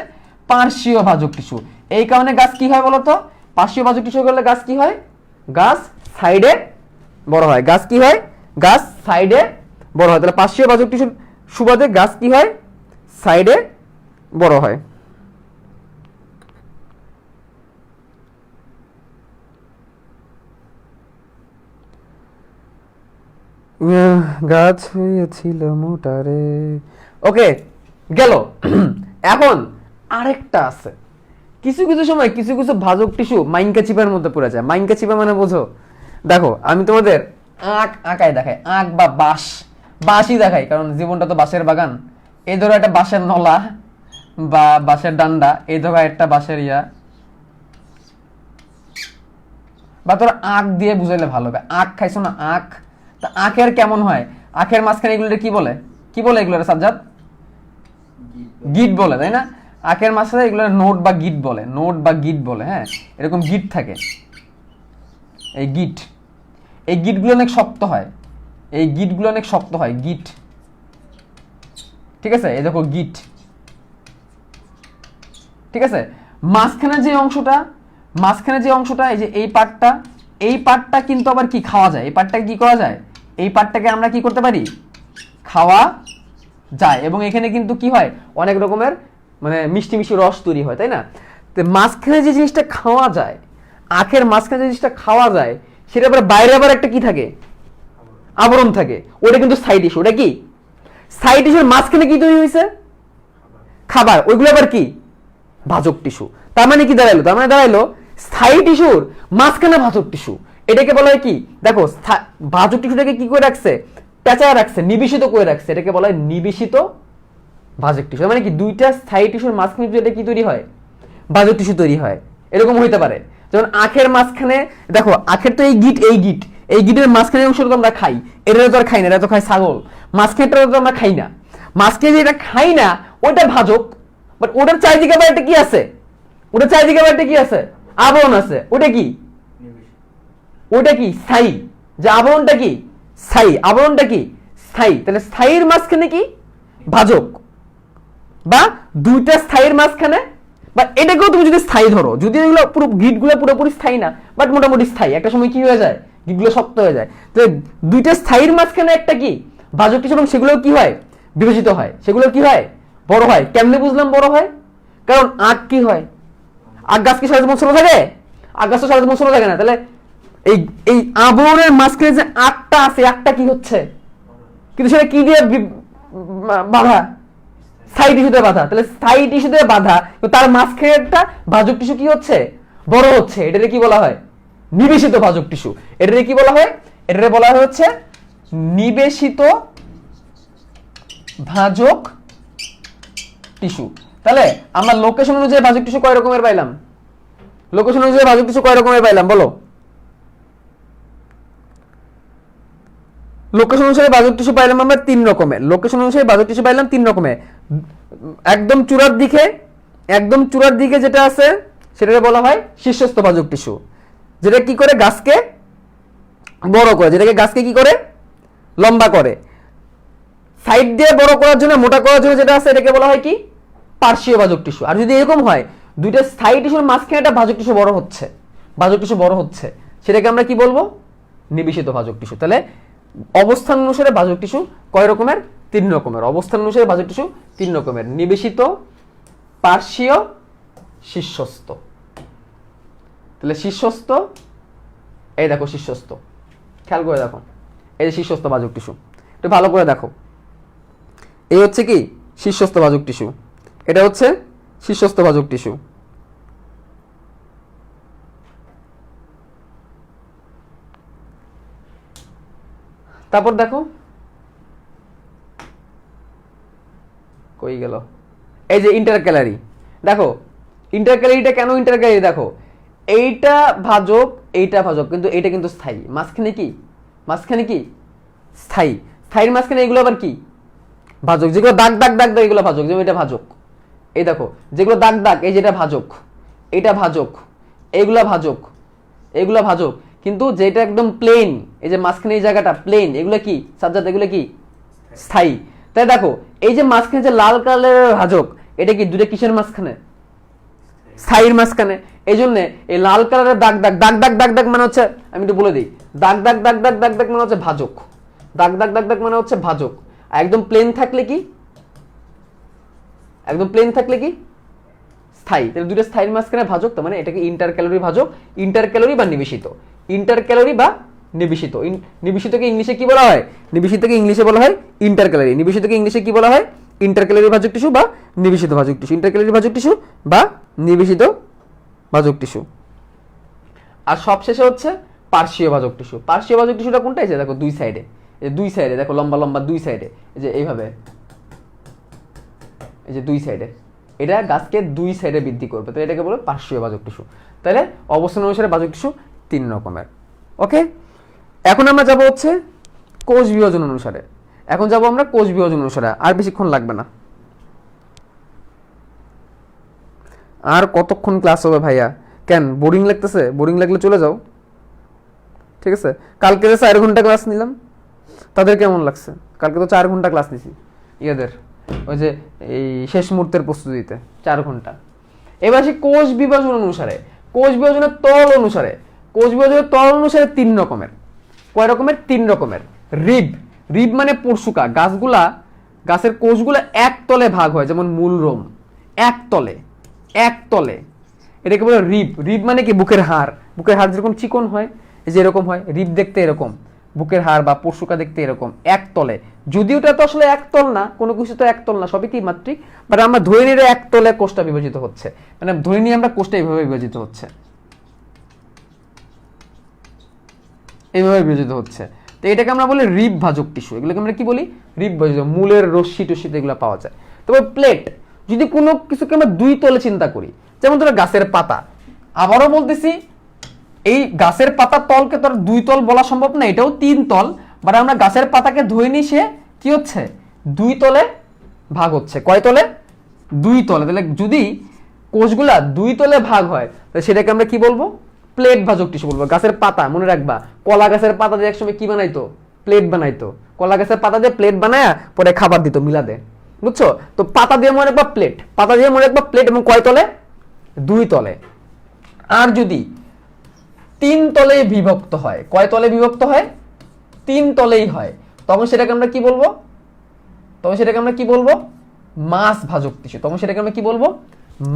পার্শ্বীয় ভাজক টিস্যু। এই কারণে গাছ কি হয় বলতো, পার্শ্বীয় ভাজক টিস্যু করলে গাছ কি হয়, গাছ সাইডে বড় হয়। গাছ কি হয়, গাছ সাইডে বড় হয়। তাহলে পার্শ্বীয় ভাজক টিস্যুর সুবাদে গাছ কি হয়, সাইডে বড় হয়। গাছ হয়েছিল মোটারে। ওকে গেল। এখন আরেকটা আছে, কিছু কিছু সময় কিছু কিছু ভাজক টিস্যু মাইনকা চিপার মধ্যে পড়ে যায়। মাইনকা চিপা মানে বোঝো, দেখো আমি তোমাদের আঁক আঁকায় দেখাই, আঁক বা বাঁশ, বাঁশই দেখাই, কারণ জীবনটা তো বাঁশের বাগান। এই ধরো একটা বাঁশের নলা বা বাঁশের ডান্ডা, এই ধরো একটা বাঁশের ইয়া, বা তোরা আঁক দিয়ে বুঝাইলে ভালো হবে। আঁক খাইছো না, আঁক, তা আঁকের কেমন হয়, আঁকের মাঝখানে এগুলো কি বলে, কি বলে এগুলো সাজ্জাদ, গিট বলে, তাই না? আঁকের মাঝখানে এগুলো নোট বা গিট বলে, নোট বা গিট বলে। হ্যাঁ, এরকম গিট থাকে, এই গিট, এই গিটগুলো অনেক শক্ত হয়, এই গিটগুলো অনেক শক্ত হয়, গিট। ঠিক আছে, এই দেখো গিট। ঠিক আছে, মাঝখানে যে অংশটা, মাঝখানে যে অংশটা, এই যে এই পার্টটা, এই পার্টটা কিন্তু আবার কি খাওয়া যায়। এই পার্টটাকে কি করা যায়, এই পার্টটাকে আমরা কি করতে পারি, খাওয়া যায়। এবং এখানে কিন্তু কি হয়, অনেক রকমের মানে মিষ্টি মিষ্টি রস তৈরি হয়, তাই না? তো মাঝখানে যে জিনিসটা খাওয়া যায়, আখের মাঝখানে যে জিনিসটা খাওয়া যায়, সেটা আবার বাইরে আবার একটা কি থাকে, আবরণ থাকে। ওটা কিন্তু সাইড ইস্যু। ওটা কি সাইড ইস্যুর মাঝখানে কি তৈরি হয়েছে, খাবার, ওইগুলো আবার কি ভাজক টিস্যু। তার মানে কি দাঁড়াইলো, তার মানে দাঁড়াইলো স্থায়ী টিস্যুর মাঝখানে ভাজক টিস্যু। এটাকে বলা হয় কি, দেখো ভাজক টিস্যুটাকে কি করে রাখছে, পেঁচায় রাখছে, নিবেশিত করে রাখছে, এটাকে বলা হয় নিবেশিত ভাজক টিস্যু। মানে কি দুইটা স্থায়ী টিস্যুর মাঝখানে যেটা কি তৈরি হয়, ভাজক টিস্যু তৈরি হয়। এরকম হইতে পারে, যেমন আখের মাঝখানে, দেখো আখের তো এই গিট, এই গিট, এই গিটের মাঝখানে অংশটা তো আমরা খাই, এটা তো আর খাই না, এটা তো খাই ছাগল। মাঝখানটা তো আমরা খাই না, মাঝখানে যেটা খাই না ওইটা ভাজক, বাট ওটার চারিদিকে আবার একটা কি আছে, ওটার চারিদিকে আবার একটা কি আছে, আবরণ আছে। ওটা কি, ওটা কি স্থায়ী, যে আবরণটা কি স্থায়ী, আবরণটা কি স্থায়ী। তাহলে স্থায়ীর মাঝখানে কি ভাজক, বা দুইটা স্থায়ীর মাঝখানে, বা এটাকেও তুমি যদি স্থায়ী ধরো, যদি এগুলো পুরো গিটগুলো পুরোপুরি স্থায়ী না, বাট মোটামুটি স্থায়ী, একটা সময় কি হয়ে যায়, গিটগুলো শক্ত হয়ে যায়। তো দুইটা স্থায়ীর মাঝখানে একটা কি ভাজক টিস্যু, এবং সেগুলো কি হয় বিভাজিত হয়, সেগুলো কি হয় বড় হয়। কেমনে বুঝলাম বড় হয়, কারণ আখ কি হয়, আখ গাছ কি সারা জীবন ছোট থাকে, আখ গাছ তো সারা জীবন ছোট থাকে না। তাহলে এই এই আবরণের মাঝখানে যে আখটা আছে, আখটা কি হচ্ছে, কিন্তু সেটা কি দিয়ে বাঁধা, স্থায়ী টিস্যুতে বাঁধা। তাহলে স্থায়ী টিস্যুতে বাঁধা, তার মাঝখানে একটা ভাজক টিস্যু কি হচ্ছে বড় হচ্ছে, এটাকে কি বলা হয় নিবেশিত ভাজক টিস্যু। এটাকে কি বলা হয়, এটাকে বলা হয় হচ্ছে নিবেশিত ভাজক টিস্যু। তাহলে আমরা লোকেশন অনুযায়ী ভাজক টিস্যু কয় রকমের পাইলাম, লোকেশন অনুযায়ী ভাজক টিস্যু কয় রকমের পাইলাম বলো, লোকেশন অনুসারে ভাজক টিস্যু পাইলাম আমরা 3 রকমের। লোকেশন অনুসারে ভাজক টিস্যু পাইলাম 3 রকমের। একদম চূড়ার দিকে, একদম চূড়ার দিকে যেটা আছে সেটাকে বলা হয় শীর্ষস্থ ভাজক টিস্যু। যেটা কি করে গাছকে বড় করে, যেটাকে গাছকে কি করে লম্বা করে। সাইড দিয়ে বড় করার জন্য, মোটা করার জন্য যেটা আছে এটাকে বলা হয় কি পার্শ্বীয় ভাজক টিস্যু। আর যদি এরকম হয় দুইটা স্থায়ী টিস্যুর মাঝখানে একটা ভাজক টিস্যু বড় হচ্ছে, ভাজক টিস্যু বড় হচ্ছে, সেটাকে আমরা কি বলবো নিবেশিত ভাজক টিস্যু। তাহলে অবস্থান অনুসারে ভাজক টিস্যু কয় রকমের? 3 রকমের। অবস্থান অনুসারে ভাজক টিস্যু 3 রকমের, নিবেশিত, পার্শ্বীয়, শীর্ষস্থ। তাহলে শীর্ষস্থ, এই দেখো শীর্ষস্থ, খেয়াল করে দেখো, এই যে শীর্ষস্থ ভাজক টিস্যু, একটু ভালো করে দেখো। এই হচ্ছে কি শীর্ষস্থ ভাজক টিস্যু, এটা হচ্ছে শীর্ষস্থ ভাজক টিস্যু। তারপর দেখো কই গেল, এই যে ইন্টারক্যালারি। দেখো ইন্টারক্যালারিটা কেন ইন্টারক্যালারি, দেখো এইটা ভাজক, এইটা ভাজক, কিন্তু এইটা কিন্তু স্থায়ী। মাঝখানে কি, মাঝখানে কি স্থায়ী, স্থায়ীর মাঝখানে এগুলো আবার কি ভাজক। যেগুলো দাগ দাগ দাগ দাগ এগুলো ভাজক, যেমন এটা ভাজক। এই দেখো যেগুলো দাগ দাগ, এই যেটা ভাজক, এটা ভাজক, এইগুলা ভাজক, এগুলা ভাজক। কিন্তু যেটা একদম প্লেন, এই যে মাঝখানে এই জায়গাটা প্লেন, এগুলো কি সাজ্জাদ, এগুলো কি স্থায়ী। তাই দেখো এই যে মাঝখানে যে লাল কালারের ভাজক, এটা কি দুটো কিসের মাঝখানে? স্থায়ীর মাঝখানে। এই জন্য এই লাল কালারের দাগ দাগ দাগ দাগ দাগ দাগ মানে হচ্ছে, আমি একটু বলে দিই, দাগ দাগ দাগ দাগ দাগ দাগ মানে হচ্ছে ভাজক, দাগ দাগ দাগ দাগ মানে হচ্ছে ভাজক। একদম প্লেন থাকলে কি, একদম প্লেন থাকলে কি স্থায়ী। তাহলে দুটো স্থায়ীর মাঝখানে ভাজক, তার মানে এটাকে ইন্টারক্যালোরি ভাজক, ইন্টারক্যালোরি বা নিবেশিত, ইন্টারক্যালোরি বা নিবেশিত। নিবেশিতকে ইংলিশে কি বলা হয়? নিবেশিতকে ইংলিশে বলা হয় ইন্টারক্যালোরি। নিবেশিতকে ইংলিশে কি বলা হয়? ইন্টারক্যালোরি ভাজক টিস্যু বা নিবেশিত ভাজক টিস্যু, ইন্টারক্যালোরি ভাজক টিস্যু বা নিবেশিত ভাজক টিস্যু। আর সবশেষে হচ্ছে পার্শ্বীয় ভাজক টিস্যু। পার্শ্বীয় ভাজক টিস্যুটা কোনটা? এই যে দেখো দুই সাইডে, এই দুই সাইডে দেখো লম্বা লম্বা দুই সাইডে, এই যে এইভাবে, এই যে দুই সাইডে, এটা গাছকে দুই সাইডে বৃদ্ধি করবে, তো এটাকে বলে পার্শ্বীয় ভাজক টিস্যু। তাহলে অবস্থান অনুসারে ভাজক টিস্যু 3 রকমের। ওকে, এখন আমরা যাব হচ্ছে কোষ বিভাজন অনুসারে। এখন যাব আমরা কোষ বিভাজন অনুসারে, আর বেশিক্ষণ লাগবে না। আর কতক্ষণ ক্লাস হবে ভাইয়া? কেন বোরিং লাগতেছে? বোরিং লাগলে চলে যাও, ঠিক আছে। কালকে যে 4 ঘন্টা ক্লাস নিলাম, তাদের কেমন লাগছে? কালকে তো 4 ঘন্টা ক্লাস নিছি ইয়াদের, ওই যে এই শেষ মুহূর্তের প্রস্তুতিতে 4 ঘন্টা। এবার আসি কোষ বিভাজন অনুসারে, কোষ বিভাজনের তল অনুসারে। কোষ বিভাজনের তল অনুসারে 3 রকমের। কয় রকমের? 3 রকমের। রিব, রিব মানে পরশুকা। গাছগুলা, গাছের কোষগুলো এক তলে ভাগ হয়, যেমন মূলরোম এক তলে, এক তলে, এটাকে বলে রিব। রিব মানে কি বুকের হাড়, বুকের হাড় যেরকম চিকন হয়, এই যে এরকম হয়, রিব দেখতে এরকম, বুকের হাড় বা পরশুকা দেখতে এরকম এক তলে। যদিও এটা তো আসলে একতল না, কোনো কিছু তো একতল না, সবই কি মাত্রিক, বাট আমরা ধরে নিয়ে এক তলে কোষটা বিভাজিত হচ্ছে, মানে ধরে নিয়ে আমরা কোষটা এইভাবে বিভাজিত হচ্ছে, এইভাবে বিভাজিত হচ্ছে। তো এটাকে আমরা বলি রিব ভাজক টিস্যু। এগুলোকে আমরা কি বলি? রিব ভাজক। মূলের রশ্মি টশ্মিতে এগুলো পাওয়া যায়। তবে প্লেট, যদি কোনো কিছুকে আমরা দুই তলে চিন্তা করি, যেমন ধরো গাছের পাতা, আবারও বলতেছি এই গাছের পাতার তলকে তো 2 তল বলা সম্ভব না, এটাও 3 তল, বাট আমরা গাছের পাতাকে ধরে নিই সে কি হচ্ছে 2 তলে ভাগ হচ্ছে। কয় তলে? 2 তলে। তাহলে যদি কোষগুলা 2 তলে ভাগ হয়, তাহলে সেটাকে আমরা কি বলবো? প্লেট ভাজক টিস্যু বলবো। গাছের পাতা মনে রাখবা, কলা গাছের পাতা দিয়ে একসময় কি বানাইতো? প্লেট বানাইতো। কলা গাছের পাতা দিয়ে প্লেট বানায় পরে খাবার দিত মিলাদে, বুঝছো? তো পাতা দিয়ে মনে রাখবা প্লেট, পাতা দিয়ে মনে রাখবা প্লেট, এবং কয় তলে? 2 তলে। আর যদি 3 তলে বিভক্ত হয়, কয় তলে বিভক্ত হয়? 3 তলেই হয়, তখন সেটাকে আমরা কি বলবো? তখন সেটাকে আমরা কি বলবো? মাস ভাজক টিস্যু। তখন সেটাকে আমরা কি বলবো?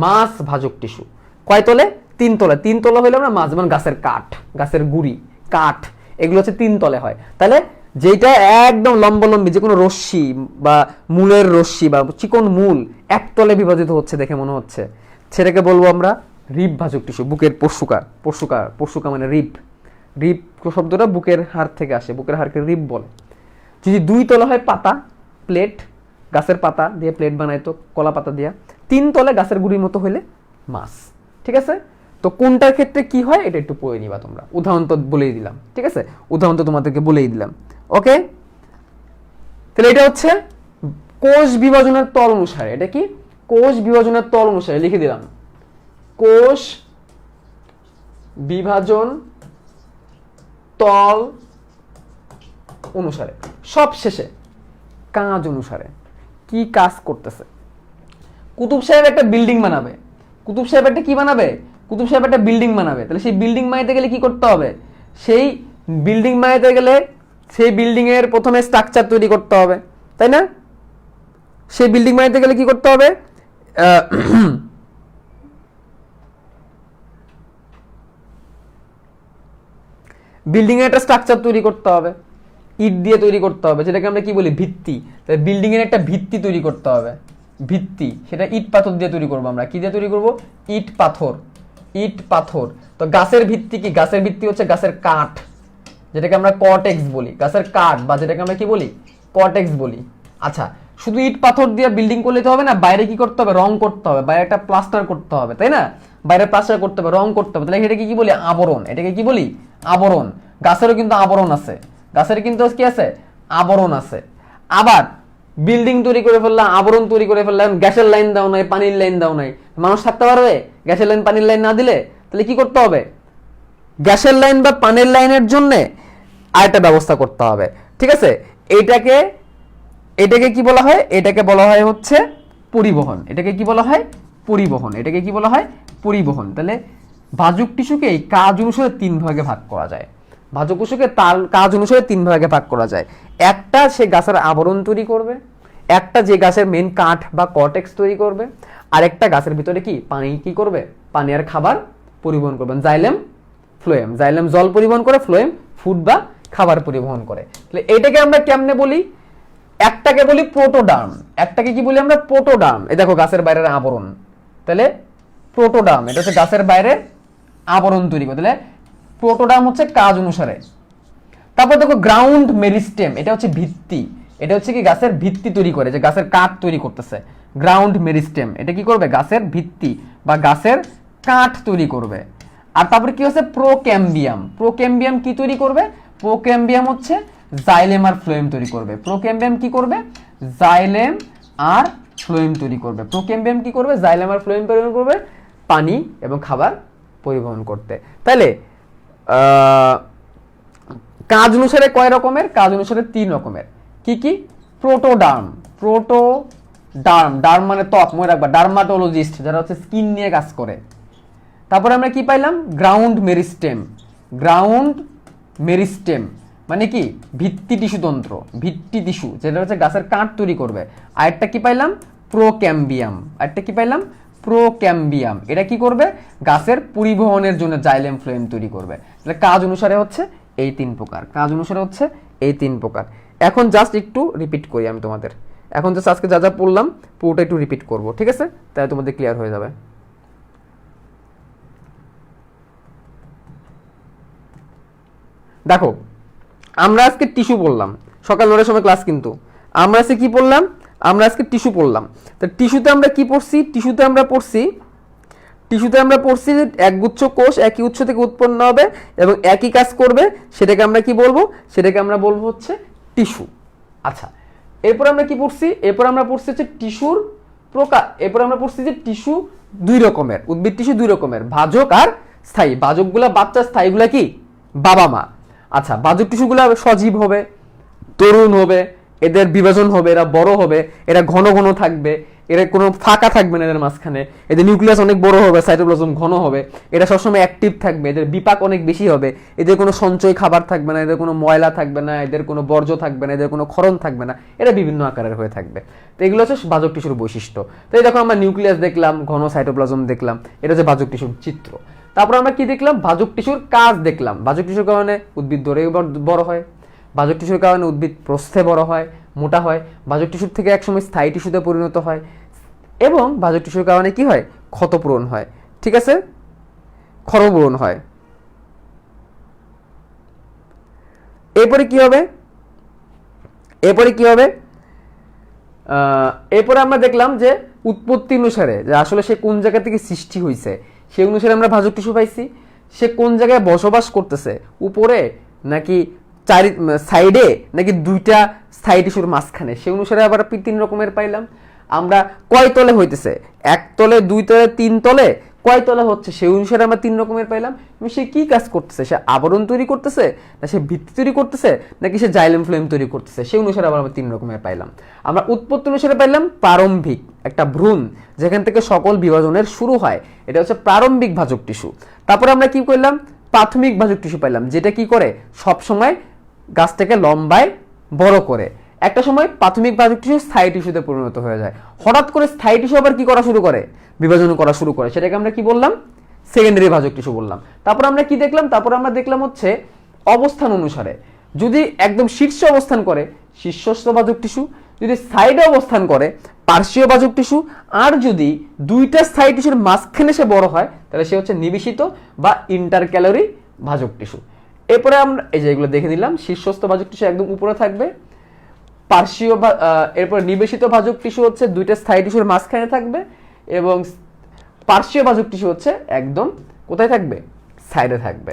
মাস ভাজক টিস্যু। কয় তলে? 3 তলে। 3 তলে হলে আমরা মাছ, যেমন গাছের কাঠ, গাছের গুড়ি, কাঠ, এগুলো হচ্ছে 3 তলে হয়। তাহলে যেটা একদম লম্বালম্বি, যে কোনো রশ্মি বা মূলের রশ্মি বা চিকন মূল এক তলে বিভাজিত হচ্ছে দেখে মনে হচ্ছে, সেটাকে বলবো আমরা রিব ভাজক টিস্যু। বুকের পরশুকা, পরশুকা, পরশুকা মানে রিব। রিব শব্দটা বুকের হাড় থেকে আসে, বুকের হাড়কে রিব বলে। যদি 2 তলে হয় পাতা, প্লেট, গাছের পাতা দিয়ে প্লেট বানাইতো কলা পাতা দিয়া, 3 তলে গাছের গুড়ির মতো হইলে মাছ। ঠিক আছে? তো কোনটার ক্ষেত্রে কি হয় এটা একটু পড়ে নিবা তোমরা, উদাহরণ তো বলেই দিলাম। ঠিক আছে, উদাহরণ তো তোমাদেরকে বলেই দিলাম। ওকে, তাহলে এটা হচ্ছে কোষ বিভাজনের তল অনুসারে। এটা কি? কোষ বিভাজনের তল অনুসারে লিখে দিলাম, কোষ বিভাজন তল অনুসারে, সব শেষে কাজ অনুসারে কি কাজ করতেছে। কুতুব সাহেব একটা বিল্ডিং বানাবে, কুতুব সাহেব একটা কি বানাবে, কুতুব সাহেব একটা বিল্ডিং বানাবে। তাহলে সেই বিল্ডিং বানাইতে গেলে কি করতে হবে, সেই বিল্ডিং বানাইতে গেলে সেই বিল্ডিং এর প্রথমে স্ট্রাকচার তৈরি করতে হবে, তাই না? সেই বিল্ডিং বানাইতে গেলে কি করতে হবে, বিল্ডিং এর একটা স্ট্রাকচার তৈরি করতে হবে, ইট দিয়ে তৈরি করতে হবে, যেটাকে আমরা কি বলি ভিত্তি। তাই বিল্ডিং এর একটা ভিত্তি তৈরি করতে হবে, ভিত্তি, সেটা ইট পাথর দিয়ে তৈরি করবো আমরা। কি দিয়ে তৈরি করব, ইট পাথর, ইট পাথর। তো গাছের ভিত্তি কি, গাছের ভিত্তি হচ্ছে গাছের কাঠ, যেটাকে আমরা কর্টেক্স বলি, গাছের কাঠ, বা যেটাকে আমরা কি বলি কর্টেক্স বলি। আচ্ছা, শুধু ইট পাথর দিয়ে বিল্ডিং করলে তো হবে না, বাইরে কি করতে হবে, রং করতে হবে, বাইরে একটা প্লাস্টার করতে হবে, তাই না? বাইরে প্লাস্টার করতে হবে, রং করতে হবে। তাহলে এটাকে কি বলি, আবরণ। এটাকে কি বলি, আবরণ। গাছেরও কিন্তু আবরণ আছে, গাছের কিন্তু কি আছে, আবরণ আছে। আবার বিল্ডিং তৈরি করে ফেললাম, আবরণ তৈরি করে ফেললাম, গ্যাসের লাইন দাও নাই, পানির লাইন দাও নাই, মানুষ থাকতে পারবে গ্যাসের লাইন পানির লাইন না দিলে? তাহলে কি করতে হবে, গ্যাসের লাইন বা পানির লাইনের জন্য আরেকটা ব্যবস্থা করতে হবে, ঠিক আছে? এটাকে এটাকে কি বলা হয়, এটাকে বলা হয় হচ্ছে পরিবহন। এটাকে কি বলা হয়, পরিবহন। এটাকে কি বলা হয়, পরিবহন। তাহলে ভাজক টিস্যুকে এই কাজ অনুসারে তিন ভাগে ভাগ করা যায়। ভাজক টিস্যুকে তার কাজ অনুসারে তিন ভাগে ভাগ করা যায়। একটা সে গাছের আবরণ তৈরি করবে, একটা যে গাছের মেন কাঠ বা কর্টেক্স তৈরি করবে, আর একটা গাছের ভিতরে কি পানি কি করবে, পানি আর খাবার পরিবহন করবে, জাইলেম ফ্লোয়েম। জাইলেম জল পরিবহন করে, ফ্লোয়েম ফুড বা খাবার পরিবহন করে। তাহলে এটাকে আমরা কেমনে বলি, একটাকে বলি প্রোটোডার্ম, একটাকে কি বলি আমরা, প্রোটোডার্ম। এই দেখো গাছের বাইরের আবরণ, তাহলে প্রোটোডার্ম, এটা হচ্ছে গাছের বাইরে আবরণ তৈরি করে। তাহলে প্রোটোডার্ম হচ্ছে কাজ অনুসারে। তারপর দেখো গ্রাউন্ড মেরিস্টেম, এটা হচ্ছে ভিত্তি, এটা হচ্ছে কি গাছের ভিত্তি তৈরি করে, যে গাছের কাঠ তৈরি করতেছে। গ্রাউন্ড মেরিস্টেম এটা কি করবে, গাছের ভিত্তি বা গাছের কাঠ তৈরি করবে। আর তারপরে কি হচ্ছে প্রোক্যাম্বিয়াম, প্রোক্যাম্বিয়াম কি তৈরি করবে, প্রোক্যাম্বিয়াম হচ্ছে জাইলেম আর ফ্লোয়েম তৈরি করবে। প্রোক্যাম্বিয়াম কি করবে, জাইলেম আর ফ্লোয়েম তৈরি করবে। প্রোক্যাম্বিয়াম কি করবে, জাইলেম আর ফ্লোয়েম তৈরি করবে পানি এবং খাবার পরিবহন করতে। তাহলে কাজ অনুসারে কয় রকমের, কাজ অনুসারে তিন রকমের। কি কি, প্রোটোডার্ম, প্রোটোডার্ম, ডার্ম মানে ত্বক, মনে রাখবা, ডার্মাটোলজিস্ট যারা হচ্ছে স্কিন নিয়ে কাজ করে। তারপরে আমরা কি পাইলাম, গ্রাউন্ড মেরিস্টেম, গ্রাউন্ড মেরিস্টেম মানে কি ভিত্তি টিস্যুতন্ত্র, ভিত্তি টিস্যু, যেটা হচ্ছে গাছের কাঠ তৈরি করবে। আরেকটা কি পাইলাম, প্রোক্যাম্বিয়াম, আরেকটা কি পাইলাম, প্রোক্যাম্বিয়াম, এটা কি করবে, গাছের পরিবহনের জন্য জাইলেম ফ্লোয়েম তৈরি করবে। তাহলে কাজ অনুসারে হচ্ছে এই তিন প্রকার, কাজ অনুসারে হচ্ছে এই তিন প্রকার। এখন জাস্ট একটু রিপিট করি আমি তোমাদের, এখন জাস্ট আজকে যা যা পড়লাম পুরোটা একটু রিপিট করব, ঠিক আছে? তাহলে তোমাদের ক্লিয়ার হয়ে যাবে। দেখো আমরা আজকে টিস্যু পড়লাম, সকাল 9টার সময় ক্লাস, কিন্তু আমরা আজকে কি পড়লাম, আমরা আজকে টিস্যু পড়লাম। তো টিস্যুতে আমরা কি পড়ছি, টিস্যুতে আমরা পড়ছি যে একগুচ্ছ কোষ একই উৎস থেকে উৎপন্ন হবে এবং একই কাজ করবে, সেটাকে আমরা কি বলবো, সেটাকে আমরা বলবো হচ্ছে টিস্যু। আচ্ছা, এরপর আমরা কি পড়ছি, এরপর আমরা পড়ছি হচ্ছে টিস্যুর প্রকার। এরপর আমরা পড়ছি যে টিস্যু দুই রকমের, উদ্ভিদ টিস্যু দুই রকমের, ভাজক আর স্থায়ী। ভাজকগুলা বাচ্চা, স্থায়ীগুলা কি বাবা মা। আচ্ছা, ভাজক টিস্যুগুলো সজীব হবে, তরুণ হবে, এদের বিভাজন হবে, এরা বড় হবে, এরা ঘন ঘন থাকবে, এরা কোনো ফাঁকা থাকবে না এদের মাঝখানে, এদের নিউক্লিয়াস অনেক বড় হবে, সাইটোপ্লাজম ঘন হবে, এরা সবসময় অ্যাক্টিভ থাকবে, এদের বিপাক অনেক বেশি হবে, এদের কোনো সঞ্চয় খাবার থাকবে না, এদের কোনো ময়লা থাকবে না, এদের কোনো বর্জ্য থাকবে না, এদের কোনো ক্ষরণ থাকবে না, এরা বিভিন্ন আকারের হয়ে থাকবে। তো এগুলো হচ্ছে ভাজক টিস্যুর বৈশিষ্ট্য। তো এই দেখো আমরা নিউক্লিয়াস দেখলাম, ঘন সাইটোপ্লাজম দেখলাম, এটা হচ্ছে ভাজক টিস্যুর চিত্র। তারপর আমরা কি দেখলাম, ভাজক টিস্যুর কাজ দেখলাম। ভাজক টিস্যুর কারণে উদ্ভিদ ধরে বড় হয়, ভাজক টিস্যুর কারণে উদ্ভিদ প্রস্থে বড় হয়, মোটা হয়, ভাজক টিস্যুর থেকে একসময় স্থায়ী টিস্যুতে পরিণত হয়, এবং ভাজক টিস্যুর কারণে কি হয়, ক্ষতপূরণ হয়, ঠিক আছে, ক্ষরপূরণ হয়। এরপরে কি হবে, এরপরে আমরা দেখলাম যে উৎপত্তি অনুসারে, যে আসলে সে কোন জায়গা থেকে সৃষ্টি হয়েছে সেই অনুসারে আমরা ভাজক টিস্যু পাইছি। সে কোন জায়গায় বসবাস করতেছে, উপরে নাকি সাইডে নাকি দুইটা স্থায়ী টিস্যুর মাঝখানে, সে অনুসারে আবার তিন রকমের পাইলাম। আমরা কয় তলে হইতেছে, এক তলে, দুই তলে, তিন তলে, কয় তলা হচ্ছে সেই অনুসারে আমরা 3 রকমের পাইলাম। এবং সে কি কাজ করতেছে, সে আবরণ তৈরি করতেছে, না সে ভিত্তি তৈরি করতেছে, নাকি সে জাইলেম ফ্লোয়েম তৈরি করতেছে, সেই অনুসারে আবার আমরা 3 রকমের পাইলাম। আমরা উৎপত্তি অনুসারে পাইলাম প্রারম্ভিক একটা ভ্রূণ যেখান থেকে সকল বিভাজনের শুরু হয়, এটা হচ্ছে প্রারম্ভিক ভাজক টিস্যু। তারপরে আমরা কি করলাম, প্রাথমিক ভাজক টিস্যু পাইলাম, যেটা কি করে সবসময় গাছটাকে লম্বায় বড় করে। একটা সময় প্রাথমিক ভাজক টিস্যু স্থায়ী টিস্যুতে পরিণত হয়ে যায়। হঠাৎ করে স্থায়ী টিস্যু আবার কি করা শুরু করে, বিভাজন করা শুরু করে, সেটাকে আমরা কি বললাম, সেকেন্ডারি ভাজক টিস্যু বললাম। তারপর আমরা কি দেখলাম, তারপর আমরা দেখলাম হচ্ছে অবস্থান অনুসারে, যদি একদম শীর্ষে অবস্থান করে শীর্ষস্থ ভাজক টিস্যু, যদি সাইডে অবস্থান করে পার্শ্বীয় ভাজক টিস্যু, আর যদি দুইটা স্থায়ী টিস্যুর মাঝখানে সে বড় হয় তাহলে সে হচ্ছে নিবেশিত বা ইন্টারক্যালোরি ভাজক টিস্যু। এরপরে আমরা এই যে এগুলো দেখে নিলাম, শীর্ষস্থ ভাজক টিস্যু একদম উপরে থাকবে, পার্শ্বীয় এরপর নিবেশিত ভাজক টিস্যু হচ্ছে দুইটা স্থায়ী টিস্যুর মাঝখানে থাকবে, এবং পার্শ্বীয় ভাজক টিস্যু হচ্ছে একদম কোথায় থাকবে, সাইডে থাকবে।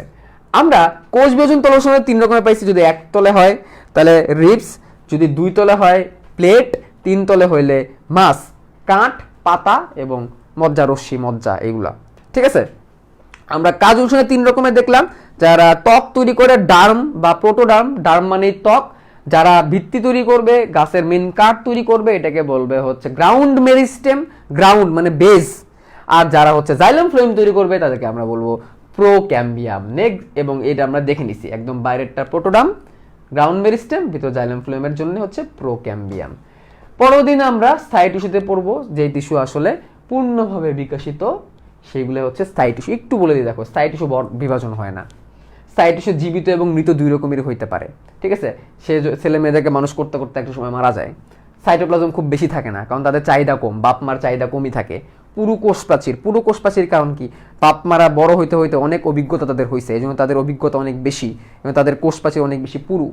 আমরা কোষ বিভাজন তলের সময় 3 রকমের পাইছি, যদি 1 তলে হয় তাহলে রিবস, যদি 2 তলে হয় প্লেট, 3 তলে হইলে মাস, কাঠ, পাতা এবং মজ্জা, রশ্মি, মজ্জা, এগুলা। ঠিক আছে, আমরা কাজ অনুসারে 3 রকমের দেখলাম। যারা ত্বক তৈরি করে ডার্ম বা প্রোটোডার্ম, ডার্ম মানে ত্বক, যারা ভিত্তি তৈরি করবে, গাছের মেন কাঠ তৈরি করবে, এটাকে বলবে হচ্ছে গ্রাউন্ড মেরিস্টেম, গ্রাউন্ড মানে বেস। আর যারা হচ্ছে জাইলাম ফ্লোয়েম তৈরি করবে তাদেরকে আমরা বলবো প্রোক্যাম্বিয়াম। নেক্সট, এবং এটা আমরা দেখে নিছি, একদম বাইরেরটা প্রোটোডার্ম, গ্রাউন্ড মেরিস্টেম, ভিতর জাইলাম ফ্লোয়েমের জন্য হচ্ছে প্রোক্যাম্বিয়াম। পরের দিন আমরা স্থায়ী টিস্যুতে পড়বো, যে টিস্যু আসলে পূর্ণভাবে বিকশিত, সেইগুলো হচ্ছে স্থায়ী টিস্যু। একটু বলে দিই, দেখো স্থায়ী টিস্যু বিভাজন হয় না, স্থায়ী টিস্যু জীবিত এবং মৃত 2 রকমেরই হইতে পারে। ঠিক আছে, সে ছেলে মেয়েদেরকে মানুষ করতে করতে একটা সময় মারা যায়। সাইটোপ্লাজম খুব বেশি থাকে না, কারণ তাদের চাহিদা কম, বাপ মার চাহিদা কমই থাকে। পুরো কোষ প্রাচীর কারণ কি, বাপ মারা বড় হইতে হইতে অনেক অভিজ্ঞতা তাদের হয়েছে, এই জন্য তাদের অভিজ্ঞতা অনেক বেশি, এবং তাদের কোষ প্রাচীর অনেক বেশি পুরু।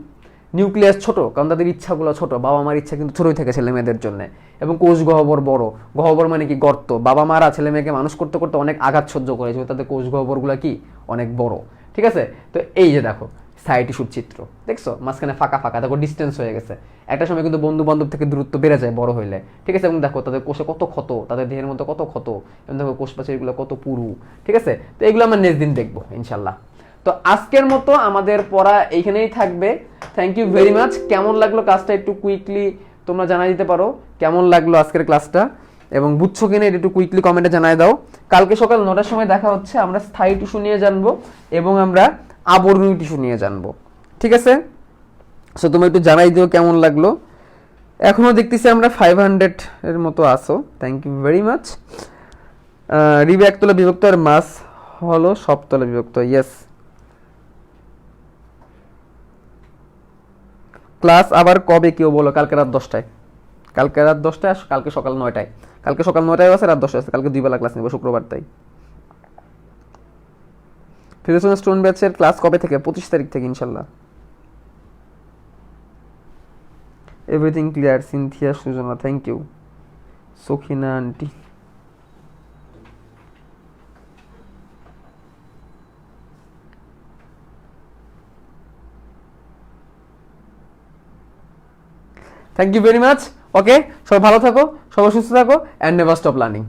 নিউক্লিয়াস ছোট, কারণ তাদের ইচ্ছাগুলো ছোট, বাবা মার ইচ্ছা কিন্তু ছোটই থাকে ছেলে মেয়েদের জন্য। এবং কোষ গহ্বর বড়, গহ্বর মানে কি গর্ত, বাবা মারা ছেলে মেয়েকে মানুষ করতে করতে অনেক আঘাত সহ্য করে, এই জন্য তাদের কোষ গহ্বরগুলো কি অনেক বড়। ঠিক আছে, তো এই যে দেখো স্থায়ী টিস্যুর চিত্র দেখছো, মাঝখানে ফাঁকা ফাঁকা, দেখো ডিস্টেন্স হয়ে গেছে। একটা সময় কিন্তু বন্ধু বান্ধব থেকে দূরত্ব বেড়ে যায় বড় হইলে। ঠিক আছে, এবং দেখো তাদের কোষে কত ক্ষত, তাদের দেহের মধ্যে কত ক্ষত, এবং দেখো কোষ প্রাচীরগুলো কত পুরু। ঠিক আছে, তো এগুলো আমরা নেক্সট দিন দেখবো ইনশাল্লাহ। তো আজকের মতো আমাদের পড়া এইখানেই থাকবে। Thank you very much. কেমন লাগলো ক্লাসটা একটু কুইকলি তোমরা জানাই দিতে পারো, কেমন লাগলো আজকের ক্লাসটা, এবং বুঝছো কিনা এটা একটু কুইকলি কমেন্টে জানাই দাও। কালকে সকাল 9টার সময় দেখা হচ্ছে, আমরা স্থায়ী টিস্যু নিয়ে জানবো এবং আমরা আবরণী টিস্যু নিয়ে জানবো। ঠিক আছে, সো তুমি একটু জানাই দিও কেমন লাগলো। এখনো দেখতেছি আমরা 500 এর মতো আসো, থ্যাংক ইউ ভেরি মাচ। রিবে একতলা বিভক্ত আর মাস হলো সবতলা বিভক্ত, ইয়েস। ক্লাস আবার কবে কেউ বলো? কালকে রাত 10টায়, কালকে রাত 10টায়, কালকে সকাল 9টায়। কালকে সকাল 9টায় আছে, রাত 10টায় আছে, কালকে 2 বেলা ক্লাস নেব, শুক্রবার তাই। ফিরোজনা স্টোন ব্যাচের ক্লাস কবে থেকে? 25 তারিখ থেকে ইনশাল্লাহ। Everything clear, Sinthia, Sujana, thank you. Sakhina aunty, thank you very much. Okay, সবাই ভালো থাকো, সবাই সুস্থ থাকো, অ্যান্ড নেভার স্টপ লার্নিং।